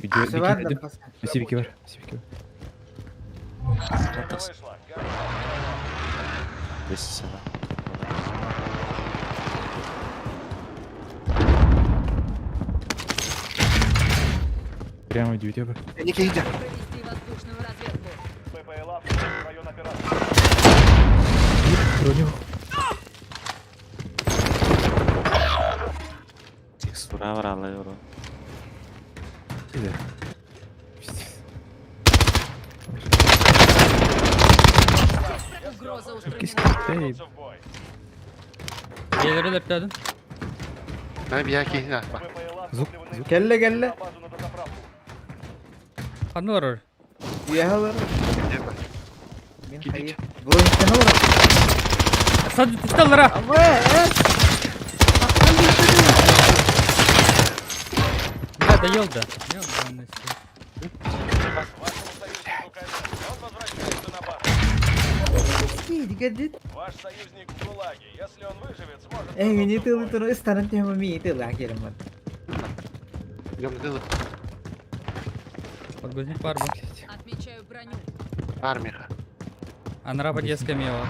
Video Все var biki da. dedim. Sibiki var. Sibiki var. Время вышло. Газ. 5 sene. Прямо видео var. Ne kiyece? Провести воздушную разведку. ППЛА входит в район операции. Броню. Tekstura var alıyorum. Güzel. вернуться в бой. Gelirim lepledim. Ben bir yaki bak. БПЛА Звук, топливо на Kelle kelle. на базу на дозаправку. Kanı var orada. Yahalar. Gel bak. Min Gidin. hayır. Bu ne olur? Sadece tutalım ha. Ama evet. Nerede yolda? Yolda annesi. Вашему союзнику конец. Он возвращается на базу. Dikkat et. Ваш союзник в ГУЛАГе. Если он выживет, сможет Ini вернуться в tuh бой. terus tanan dia mami itu lah kiriman. Gömdü Подгузник var mı? Отмечаю броню. армия. Анара подъездка мела.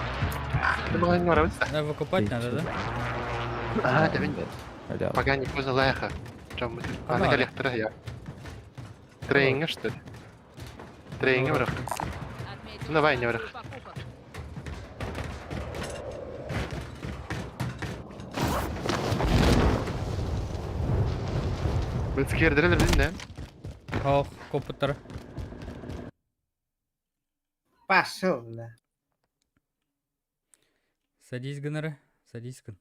Ну, не нравится. Выкупать надо, да? Ага, да він. Аля. Пока не поздно леха. Чем мы тут? А А на ладно. коллектора я. Тренинга, что ли? Тренинга враг. Отметил Давай, станцию Неврах. покупок. Бұл скердірелер değil mi? Oh, koputları. Pashol lah. Садись, гыныры. Садись, гын.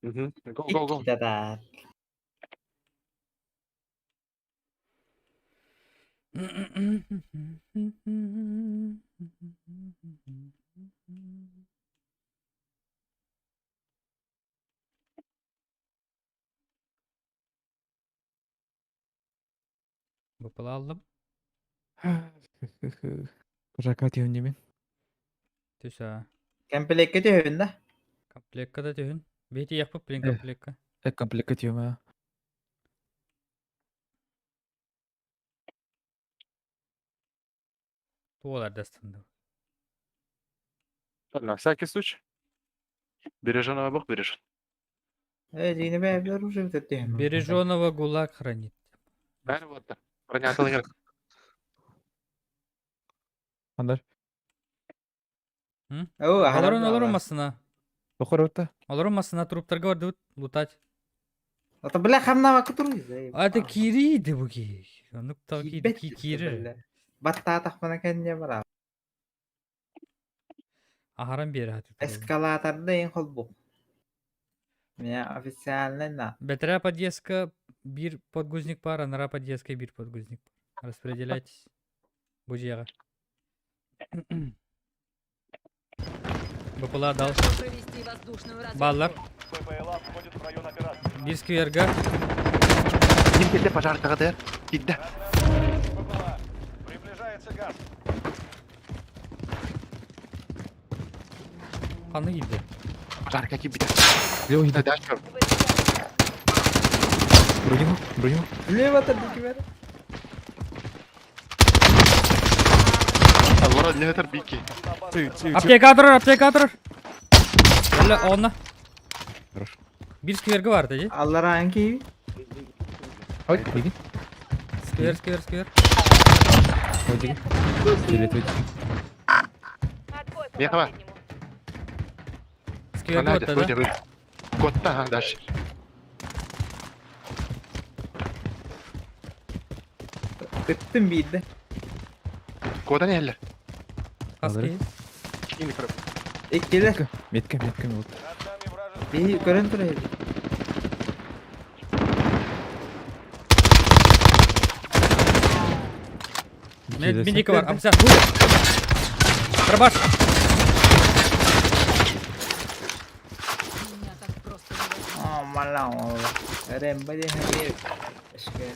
Hı. Go go go. Kita dah. Bapılı aldım. Прокатываем немен. Tüsa. Kempelek ke tuh dah. Komplekka da tühün. Beti yapıp bilin Eh. komplekka. Комплектируем, а. Tuğalar dastında. На всякий случай. Береженого Бог бережет. Ini beber уже tuh. Береженого ГУЛАГ хранит. Бәрі вот да. Бронятылы керек. Андар. Oh, Alır olmasına. Охор отта. Alır olmasına truplarga var dut. Lutać. Atau belah karena waktu terus. Ada kiriydi bu ki. Anık takiydi ki kiri. Batta tak mana kan ya berapa? Aharan bir hati. Eskalatorda yang kolbuk. Ya официально на. Бетра подъездка bir подгузник пара, нара подъездка bir подгузник. Распределяйтесь. Бужьяга. БПЛА дал. Провести воздушную разведку. Баллар. БПЛА входит в район операции. Bir skverga. Kim келді пожар тағды? Гидді. БПЛА. Приближается газ. Kanı girdi. Пожар какие биді. Лево едет. Даш көр. Броню. Броню. Lewat tadi gimana? Аллара не ветер бики. Apteka durur, apteka durur. Öyle ona. Хорошо. Bir skverga var dedi. Allah ranki. Ой, иди. Skver. Ходили. Перелететь. Отбой по Мехова. последнему. Skverga Надя, ortada. Надя, вы. Котта, ага, даш. Tıttım bir de. Кода не елі. Kaskıyı. Кini кіріп. İkiler. Метка. Вот. Над нами вражеский. Bir görün duraydı. Miniki var. Amca. Karabаш. Меня так просто не возьмут. Oh malah Allah. Remba dia hadir. Esker.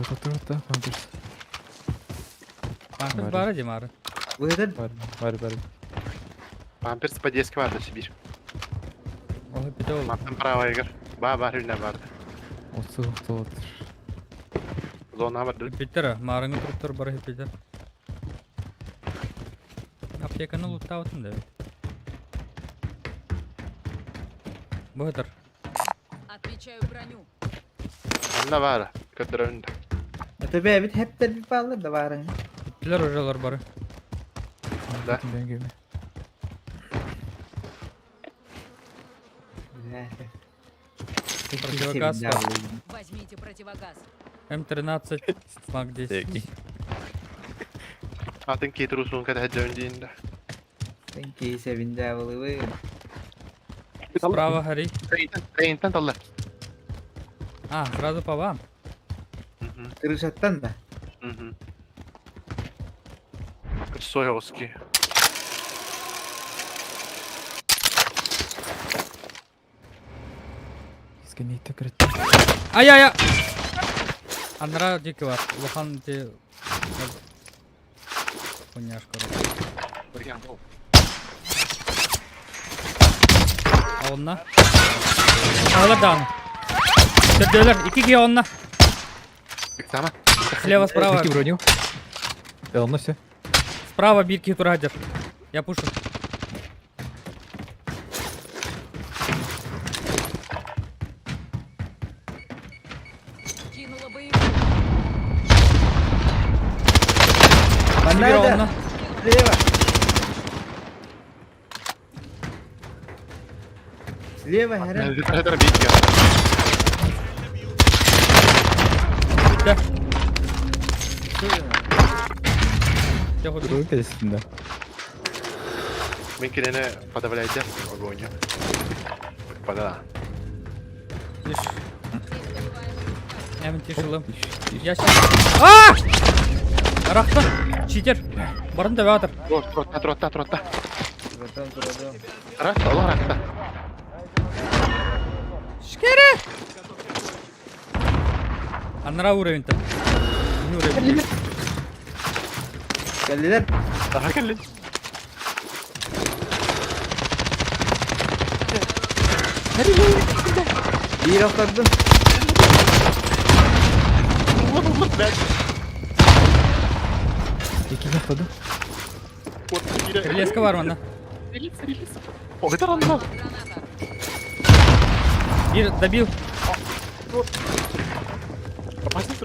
Рота. Памперс. Pankız Var. bara cimarı. Bu kadar. Бар. Памперс подъездки vardı Сибирь. O hep bir de oldu. Маттан право егер. Бар үйіне барды. Осы вот. Зона барды. Bitir. Marını truplar bara hep bitir. Aptekanı lutta atın da. Bu kadar. Отмечаю броню. Anla var. Kötü önünde. Tabii evet hep de bir bağlı da var. Bittiler oralar bara. Да. Бегай. Противогаз var. Возьмите противогаз. M13 Mag 10. Atın ketir usulun kadar döndüğünde. Sen keyse binde balığı. Справа гори. Reyinten talla. А, сразу по вам. Kırışattan da. Soyovski. Сканейте крит. Ай-яй-яй! Анра дики var. Лохан де... Хуйняш, короче. А онна? Аладан. Tödöler. 2G онна. Tamam. Слева, справа. Таки броню. Он все. Справа бирки турадер. Я пушу. Кинула боевую. Bana Sibir da. onna. Слева. Слева herhalde. Kadar büyük ya. Bitti. Тихо, бери. Тройка здесь, да. Benimkilerine padavaleyeceğim. O oynuyor. Padala. Тише. Hemen тишелым. Ищ. Я сейчас... Ааа! Рахта! Читер! Барын да ватыр. Trotta. Duradım. Rakta, Allah rakta. Шкере! Анра уровень-то. Не уровень. Geldiler. Daha gelin. Bir atladım. Таки на ходу. Леска var bana. O kadar anlamam. Bir добил.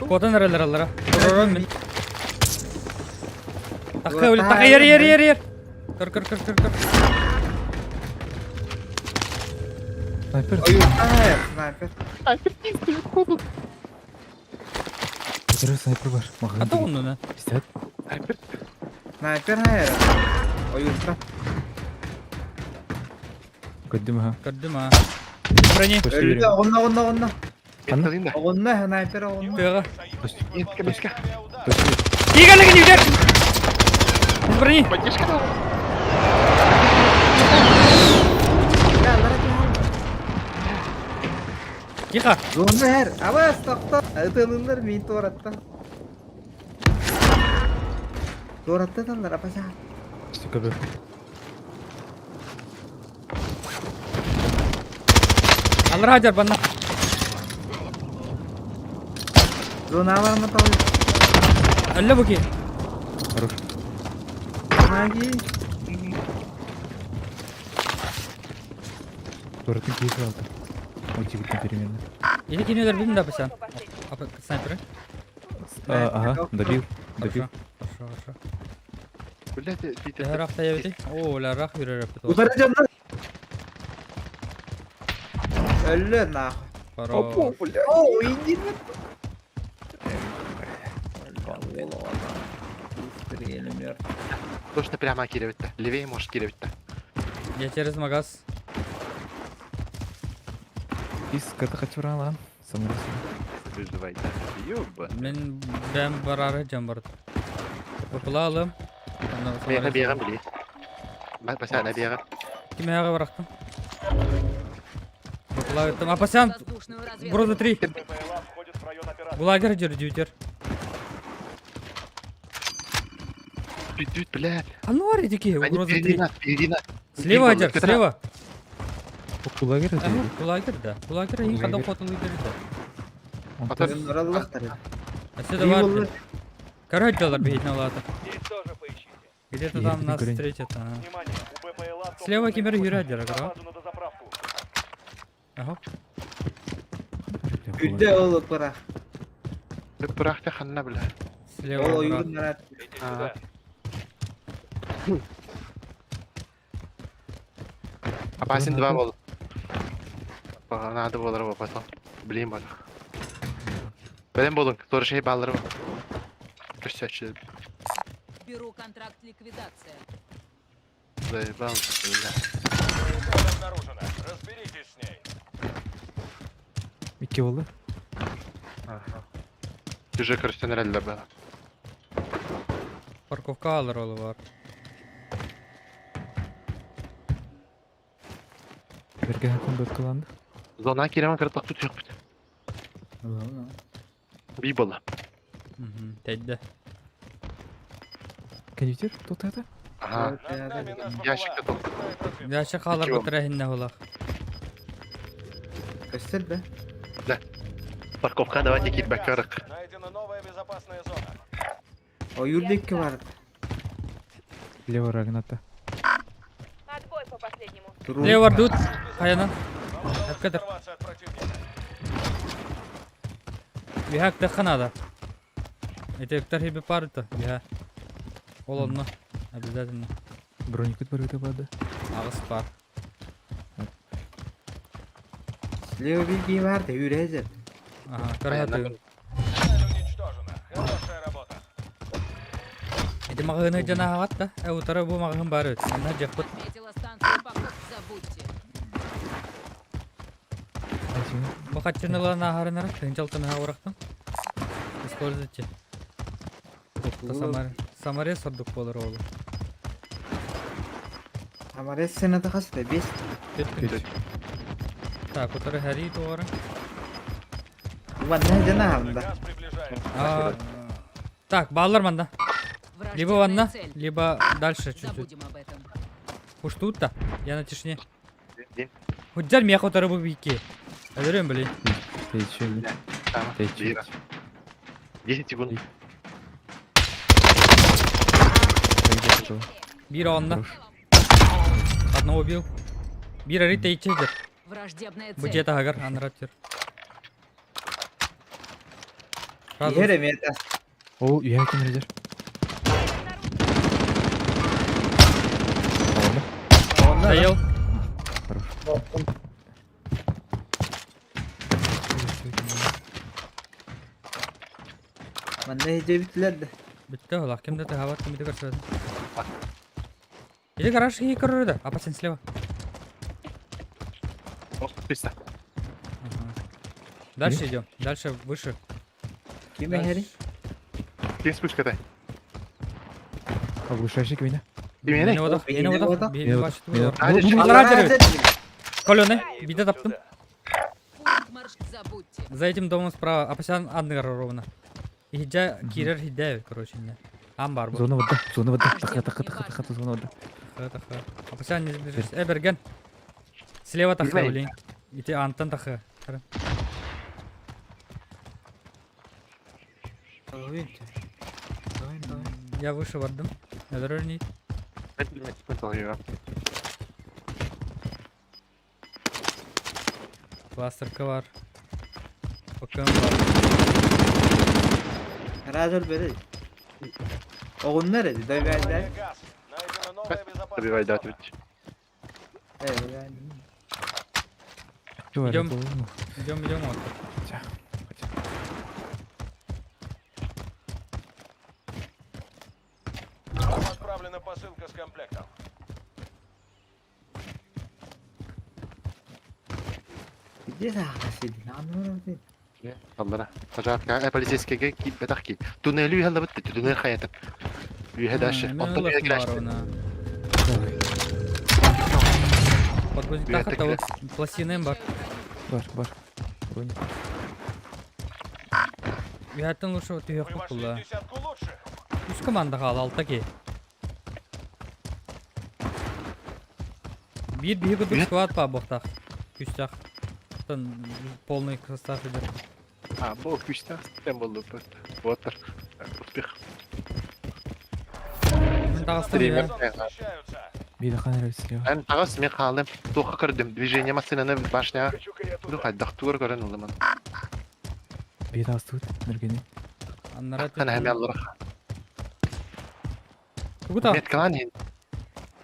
Kodan nereler allara. Dururun ben. Taka öyle taka yer. Kır. Снайпер. Hayır. Sniper. Который снайпер var. Ata onu ne? Пистолет. Sniper hayır. Oyunda. قدم ها. Kırdım ha. Bırakın. Почти Öldü. верю. Onunla. Yetkalayım da. Onunla sniper onunla. Tığ. Başka. Почти. İyi geldi gidiyor. Bırakın. Başka. Yıka. Zonda her. Ama stakta. Atılırlar bir toratta. Toratta tanlar apa sih? Почти КБ. Allah hajar bana. Zona var mı tahu? Allah bu ki. Хорош. Lagi. Туратın keyfi aldı. Удивительно переменно. İyi ki neler bildim de apa sen. Apa sniper'ı? Ага, добил. Добил. Хорошо. Блядь, Питер. Her hafta yedi. Oo la rak yürür yapıt. Utanacağım lan. Öldü nah. Хорош. Oo indirme. Gelmiyor. Точно прямо кидывать-то. Левее может кидывать-то. Geçeriz magaz. Biz kata kaçıran lan. Sanırsın. Выживай-то. Ёба. Ben bararı cam barı. Bakılalım. Meyve bir yerim bile. Mesela bir yerim. Kime yağı bıraktım? Bakılalım. Apa sen? Воздушную разведку. Burada 3. БПЛА входит в район операции. Булагер дютер. Düt блядь. А ну аридики, Они угроза впереди 3. нас, впереди нас. Слева Аджар, слева. Kuлагер Ага, это? Булагер, да. Булагер и когда Булагер. фото лидерді. Он Ата- тоже- Allah tarafı. Отсюда İyi var. olur. Короче, доллар бегать на лата. Здесь тоже поищите. Где-то Я там не нас горю. встретят. Ага. Внимание, у БПЛА Слева Кимер Юрий Аджар, на ага. базу на дозаправку. Ага. Бля, Güldü oğlum bırak. Bırak da kanına bile. Слева. O брат. oyunun merak. Идите Ага. сюда. Опасен два бол. Надо болар потом. Блин бала. Белем болун. Sonra şey balları var. Gösterçi. Беру контракт ликвидация. Заебал. бля. Цель обнаружена. Разберитесь с ней. 2 болду. Ага. Уже көрсөнөр эле бара. Парковка алыр олы бар. Берге хакын дөт кыланды. Зона киремен кыртак tutуyor. Ulan, Би бола. Тәйді. Кондитер тотады. Ага. Evet, Над нами наш Ящикте попула. тот. Начинает разведку. Яшық қалар Чего? бұтыра олақ. göster be. Парковка давайте китбэк кырык. Найдена новая безопасная зона. O yurdaki var. Лево рагната. Отбой по последнему. Dur. Не бар дұт. Қаяна. Вам удалось Откуда? оторваться от противника. Бihak da kanada. Этектер хиби парыта. Биха. Ол онна. Обязательно. Броникут бар өте бады. Ағыс бар. Leo bilgi var da yürüyecek. Ага, кырғаты. Цель уничтожена. Хорошая работа. Эти мағыны жана ағат да. Әутары бұл мағын бары. Сана жақпыт. Отметила станцию покоп. Забудьте. Бұл қатчынылығын ағарынары. Тыңчалтын ағырақтың. Используйте. Самаре сордық болыр олы. Ama res senede kaç da 5. Так, утары хари туғары. Ulan ne cana hamda. Газ приближается. Так, баллар манда. Либо Враждебная ванна, цель. либо дальше чуть-чуть. Забудем об этом. Уж тут-то. Я на тишине. Дин. Худжар мех утары бұл бейке. Öldürüyorum böyle. Тейчели. Tamam. Тейчели. 10 секунд. Bir onunla. Одного убил. Bir арит içedir. Враждебная Bu цель. jet agar anlatıyor. Razı Yere mi yeter? Ол үйе кем резер. Onlar Sayıl. Хорош. Ben ne hece bittiler de. Bitti ola. Kimde de hava kimde görüşürüz. Иди гараж и коридор. Опасен слева. Писта. Дальше идем. Дальше выше. Kime heri? Ким спускатай. Оглушающий квина. Бимене. Yeni odak. Yeni Yeni odak. odak. Bir Yeni başlık odak. var. Hadi Bu şimdi. bunlar Allah acele. razı olsun. Kolonu. Bir de taptım. Пункт марш. Забудьте. За этим домом справа. Опасен аднер ровно. И хиджа кирер хидев, короче, не. Амбар был. Зона вода. Зона вода. Таха, зона вода. Опасен не сбежишь. Берген. Слева таха, Bilmeyin. блин. И ты Антон таха. Oyun. Oyun. Я выше вардым. Öldürür. 5 секунд oluyor. Cluster'ka var. Bakalım var. Razı ol böyle. Oğlum nerede? Dövüyorlar. Внимание, газ. Найдена новая безопасная Добивай, да, зона. ответь. Evet yani. Идем. Идем вот. Вам отправлена посылка с комплектом. Bir de hakasıydı. Anlamadım değil. الله رجعت полицейские كي بتحكي تونيل هلا بت تونيل حياتك هذا الشيء Ben منطقة lafım جلاش var ona. Подгрузить Я так так это и- вот. Пластины бар. Бар. Броник. Виһаттан лучше вот ее Вы вошли в кулла. десятку лучших. Үч команда калды алтаки. Bir güdük squad pa boxtaq. Küstaq. Тон полный состав идет. А, бог пусть там был вот успех. Дагыстан Тример. я. Смещаются. Бида ханер слева. أنا خلاص من قالم توخ كردم движение مثلا أنا باشنا دوخ الدكتور قرن ولا من Бида астут. Мергени. Аннара. أنا هم يلا رخ Кута. ميت كمان هن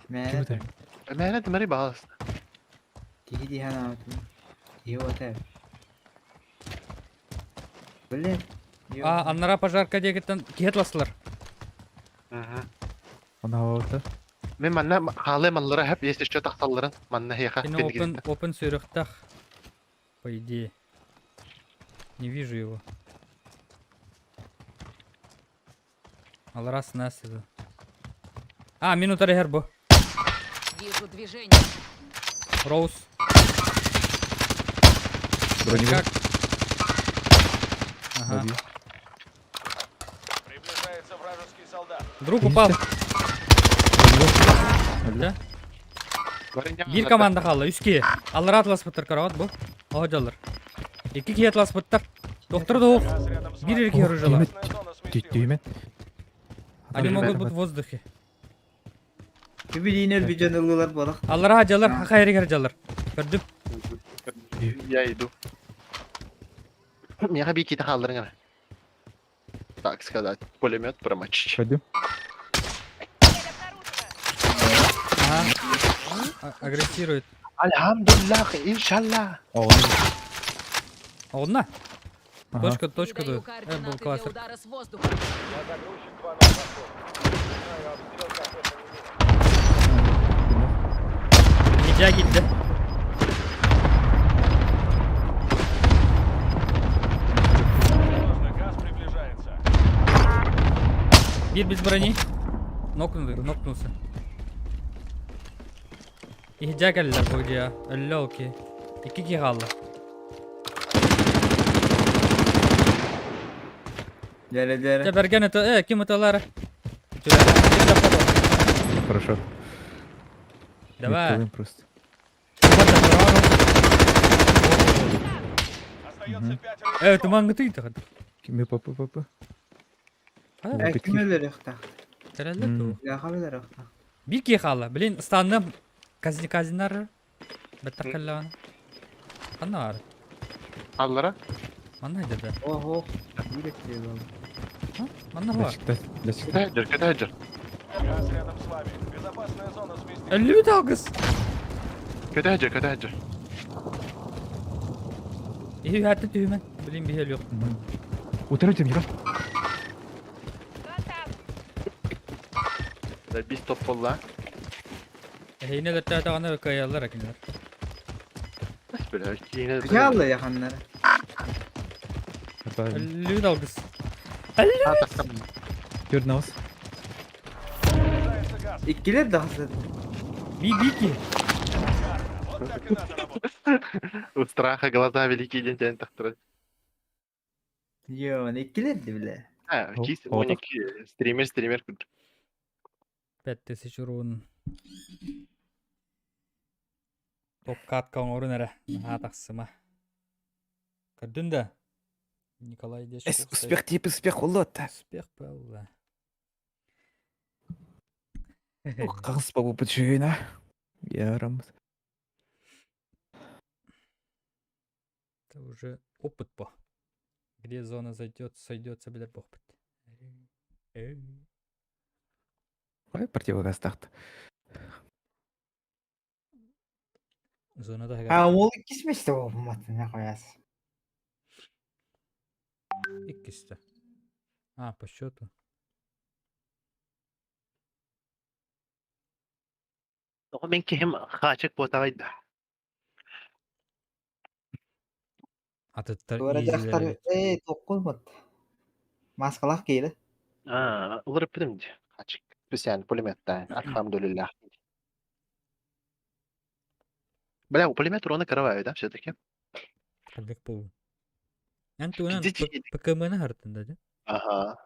Kim Meğer öter? ما أنا دمري باص değil yani abi. İyi otel. Böyle. А, аннара пожарка дегеттен кетласлар. Ona hava Мен манна хаалай маллара хеп есть еще тахталларын манна хеха Кино open сырыхтах. По идее. Не вижу его. Ал раз нас это. А, минута регербо. Вижу движение. Роуз. броневик. Как? Ага. Добью. Приближается вражеский солдат. Друг упал. Да? Бир команда калды. Үске. Алар атлас бутар карават бу. Ожалар. Эки ки атлас бутар. Доктор Док. Газ рядом с Бир вами. эрке оружала. Опасная зона сместилась. Түймен. Они могут быть в воздухе. Birbirine bir canlılar balık. Алар ажалар, хайры гаржалар. Көрдүм. Я иду. Меня бики тахалларын. Так сказать, пулемет промочить. Пойдем. Цель обнаружена. Ага. Агрессирует. Альхамдулиллах, иншаллах. Одна. Ага. Точка Передаю дует. координаты Был для классер. удара с воздуха. Я загрузчик 2 на платформу. Знаю обстрел как это не Гидя гидди. Осторожно, газ приближается. Бир без брони. Нокнулся. Гидя келлер бу гидя. Элле окей. Iki ki kaldı. Dere. Gebergen eti. Kim etiler? Хорошо. Давай. Вертолет просто. Остается 5 Evet, mangıtı iti hadi. Кими папа. Ekmeler yakta. Herhalde tu. Yakabilir yakta. Bir ki kaldı. Bilin standım kazinler. Betakalla. Anna var. Аллара. Anna dedi. Oh. İyi bekliyor oğlum. Anna var. Лячик. Катаджер, катаджер. Газ рядом с вами. Безопасная зона сместилась. 50 bir daha kız. Катаджер, катаджер. İyi hatta tüymen. Bilin bir hel yok. Утирайте мира. Контакт. Да biz toppolla. Yine de tağına kayalar akinler. Nasıl böyle? Yine Yağlı yakanları. 50 bir daha kız. Тверд на вас. Приближается газ. İkkiler daha zaten. Bir ki. Вот так и надо работать. У страха глаза великий день день тахтыры. Yo, ikkilerdi bile. Ha, Hop, 2 hop. 12 стример. 5000 urun. Топкат каңору нәре. Атақсыма. Көрдің да? Николай Дешков. Успех тип успех улот. Успех был. Қағыс бабу бөтшейна. Ярам. Это уже опыт по. Где зона зайдет, сойдется, блядь, бог. Ой, противогаз тақты. Zona da Ha, ол ikisi de olmadı ne koyasın. İkisi de. А, по счету. O men ki hem kaçık potaydı. Atıtlar Sonra iyiziler. jaktar tokulmadı. Maskalak giydi. Ha, olur bilim. Kaçık. Biz yani pulimetten. Elhamdülillah. Бля, у пулемета урона караваю, да, все-таки? Kaldık bu. Антуnan Gidecek. PKM'ni hartında da. Ага.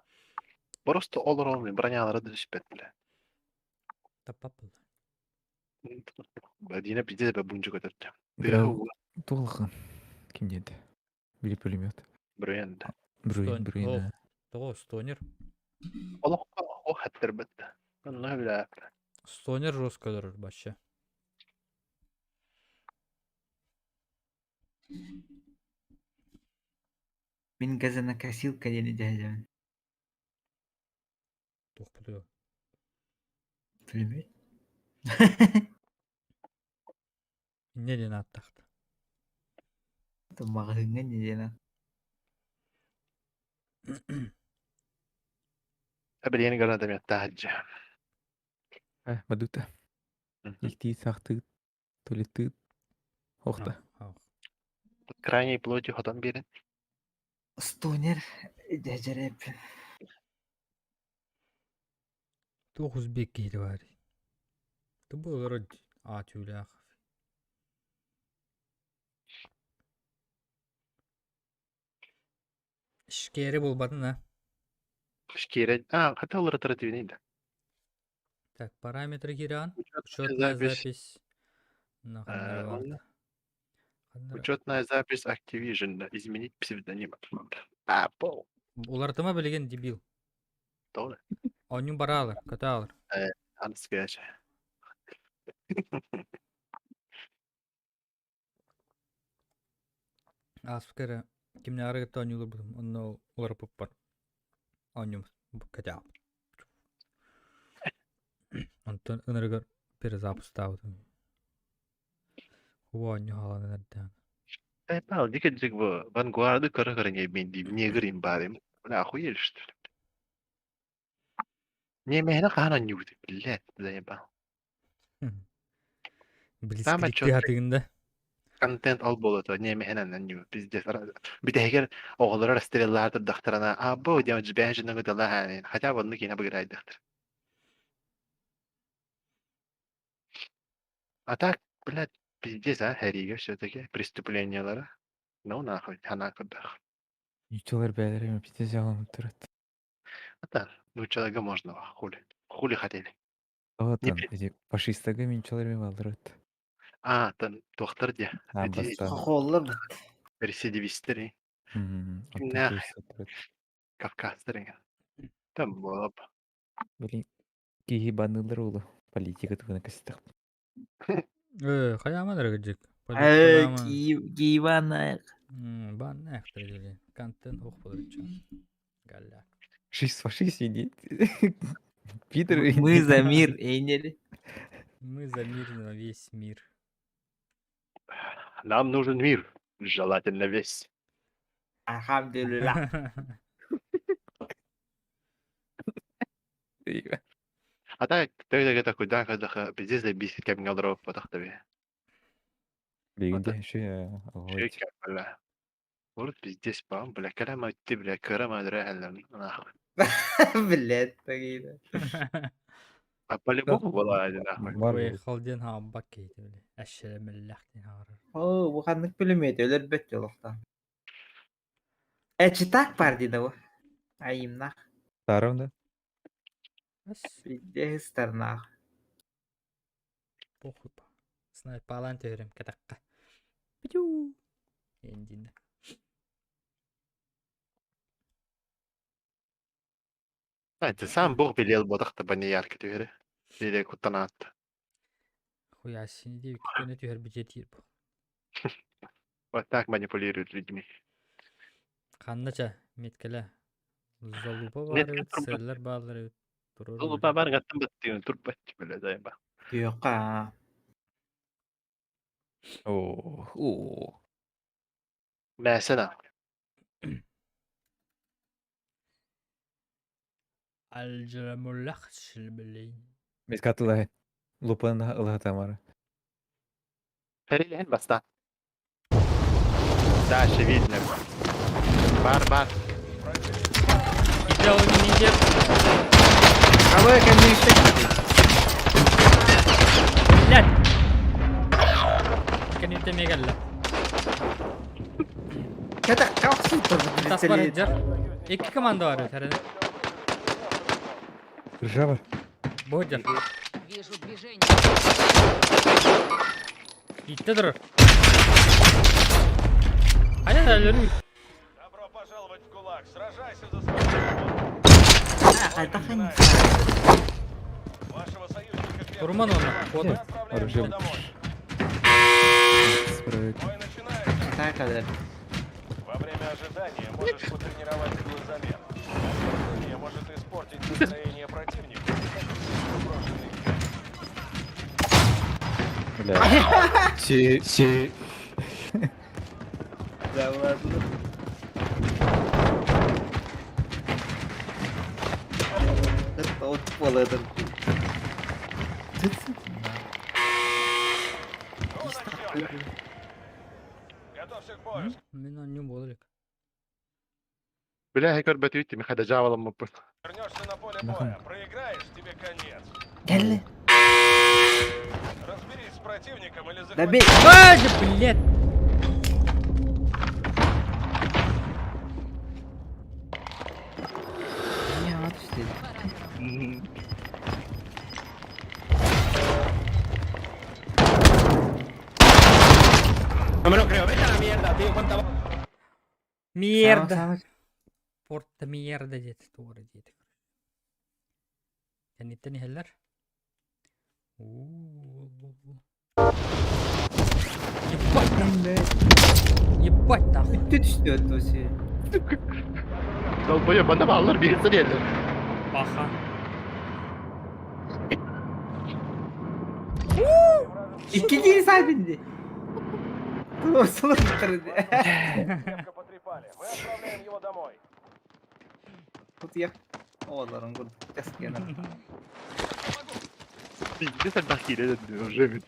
Просто olur olmuyor. Bronyalara da düşüp ettiler. Tapapıl. Yine bizde de buncu götürdü. Бирау толған. Кім деді? Били пулемет. Бройенді. Бруин. Того стонер. O hattır bitti. Allah bile. Стонер жестко durur başı. Min газонокосилка дені дәлем. Tohpuluyor. Bilmiyorum. Ne diyen attaktı? Mağazına ne diyene. Tabii yeni garan demet tahacı. Мадута. Ихти сахты. Толеты. Хохта. Крайней плоти ходан берин. Стунер дежереп. 9 беккейді бар. Бұл олар атүлі ақы. İşkeri bulmadın ha. Şkire. Hatta olur atırı neydi? Так, параметры гиран. Учетная Учетная запись. запись. Нахуй он- vardı. Учетная запись Activision. Изменить псевдоним. Пол. Оларды ма білген дебил. Doğru. Onun bara alır, kötü alır. Anısı gerçi. Аспкара kimne arıgıtta oynuyor buldum. Onu olar pupar. Oynuyor kötü alır. Ondan ınırgır bir zapıstavdı. Bu oynuyor halanı nereden? Pal, dikkat bu. Ben guardı kara kara ne bendi. Niye gireyim bari? Ne akuyel işte. Niye mehne kahanan yudu. Billet. Zey ben. Blitzkrieg'de hatırında. Content al bolato. Niye mehnen yudu. Biz de bir de eğer oğulları rastrelerdir daktarana. Bu diye ben jinin gıdalar hani. Hatta bunu yine bir aydaktır. Atak billet. Biz de her iyi все-таки преступлениялары. Ну нахуй, она куда. Ничего бәлеріме бите жағым тұрады. Это, ну человека можно, хули. Хули хотели. Оотан, бит? эти фашистага мен чолармен алдырат. Тан доктор де. Амбаста. Қоллар бит. Рецидивистер, Оттан Нах. көйсі тұрады. Кавказдер. Там было. Блин, кейі банылар олы. Политика тұғына кәсітіқ. Kayama da gidecek. Гейвана. Ben ne yaptıracağım? Content ok bulacağım. Galla. Шист фашист сидит. Питер. Мы за мир, Эйнели. Мы за мир на весь мир. Нам нужен мир. Желательно весь. Alhamdulillah. Так, тогда такой, да, когда пиздец бесит, как меня дров потахтове. Бегінде ше Шейк, бля. Вот пиздец, бам, бля, كلام أنت бля, كلام أدري هلا. Блядь, такие. По-любому была один нахуй. Ой, халден ha bak keydi böyle. Eşşere mellaktin harar. Oo, bu kanlık bilemeydi. Öler bet yolukta. Çıtak var dedi bu. Ayım nah. Тарымда. Bas. Bir de hıstar nah. Похуй па. Снайп алан törüm kadakka. Piu. Endinde. أنت سام بوغ بالليل بضغط بنيار كتير. اللي كنت نات. Хуя seni diyor ki tane tüher bir jetir bu. Вот так манипулируют людьми. Kanlıca metkele. Zalupa Met var evet. turba. Seller bağları evet. Durur. والله ما بان قد تنبتين تربت بلا زي ما. Yok ha. Oo. Mesela. Alcaramullah şilbeleyin. Biz katıla. Lupanın ılığı tamara. Перелен баста. Да, ще видно. Бар. İde oynayacak. Havaya kendini işte. Lan. Kan inte mig alla. Kada kalksın tabii. Tas var Edgar. İki komando var herhalde. Ржава. Bu Edgar. Вижу движение. İtte durur. Hadi öldürür. Добро пожаловать в ГУЛАГ. Сражайся за свою свободу. Hayda hangi? Вашего союзника первый. Vurman onu. Kodu. Мы отправляем Оружие. его домой. Справить. Бой начинается. Ne kadar? Во время ожидания можешь потренировать глазомер. Настроение может испортить настроение противника. Брошенный Бля. Си. От баладан. Тыцын. Ну, начнем. Готовься к бою. Мен анню болдык. Бля, хекер бәтүйтті, мен қайда жабалам мұппын. Вернешься на поле боя. Проиграешь, тебе конец. Келли. Разберись с противником или Да бей. захвати. Ай, блядь! Не, вот что. Mierda! Porta mierda diyeti doğru diyeti. Yani itteni heller. Ебать нахуй. Ебать нахуй. Ты düştü o şey. Долбоёб, анда балалар берсін енді. Баха. İkinci sahibindi. Doğrusunu bitirdi. Крепко потрепали. Мы отправляем его домой. Тут я. Oğulların kurdu. Keskene. Bilgi sen bak yine de diyor, Cemil.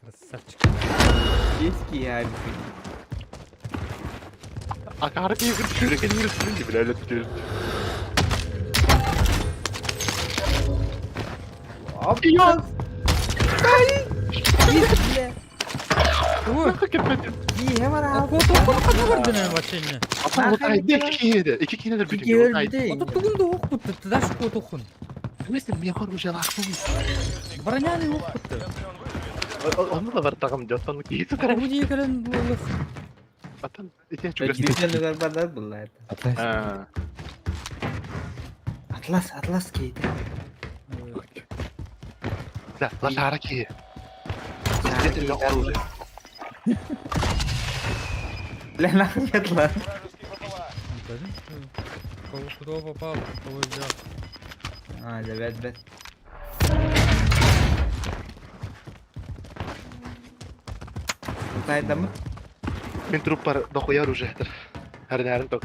Красавчик. Eski ya bir şey. Akarı diye bir çüreken yürüsün gibi öyle tutuyoruz. Abi ya. Ой, Köpeti. İyi hemen а abi. кот окуну кана көрдүн эми башыны. Atan o taydı iki kinede. İki kinedir bütün gün o taydı. Geldi. Ото тугунду окутtu, даш кот окун. Mesela bir yakar bu şey aklım. Броняны окутtu. Если он выживет, Onu da var takım castanlık iyisi kare. Bu diye gelen bu. Atan içine çok Belki gösteriyor. de galiba bunlar. Atlas. Ha. Atlas giydi. La şahara ki. Getir ya orucu. Lan hakiyat lan. вражеский ППЛА. Кто попал, кого взял. Ha evet. Kayda mı? Min truplar da koyar ucahdır. Her nerin tok.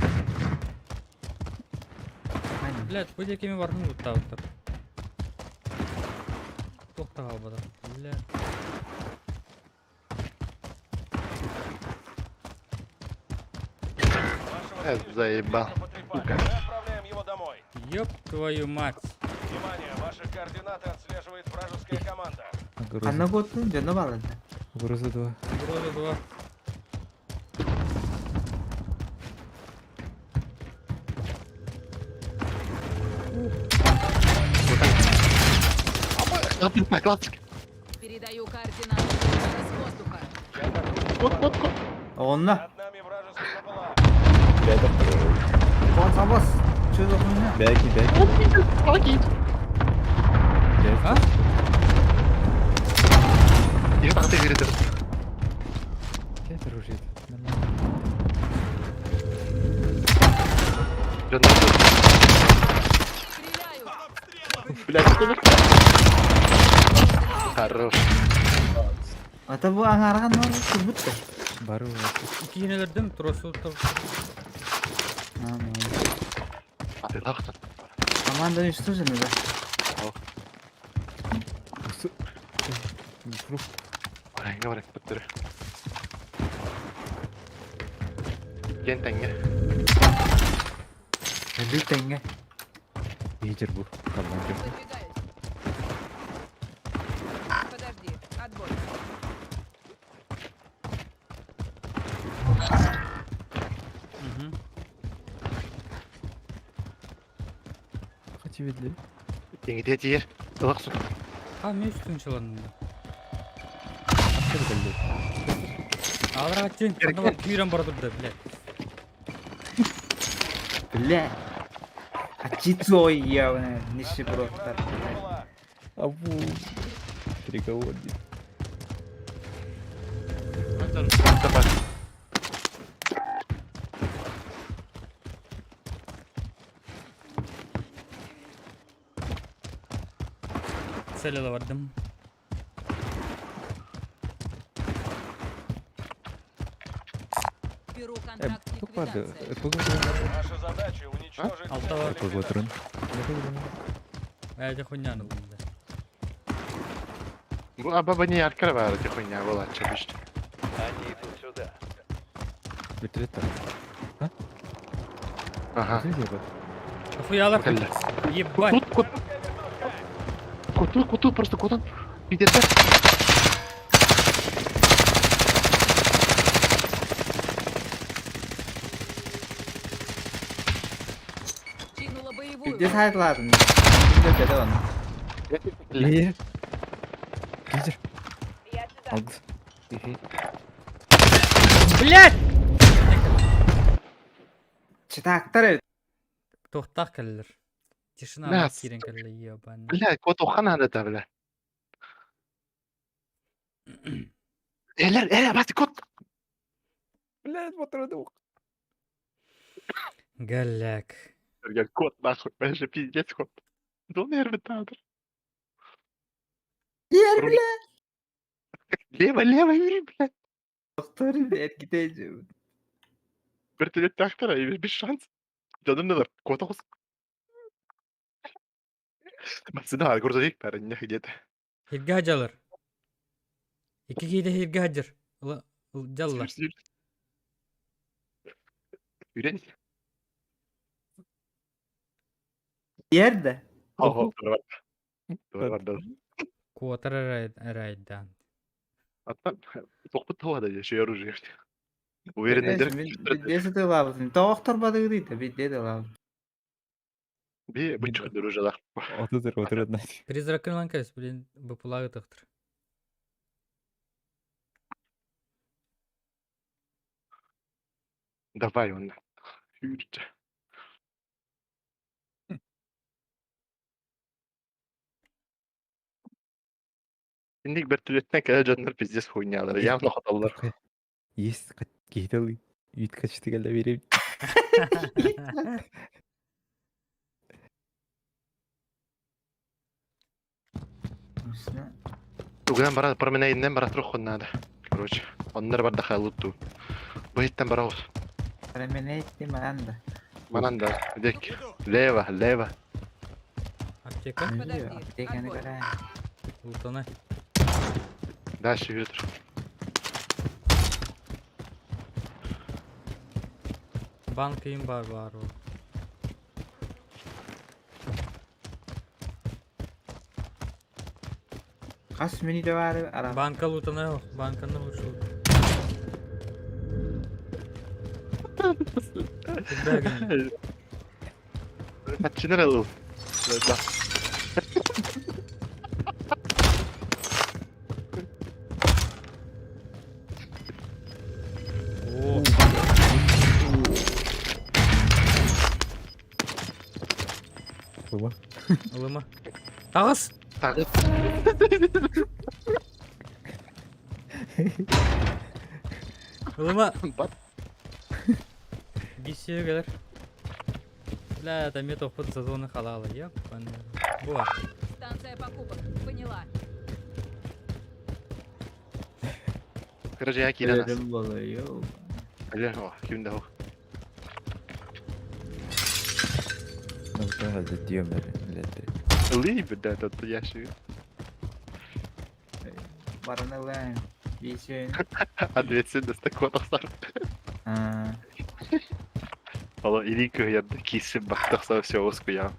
Aynen. Блядь, bu diye kimi vardı mı tuttavutlar. Tokta kalmadı. Блядь. Вашего Заебал. потрепали. Мы отправляем его домой. Ёб твою мать. Внимание, ваши координаты отслеживает вражеская команда. Anla kodun canı bağladı. Угроза 2. Угроза 2. Yapın paklatsık. Передаю координаты. С воздуха. Kod. Onunla. Над нами вражеский ППЛА. Bas. Çöz okunu ya. Belki. А? Ya takte verirdim. Gel oraya. Canım. Стреляю. Блядь, что Хорош. Ata bu angargan var. Kırbıt da. Бару. İki yineler değil mi? Trosu tabi. Hadi laktın. Aman üstü seni de. Микроф. Oraya oraya bitir. Gen tenge. Büyük denge. Ветер был. Кабанчик. Выдвигаюсь. Подожди. Отбой. Угу. Хоть видли. Yengi diye yer. Ilaksın. Ha ne üstün çalanında. Откуда были? Ağır açın. Sana bak küyüren baradır da bile. Bile. Ачицо явно. Нищеброд. ППЛА. Абу. Переговор. Kapat. Selala vardım. Беру контракт Только ликвидации. Наша задача уничтожить Алтава. цель Какой ликвидации. патрон? Bence hunyanı bunda. Bu ababa niye arkara var diye ya valla çamış. Они идут сюда. Вертолет там. Aha. Смотрите, вот. Хуялар. Geldi. Ебать. Kutu просто kutun. Giderler. Кинула боевую. Где сайтлардың? Kimde dedi onu? Yer. Гейзер. Я сюда. Aldı. Блять! Çıtaktır. Tohtaq kellir. Tишина Nas. almak kiren kellir ебаный. Bля, kutu xana da bля. Bak kut. Блядь, моторы. Галляк. Gel kut nahut. Ben же пиздец kut. Doner mi tadır? Yer bile. Leva yürü bля. Doktorum der gideceğim. Вертолет трактора и без шанс. Canım ne var? Kutu kus. Bas daha kurdu değil. Ben ne hediye. Hirge hacalar. İki giyde hirge hacar. Ula jalla. Yürü. Yerde. Doğru var. Doğru var. Kuotar eraydan. Hatta sokut havada yaşıyor oraya. Bu verin nedir? Desi de lazım. Doktor badı değil bir de lazım. Bir bıçak duruşalar. Отыр. Призракын ланкайс, блин, бапулагы тахтыр. Давай он. Yürü. Şimdi Bertollet'ten kadar canlar pizdes oynuyorlar. Ya da hatalar. Есть кейталы. Үйт качты келе берем. Туган бара променейден бара трохун надо. Короче, onlar бар дахалутту. Быйттан бараус. Променейте манда. Мананда. Дек. Лева. Аптека. Подожди, Аптеканы отбой. карай. Лутана. Дальше ветер. Банка им бар бар. ол. Kas meni de var ara. Банка лутана yok. Банканы лучше лут. Бэгин. Kaçınır alıl. Bak. О, Баба. ылыма. Тагыз. Takip. Ылыма. Bak. Бисеге келер. Бля, там метов под зазоны халала. Ебаный. Вот. Станция покупок. Поняла. Kırıcı ya kilen as. Ölüm oluyor. Öyle o. Kimde o? Nasıl halde diyorum ben. Ilıyı bir de tatlı yaşıyor. Barına lan. Bir şey. Adresin de stek kotaklar. Ha. Valla iri köyerde kesin baktıksa все ya.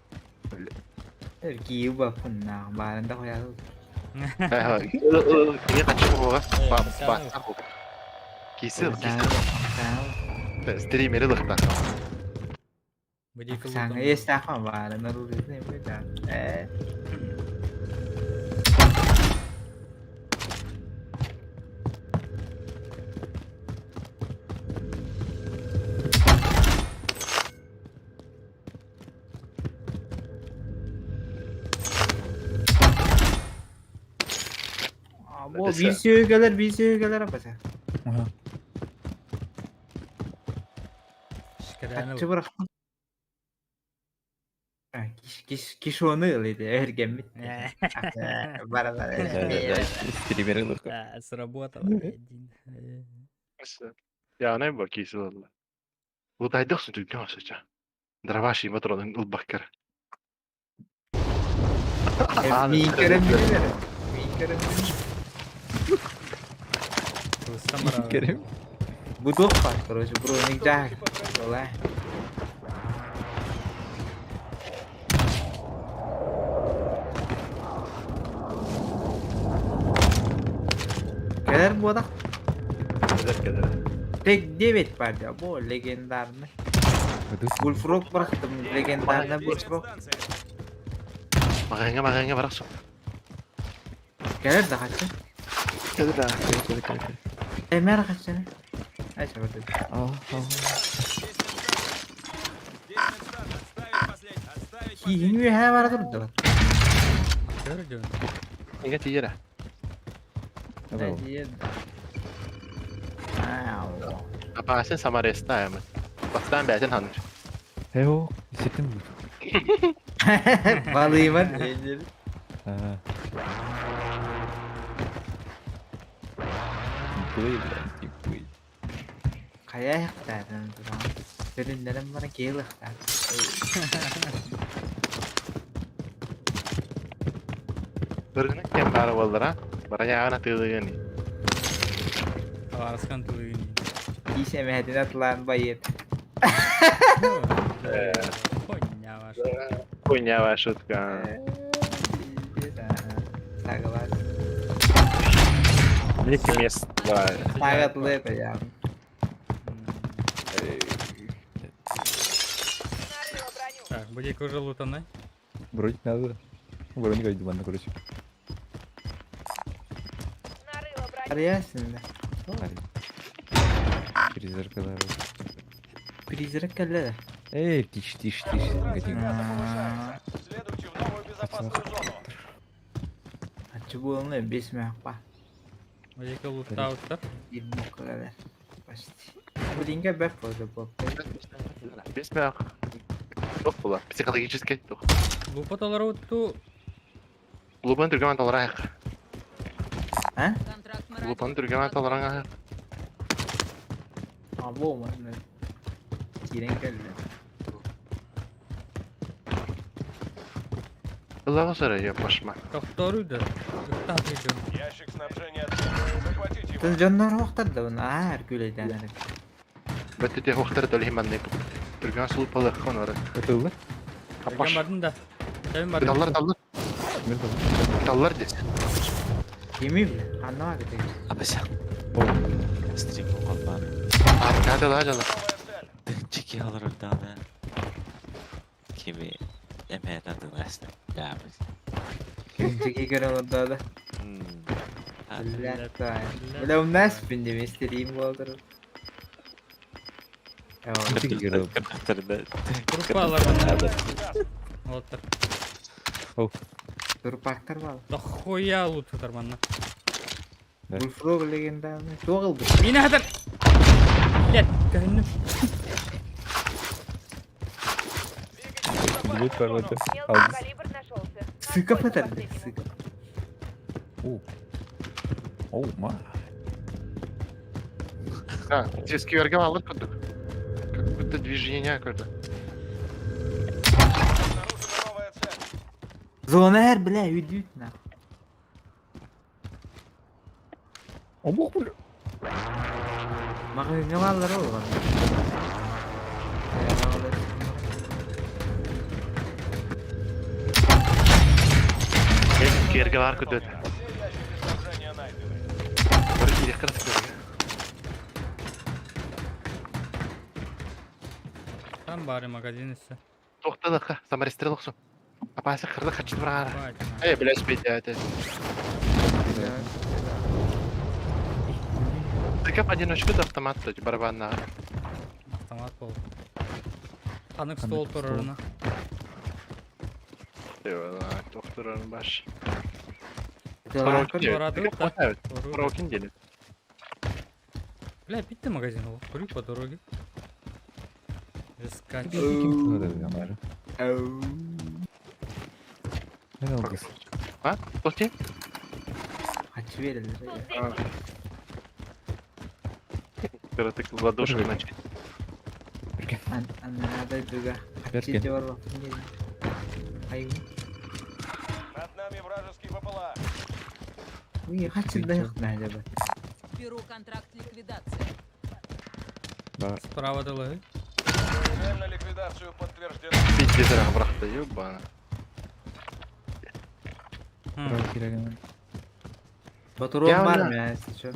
Kiyu bakın na. Barında koyalım. Niye kaçıyor o? Bak. Sağ Kesin. sağ. Streameri lıkta. Бадика Sang лутана. es ta khoảng bà là nó rút này mới cả. Bu bir söylüyorlar apa sih? Aha. Şikayet Kaçı bıraktım. Kişi onu öyleydi. Ergen bitti. Bara. Стримеры лырка. Сработало. Один. Ya ne bu kesin valla. Bu daydık sütü ne olacak? Dravaşı motorun ul bakkar. Min kerem bilir. Min kerem bilir. Kılıçtan var abi. Kerem. Bu dok var. Короче, броник жак. Солай. Keler bu adam. Gelir. Tek 9 var ya bu legendarный. Bullfrog bıraktım legendarный Bullfrog. Mağanga bırak son. Gelir de kaçın. Gelir ha. Mer kaçın. Ay şabırdı. Yeni bir her var durdu. Gördün. Inga tiyere. Bravo. Apa sen samaresta ya mı? Bastan beyten hanır. Heo. Hissettin mi? Balığı var. Ha. Değil lan. Değil. Kaya yaktardan duran. Sürünlerim bana geyil yaktar. Bırgını kem bara bollara. Bara yağına tığdığın. Araskan tılığın. İş emehedine atılan bayır. Konya var. Konya var şutka. Sağlar. Lik mes var. Sağatlı da ya. Нарыла броню. Так, будь уже лутаны. Вроде надо. Вроде как диванно, короче. Нарыла броню. Arayasın da. Через зеркала. Prizrak kelle de. Эй, тише. Негативно. Следуйте в новую безопасную зону. Açı bu onu 5 mehpa. Будь лута уттар. 20 kadar. Başti. Bu linge bep oldu bu. Бесмях. Yok bular. Psikologически yok. Лупаталар утту. Лупан түргәмән таларак. Ha? Контракт мы Лупан түргәмән таларак. Abo mu? Tiren kelle. Allah'a sonra yapışma. Doktoruydu. Doktoruydu. Ящик снабжения отсюда. Захватите его. Tız canlar vaktar da bunu her güle denerim. Бәттә вакытлар төлем мәнне. Түргән сул палы хонор. Atıldı. Görgen bardın da. Demin bardın. Dallar des. Yemin mi? Anlama gidelim. Apa sen? Stream olmadan. Arkada daha canlı. Новая цель. Çeki alır orada. Kimi emeğe adını aslında. Ya biz. Kimseki göre orada da. Hadi. Millet var. Böyle o nasıl bindim istediğim bu olur. Ya Nasıl geliyor? Kırıktırdı. Группалар бардын. Оттар. dur baktır var. Да хуя лут тарманна. Да. Bullfrog legendarный. Doğıldı. Мина хатар. Блядь, гайным. Билет порвати. Мелкий Алдız. калибр нашелся. Сыков Насколько это, последнему? сыков. Оу, ма. Ha, siz kıyarga alır kurduk. Как будто движение какое-то. Обнаружена новая цель. Zona her bile hüdüt na. Обух, бля. Makın yamalları olur. Kıyarga var kurduk. Все ящики снабжения найдены. Böyle bir yakın sıkıyor. Там бары магазин ise. Toxtadık ha, samaristri olsun. Apası kırdı kaçtı bana. Бать. Ey bileş beydi ya. Тыкап одиночку да автомат барабанна. Автомат болды. Танық Танық стол стол. тұр орына. Eyvallah, doktorun baş. Diyorlar ki Дорады да. Evet, Дорога. Роукин делит. Бля, битті магазин ол. Курю по дороге. Искать. Ne aldız? Ha? Tosti? kaç verilir ya. Kırıtık ладошку начать. Anlarda duga. Kaç Berke. diyor bakın gelin. Hayır. Одна нами вражеский БПЛА. Уй, хачында yok acaba? Беру контракт ликвидации. Бар. Справа дала. Цель на ликвидацию подтверждена. Пиздецеrak bıraktı yok bana. Бар кереген. Батурон Я var ona- mı ya если что?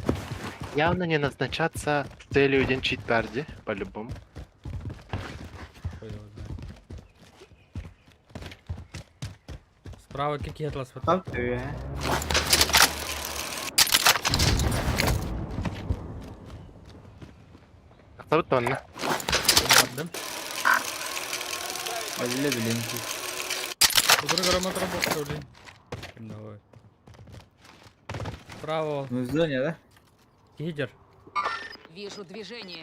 Явно не назначаться целью один чит берди, по-любому. Справа какие атлас вот. Bak diyor ya. Sabit onu. Vardım. Öyle bileyim ki. Куда грамота работает, блин? Давай. Справа. В зоне, да? Гидер. Вижу движение.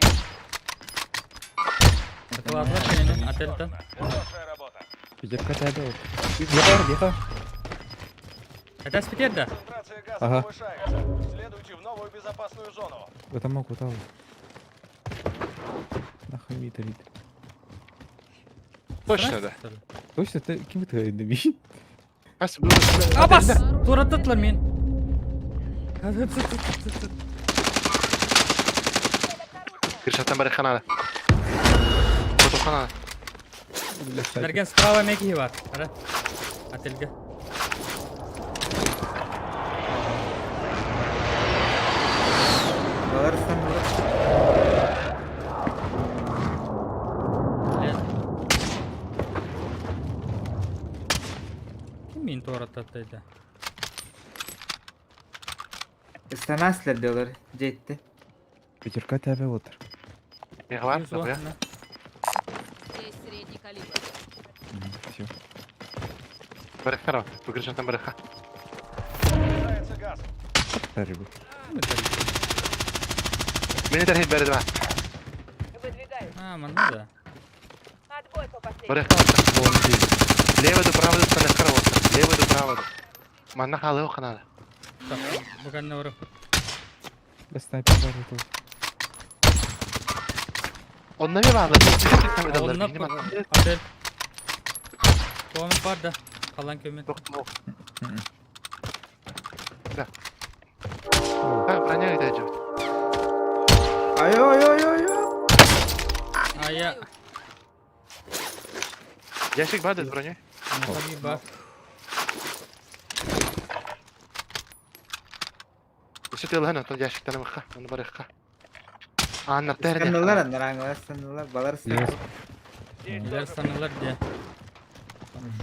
Это ладно, конечно. Отель-то. Хорошая работа. Пятерка тәбі ол. Дихар. Это спидер, Концентрация газа Ага. повышается. Следуйте в новую безопасную зону. Отамок отал. Нахуй вид вид. Точно да. Точно ты кем ты деми? Бас bu. Абас! Турататла мен. Киршаттан бері қанады. Фото қанады. Сіздерге справа меки бар. Ара. Отельге. Balarsan Блин. Kim min turattataydı? İstemezler diyorlar. Cetti. Пятерка тәбі отыр. Не var? Yüz Ne bu ya? vaktina. Здесь средний калибр. Все. Бері қара. Bu Киршаттан бері қа. Снижается газ. Тәрбі. Meni terhip berdi ben. Выдвигаюсь. А, манда да. Отбой по последнему. Бері қа. Левый до правый до стороны қара отыр. Левый до правый. Манна қалы о қанады. Так, bukan ne var? Бәс снайпер бар отыр. Onunla bir bağlı. Onunla Отель. Koğanı var da. Kalan kömür. Yok. Да. Ha, bana gideceğim. Ay. А я... Ящик падает с броней. Ну, погиба. Еще ты ладно, тот ящик там их, он барыха. А на Iskandalar терне. anlar anglar iskandalar. Balarsan. Yes. İler sanırlar diye.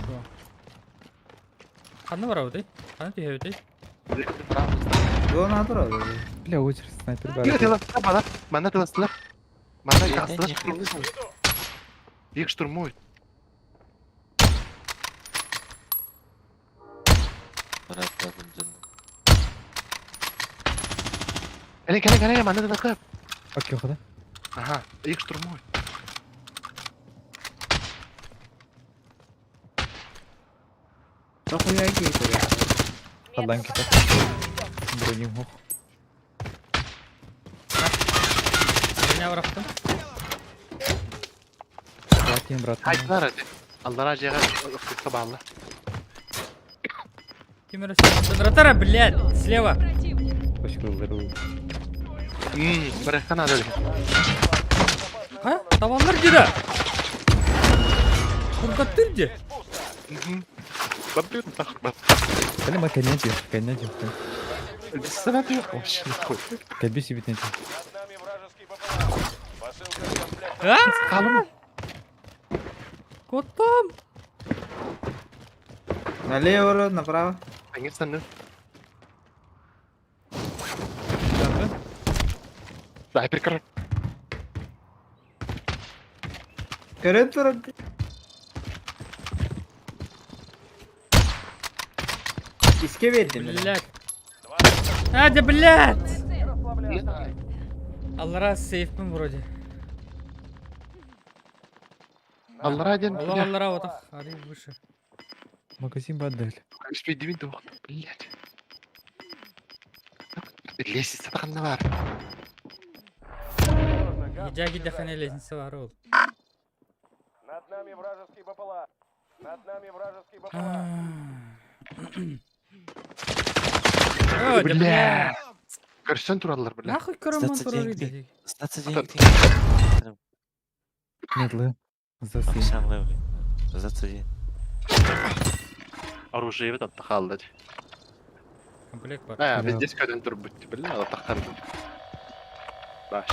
Şu. Kanı var avday. Kanı diye avday. Zona adır oldu. Бля, очередь снайпер бар. Бир тела, бала. Мана тыластылар. Мана тыластылар. Их штурмуют. Bırakmadım canım. Келе, мана тыластылар. Окей, хода. Ага, их штурмуют. Çok iyi gidiyor ya. Қалдан кетіп. Бронем хоқ. Beni bıraktım. Братьям, братьям. Haydılar hadi. Allah razı olsun. Sabahlı. Kim arası? Ратара, блядь, слева. Противник. Точка взорву. Барыха надо öyle. Ha? Tavanlar gide. Kurdattır diye. Bakıyorum bak. Бля, мы конятим. Sebep yok. Вообще нихуй. Кәлбе себетнен. Над нами вражеский БПЛА. Посылка с комплектом. Ha? Kalın. Котом. Налево, направо. Hangi sanırım? Дай прикрой. Görün durun. İske verdim. Блядь. Hadi блядь. Расслабляться. Allah razı сейфпін вроде. Allah razı olsun. Allah razı olsun. Hadi выше. Магазин бы отдали. Üstüme dibin de bak. Блядь. Lesiz takımda var. Осторожно, газ Гидя гидя приближается. хане лестница var oğlum. Над нами вражеский БПЛА. Над нами вражеский БПЛА. О, да бля. Көрсен туралар, бля. Нахуй караман Сдаться турар деньги. иде. Сдаться Ата- деньги. Медлы. Засый. Акшан левый. Сдаться деньги. Оружие бит атта халды. Комплект бар. А, Бля. без көдөн туруп бит, бля, ата тахарды. Баш.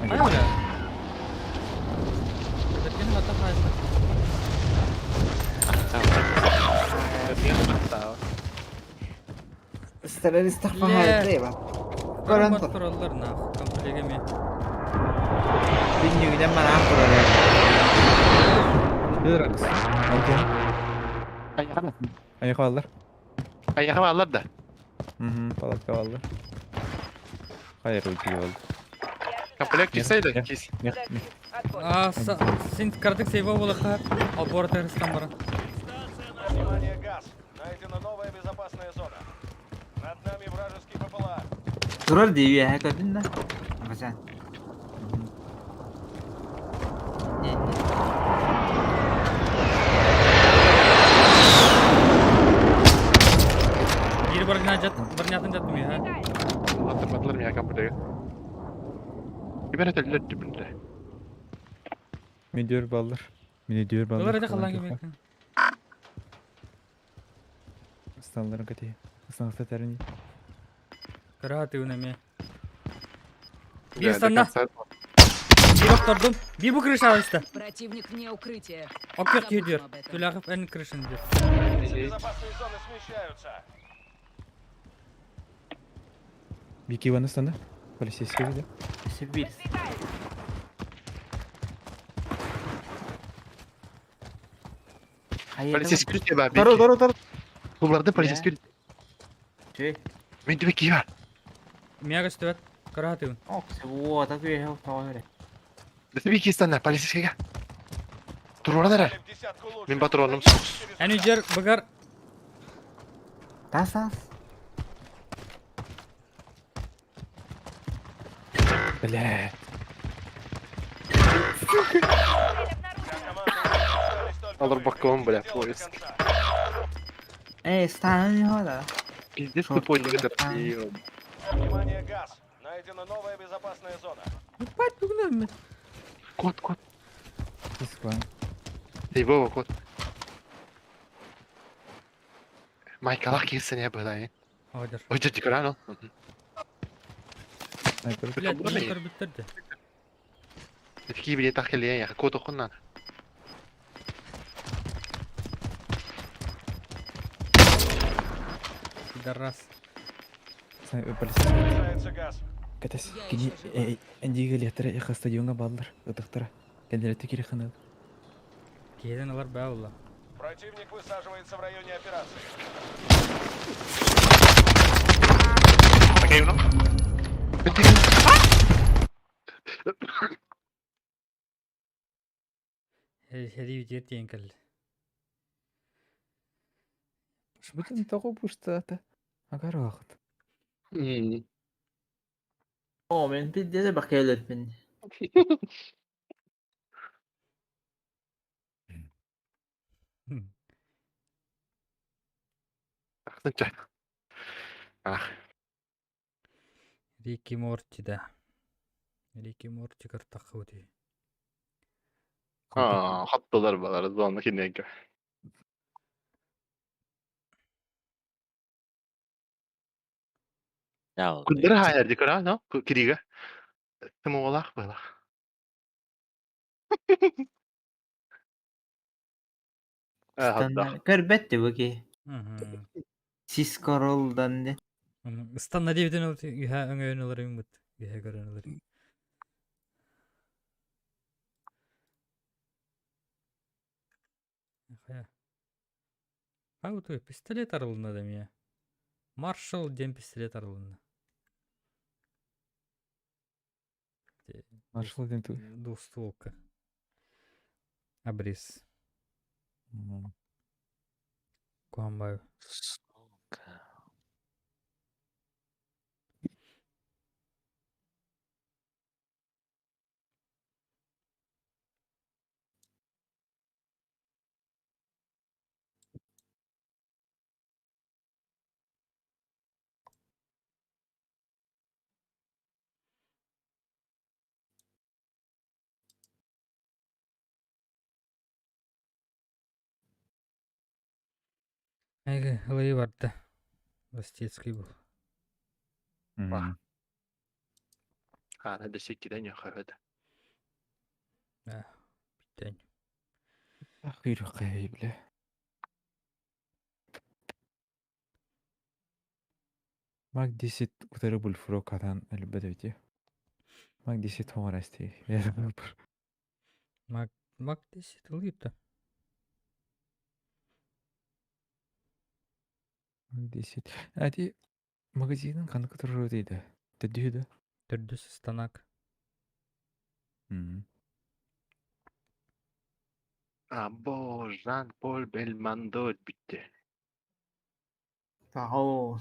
Ай, бля. Берген ата хайса. Stellar istihfa Ля. hayatı bak. Караман Корантор. туралар нахуй комплеге мен. Dünyada bana kurar. Биракс. Окей. Ayağına. Аяқ алдар. Ayağına alır da. Палатка алдар. Хайр өтіп алды. Комплект кисейді, Нет. кис. Мех, мех. Отбой. Син кардык сейва болаха. Албора терстан бара. Внимание, газ. Найдена новая безопасная зона. Над нами вражеский ППЛА. Kurar diyor ya kadın da. Bacan. Ne? Biri barnyatın jattım ya. Atırmadılar mı ya kompleki? Kiber öteliler dibinde. Медеор балдар. Медеор балдар. Олар эде калган кемек. Станларын кәте. Станлары тәріне. Караты унаме. Ya, Bir sana. Bir оқтардым. Bir bu крыша açtı. Противник вне укрытия. Окер Забудем кедер. об этом. Тулахов en крышын дер. Безопасные зоны смещаются. Вики ваны станда. Полицейский де. Сибир. Полицейский күрте бар. Dur. Буларды полицейский күрте. Şey. Мен дебе ки бар. Мияга сtövet. Караты un. Ok, se vuota qui è favore. Дебе ки станна полицейскийге. Турваладар. В десятку лучше. Мен патроным Через сус. En üjer bagar. Tas. Бля. Вся команда остались только Алар вы. бакком, бля, Дело до поиск. конца. Stanın hoda. Пиздец Шорт тупой кидер. дигидер. Внимание, газ. Найдена новая безопасная зона. Бать бүгүнөн мен. Кот. Искуан. Дейбова кот. Майкалак кирсен я быдай. Агар. Өйдө дикарано. Снайпер. Блядь, Проблема мылтар биттерди. Ки биле тахелен я кот окуннан. Пидорас. Полицейский. Приближается газ. Кәтес. Я Кини еще жива. әндегі леттері иқа стадионға балдар. Ұтықтыра. Кәнділетті кері қанады. Кеден алар баула. Противник высаживается в районе операции. Aquí hay uno. Хеди үтер тиен кәл. Бүтін тоғы бұшты ата. Агар уақыт. O men bir de bakıyorlar ben. Ахтынча. Ах, Рики Морти да. Рики Морти картақы өте. хаттылар балар зоны кинеге. Ya Күндер хайер дикара, но? Кириге. Тым олах бала. Хатта. Stanlar. Körbette bu ki. Sis koruldan de. Станна дебитен ол үһә өңөөнөлөр үмүт. Үһә көрөнөлөр. Хая. Ауту пистолет арылына да мия. Маршал дем пистолет арылына. Маршал ден ту. Двустволка. Обрез. Куамбаю. Сука. Айгы, ылайы барды. Ластецкий был. Мгм. Ана десек киден яхагады. Биттен. Кыйрак кайы биле. Мак 10 утары бульфуро катан әлбәт өте. Мак 10 тоңар асты. Мак десет ылайыпты. Мак 10. Әди магазинын каныкы тұрыр дейді. Төдді. Түрдүсі станак. Або Жан-Поль Бельмондо bitti. Tahu.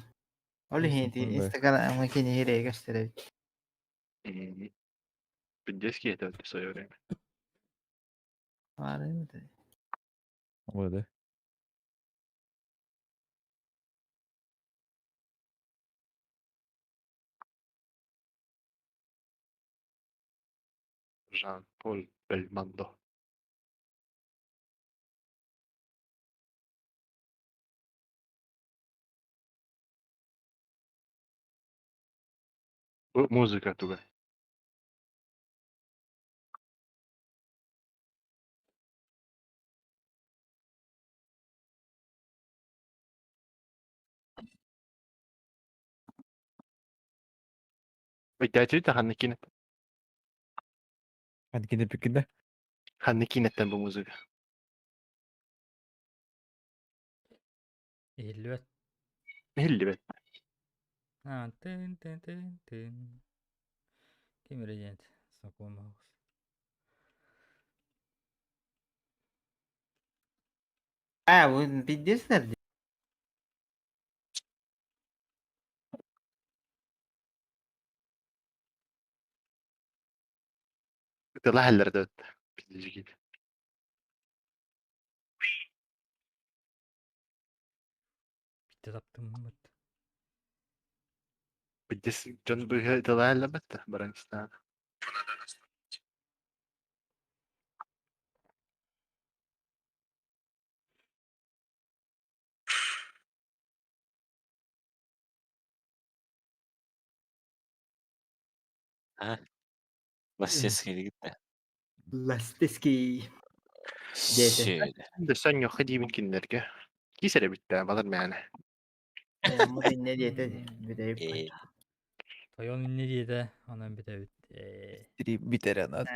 Oli Neyse, hindi konu be. Instagram'a kinihire gösterebilir. Bildeski yeter söylüyorum. Var mı da? Olmadı. Жан-Поль Бельмондо. Bu muzika tuga. Bedeli de Hannikinet. Hadi gidip bir Hannikinet'ten bu muzika. 50 бет. 50 bet. Тын. Кемерегент. Знакомый голос. Bu bildirsinler. Tıla heller de öttü. Bildiği gibi. Bitti taptım mı? Bildiği John Bug'ı tıla heller bitti. Baranistan. Lastecki'ye gitti. Lasteski. Dede. Şöyle. Şimdi sen yok hadi minkinlerge. Kisere bitti. Balır mı yani? Bu ne diyete? Bir de Ee, Toyon ne diyedi? Anam bir de bitti. biter anat.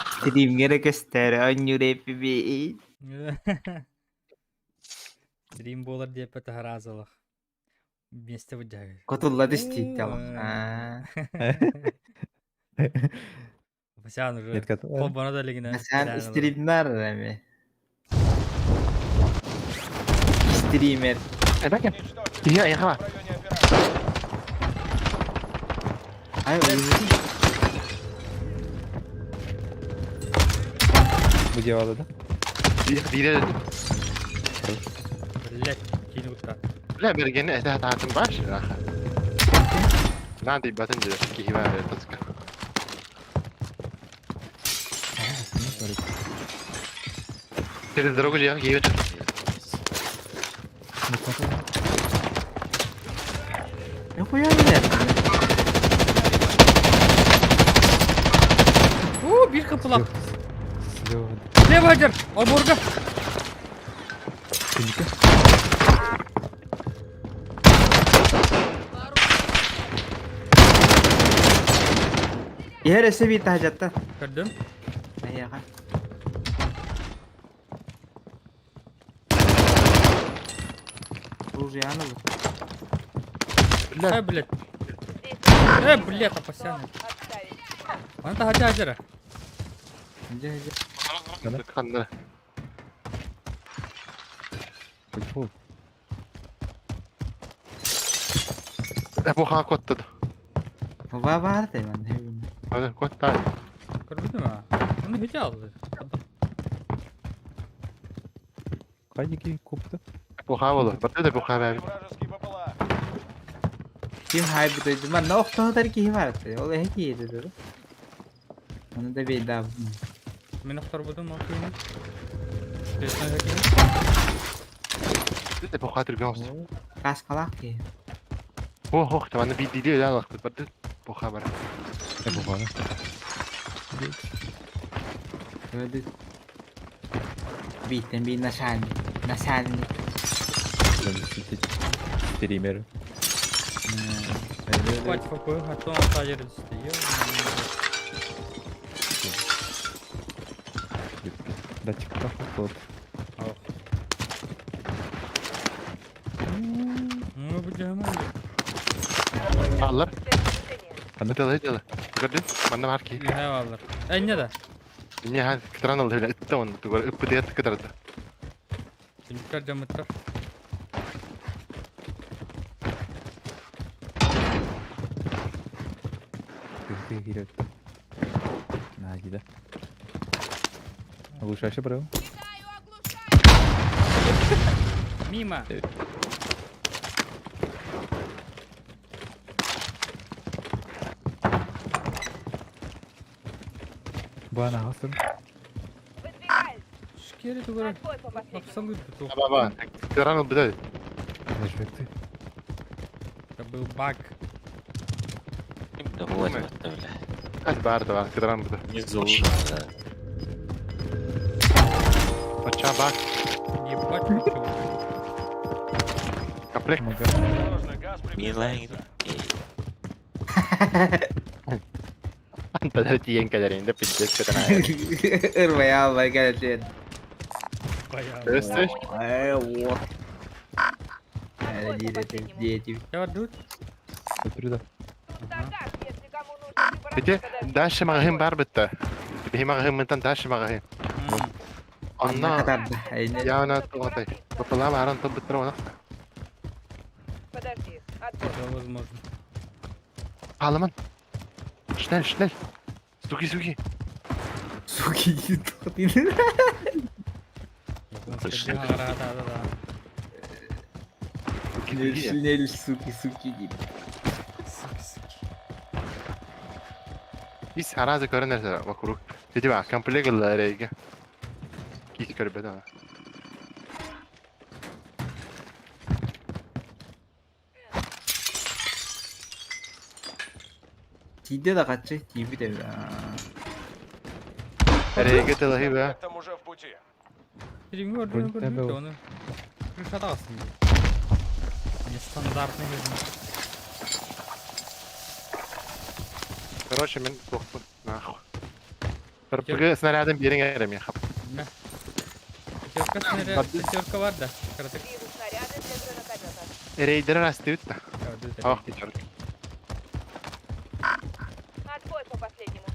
stream gerek göster. Anyu repi bir. Dream Baller diye pete harazılık. Вместе выдягиваешь. Kotulladı işte tamam. Sen уже. Нет, который. Kol bana da ligine. Sen streamler mi? Streamer. Bakın. Уничтожить. Gidiyor ayağa В bak. районе операции. Hayır oyuncu. Bu cevabı da. Dile döndüm. Блять, кинь вот так. لا برجعني أتاها تعتم باش آخر نادي باتنجر كي هي بقى تذكر ترى الدروج يا كي يوتر Ne koyabilir? Oo bir kapıla. Слева. Ne Hacer? Omurga. Yarısı bir tahacatta. Gördüm. Ayağa. Ружьяны bu. Блять. Блять, опасяны. Отставить. Bana da hadi Hacer'a. Hadi. kandı Futbol. bu ha kottadı Var da ben de bilmiyorum. hadi kotta Gördün mü? Onu hiç aldı. Kayıki koptu. bu ha olur bak da bu ha abi Вражеский БПЛА. Kim haybideydi? Ben ne okta kadar ki var. O da hiç iyiydi dedi. Onu da bir daha. Ben aktar buldum. Okuyun. Resmen hadi. Ты по хату гамс. Каскалак ки. Ох, там она видели, да, лах, тут по хабар. Ne bu bana? Gördük. Bitten bir naşan. Naşan. Ben streamer. Хватит факую, а то он тайер достает. Да типа вот. Ну, бля, Allah. Anda Hadi hadi hadi. Gördün? Bana var ki. Eyvallah. Ne de? Ne ha, kıtıran oldu öyle. Itta onu. Tu böyle ıppı diye tıkıdardı. Şimdi camıtlar. Кыргызга кирет. На гида. Оглушающий брал. Мимо. Bana hasıl. Выдвигаюсь. Şikeri duvara. Отбой по последнему. Absolut bu. Baba. Kıtıran oldu da. Нажветы. Это был баг. Да вот это, бля. Hadi bağırdı var. Kıtıran oldu. Внизу. Да. Aşağı bak. Ебать ничего. Kaplek. Осторожно, газ Милайн. приближается. Anta da diyen kadarıyla piddet kıtıran. Irmaya var gelsin. Bayağı. Östür. Ay o. Отбой по последнему. Diyeti. Ya dur. Götürü Стандартак, если кому нужно препарат, Peki, подожди. daş mağahim var bitti. Bir mağahimden daş mağahim. Ne Anna. kadar da. Aynen. Ya ana tuğatay. Bapalar var anta bitti ona. Подожди, отбой. Все возможно. Parlaman. Schnell, schnell. Suki. Suki gitti. Слышно. Да. Nel suki gibi. Biz harazi görünürse vakuruk. Dedi bak, kample gıllar ege. Kis körbede var. Tidde de kaçacak gibi de ya. Ege telahi be. Там уже в пути. Перемёрдываем Вроде конфликты, того. он пришатался. Нестандартный вид. Короче, мен бохпун. Нахуй. Пырпыгы снарядын берин ерем я. Да. Пятерка, снаряд, пятерка var da. Karate. Вижу снаряды для гранатомета. Raider rastı üttü. Ya, dur, dur, Ah, dur. pyaterka. Отбой по последнему.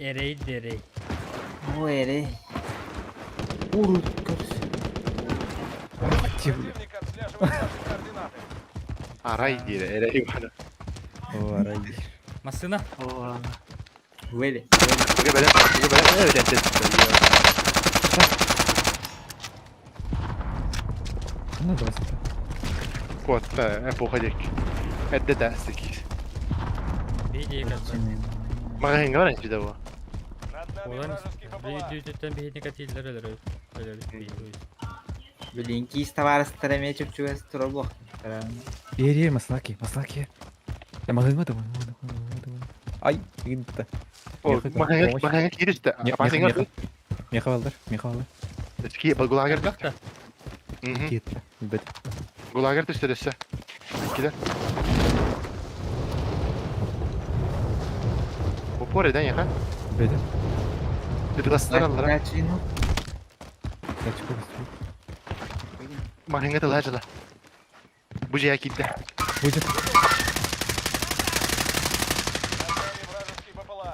Erey derey. Bu ere. Vurur. Противник отслеживает наши координаты. Aray diye ereği var. O ara gir. Masına. Böyle. Pırpıgı böyle öyle ses çıkıyor. Anladın mı? Kod be, epoha dek. Edde dersek. Види, как бы. Mağahın var ya bir de bu. Над нами Olan вражеский ППЛА. videodan bir nekatiler öyle. Öyle bir Блинки товары старыми чук-чук строго. Yer maslaki. Ya mağın da mı? Ay gitti. O mağahın girişte. Apasın gördün. Meha aldır. Eski gulağa girdi. Bak da. Gitti. Bet. Gulağa girdi işte dese. Gider. Bu poreden ya ha. Bet. Bir gaslar aldılar. Начину. Kaç koy. Mağahın da lacılar. Bu ciğer gitti. Будет. Над нами вражеский ППЛА.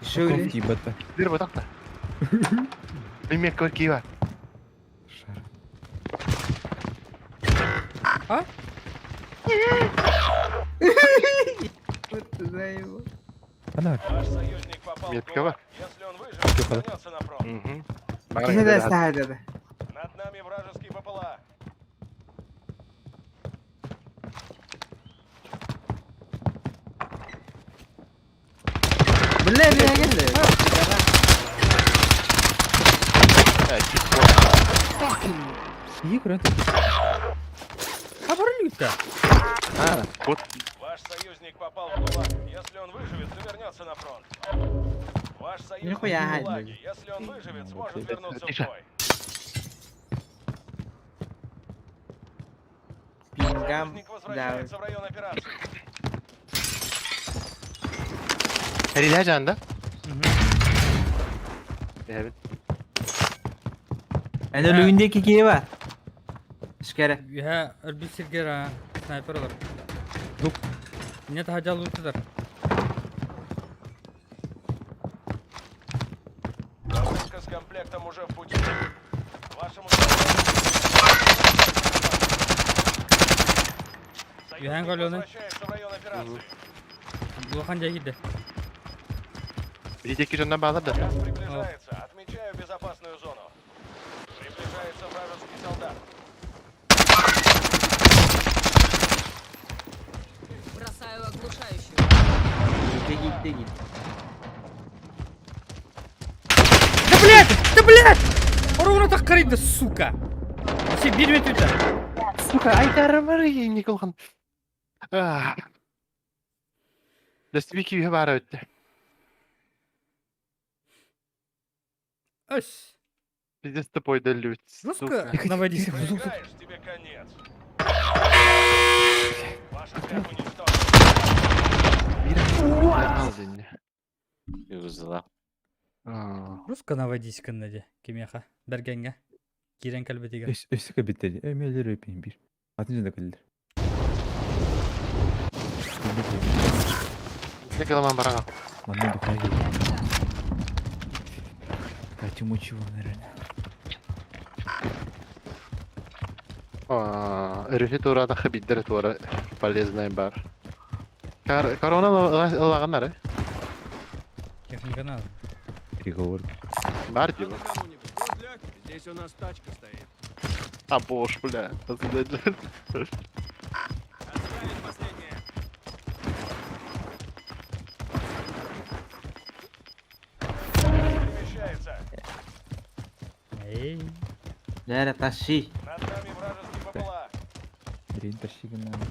Şöyle. Ковки бета. Bir batak da. Bilmek korkuyu var. Шар. Ha? Ana. Наш союзник попал в Метка var. ГУЛАГ. Если он выживет, Тихо. вернется на фронт. İkisi de sahada da. Над нами вражеский ППЛА. Bile bile geldi. İyi kuran. Хабарлюта. Вот Ваш союзник попал в ГУЛАГ. Если он выживет, то вернется на фронт. Ваш союзник в Нихуя, ГУЛАГе. Если он выживет, сможет вернуться в Тише. бой. Pingam. Союзник возвращается в район операции. Heriler canında. Evet. En ölümündeki kişi var. Şkere. Ya bir sigara sniper olur. Yok. Нет хажал лутыдар. Запуска с комплектом уже в пути. Вашему Юхан союзник Галёны. возвращается в район операции. Булхан жагиде. Bir tek yüzünden bağladı. Газ приближается. Отмечаю безопасную зону. Приближается вражеский солдат. Бросаю оглушающую. Gitti gitti. Да блядь! Ровно так корейда, сука! Все берет это. Сука, aytarım var ya Nikolhan. Dastviki bir var öttü. Ось. Biz de boyda lüt. Жестко наводись. Проиграешь, тебе конец. Ваш отряд уничтожен. Bir Юзла. Жестко наводись канаде. Кемеха. Бергенге. Кирен калбетиге. Ösü kabitleri. Emeleri öpeyim bir. Atınca da kalır. Ne kadar bana. Bana da kaydı. Kaçım uçuyor nerede? Рюхит урада хабиддер туара полезная бар. Корона лаганары. Кехн канал. Переговор. Бар диyor. Здесь у нас тачка стоит. А бош, бля. Отставить последнее. Перемещается. Эй. Nere taşı? Над нами вражеский ППЛА. Bireyin taşıyın lan.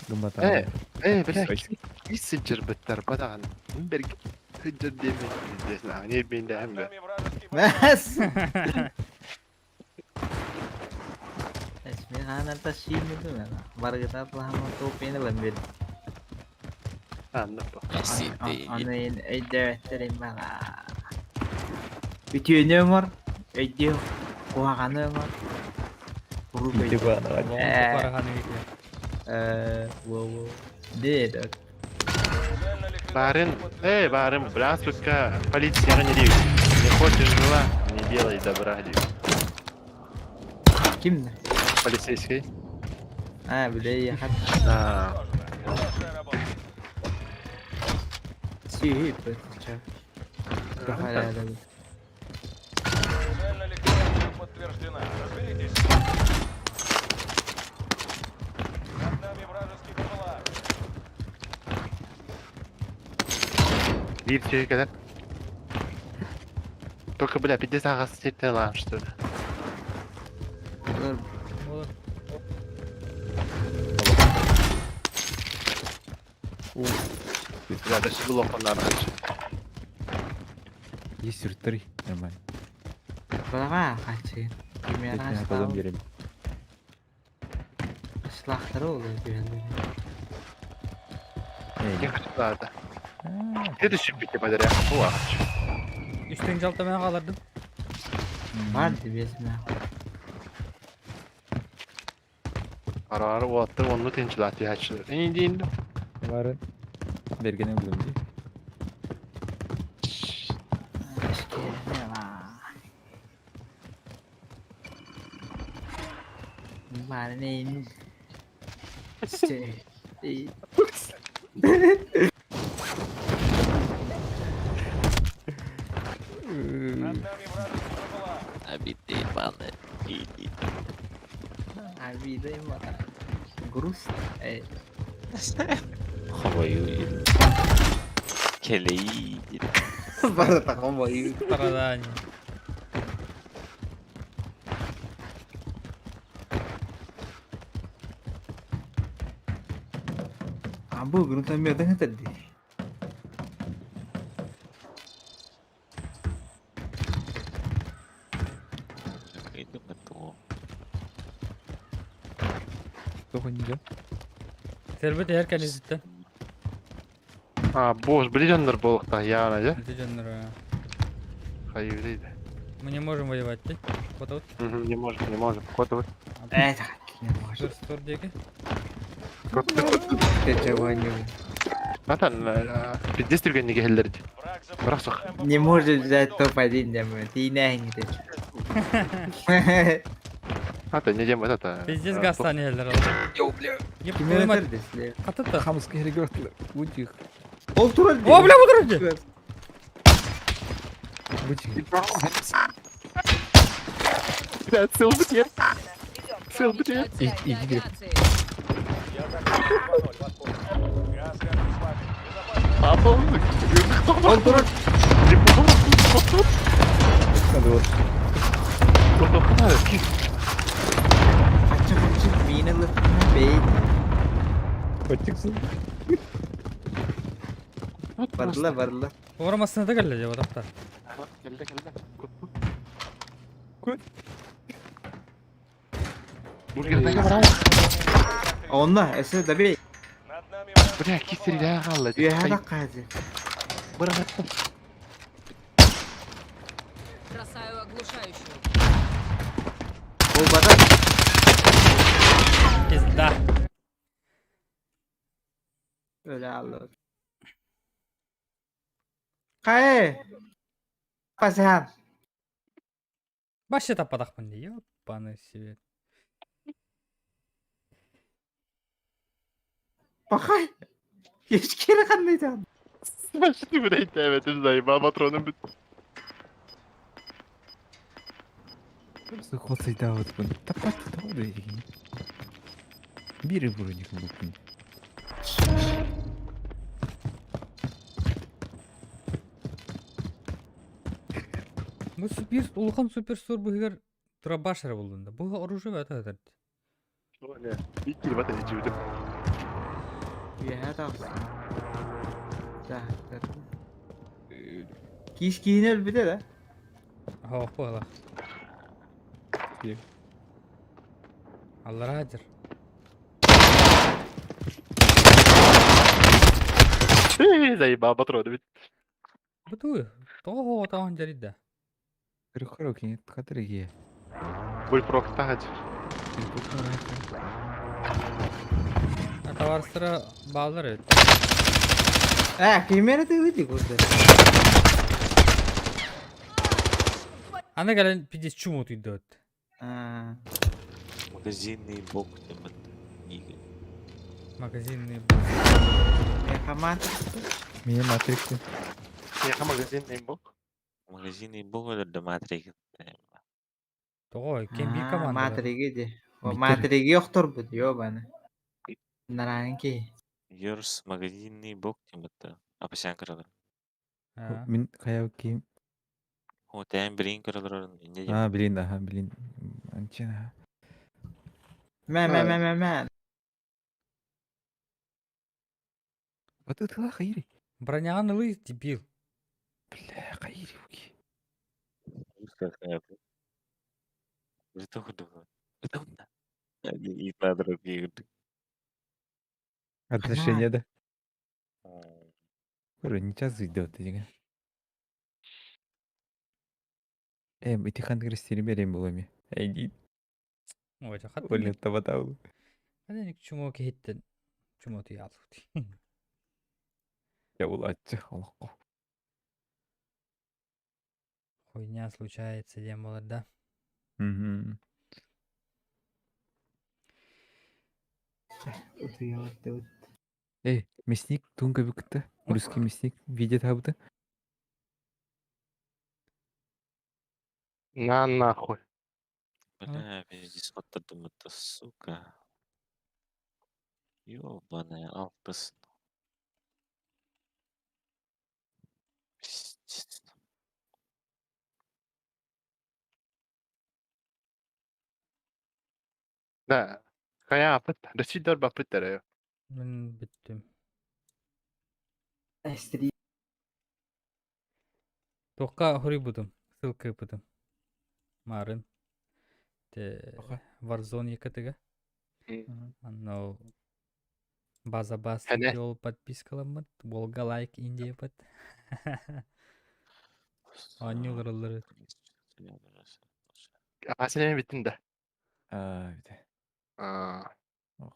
Gımbata. Bля. İsicir bitter badağın. Berg. Hıcır demeyin. Ne bileyim de Над hem de. нами вражеский ППЛА. Mes. Esmi kanan taşı itu lah. Warga telah menutupi lembir. Anladım. Messi değil. Onun ederlerim bana. Bütün ömür. Ediyor. Kuhakan ömür. Kuru Gitti bu ana bak. Параханы gitu. Wow. Değil. Цель на ликвидацию Барин, подтверждена. барин, бля, сука, полиция не дают. Не хочешь зла, не делай добра, дают. Kimdi? Полицейский. Ha bile yakat. А, Хорошая работа. Süper. Çok hala da. Цель на ликвидацию подтверждена. Разберитесь. Над нами вражеский ППЛА. bir şey kadar. Только, бля, 50 ağası çekti lan что ли. Dur. Olur. Бля, даже было фонарь раньше. Есть сюртри. Нормально. Berapa kaçın? Kimya Tekne kasih atalım tahu. girelim. Slachter oluyor güvenli. Не kırıklarda. Ne düşüp bitti badere? Bu ağaç. Üstten jaltamaya kalırdın. Vardı besme. Ara ara o attı onu tencilat yaşlı. İyi değil. Varın. Bergene buldum diye. Ne var? Bari neyin? İşte. Над нами вражеский ППЛА. Abi değil bana. İyi değil. Abi de var. Grus. Havayı uyuyor. Телей. Bara takım boyu. Страдания. Ambo guru también ada tadi. Itu betul. Тоқынды. Тербет еркен изиттен. Боз білежандар болықта яғана же. Нетиженлер. Хайыр дейді. Мы не можем воевать, ты? Вот вот. Не можем, не можем. Коты Tak, не может. Стурдеги. Кечеванию. Атан, пиздестірген неге хелдерді. Враг Бірақ запустил соқ. МБ-1. Не может взять топ-1, дямо. Ты нахер. Ата, не дем это. Пиздец гастан елдер ал. Йоу, бля. Еп Кime қойма. öldürdü? Қатыты. Хамыз керек өтілі. Өтік. Ol tural. О, бля, бұдыр. Өтік. Блядь, сылды нет. Идем. Сылды нет. Отсядьте Игорь. авиации. Я закончил 2-0, вас понял. Газ рядом с вами. Безопасно. Апыл. Ol tural. Hadi oğlum. Açık açık minalı. Beyin. Өтіксің. Varla varla. Орамасына да келді деп атаптар. Келді, келді. Көт. Бургердегі барам. Onunla ese de bir. Над нами враг. Бля, кесерге қалды. Üyehe kaydı. Бұрағаттым. Бросаю оглушающую. O bana. Пизда. Öyle alır. Kay. Pasan. Башы таппадақпын дей. Ёппаны себе. Bakay. Hiç kere kanlıydı. Смачный, блядь, evet, заебал патроном бит. Просто қосайда өтпін. Таппатты тауды деген. Бірі бұрын екен бүкін. Бұл супер, улхан суперстор бұғығар тұрабашыры болдында. Бұға оружие бәті әдерді. Bir kere batı içiyordum. Üyehe de alsın. Kiş giyinir bir de de. Хауқ бұғыла. Yok. Аллара ажыр. Заебал патроны бит. Бұты тоғы отауын жариды. Қырық екен, қатырыге. Бульфрок тағады. Атаварыстыра bağlar evet. Kıymet de ödük orada. Ана gelen пиздец чумут идет. Магазинный бок темат. Игорь. Магазинный. Yakamaz. Мені матрикті. Яқа магазин нейм бок. Магазинный бок ada matrik. Тоғы кем bir команда. Matrigi de. O Bitir. matrigi yoktur bu diyor bana. Naranki. Yours магазинный бок темат. Apa sen kırılır? Мен қаяу кейім. O тән бірін кırılır. Ne Білейін аха, білейін. Анчен аха. Men. Баты тыла қайыры. Броняған ылы дебил. Бля, қайыры өке. Itu udah. Itu udah. Jadi iklan terus gitu. Отношения да. Көрі, не час идет деген. Итихан кірістері берем бұл әме. Әйдей, Ой, жақат. ойлап табатау. Әденік чумо кейттен. Чумо түй алды. Я бұл атчы, Аллахқа. Хуйня случается, дем болар да. Мгм. Мясник, тунга бүкітті. Русский мясник, виде табыды. На нахуй. Бля, здесь вот подумать, сука. Ёбаная алпас. Да. Кая апыт. Ресидор бапыт дәрі. Мен биттим. Эстри. Тоққа хури будым. Ссылка будым. Марын. Те Тоққа? Warzone екатыга. Анау база бас Кәне? видео подпискаламмыт. Болга лайк инде бат. Аню кырылыр. Асын еме біттін да. Бите.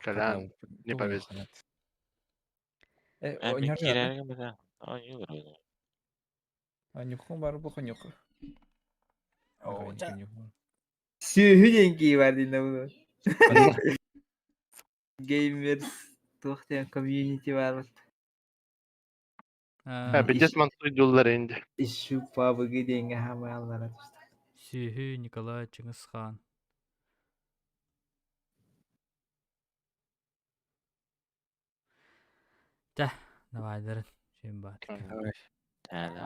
Кәлән. Не повез. Oynar zaten. Kirergen bir de. Oynuyor öyle. Anyukun var bu konyuk. Sühü yengeyi var dinle bunu. Gamers. Tohtayan community var. Бәдет мантық жоллар енді. Şu PUBG denge hamayanlara. Сүйхі Николай Чингисхан. Да, давай дырын. Шен бар. Yani.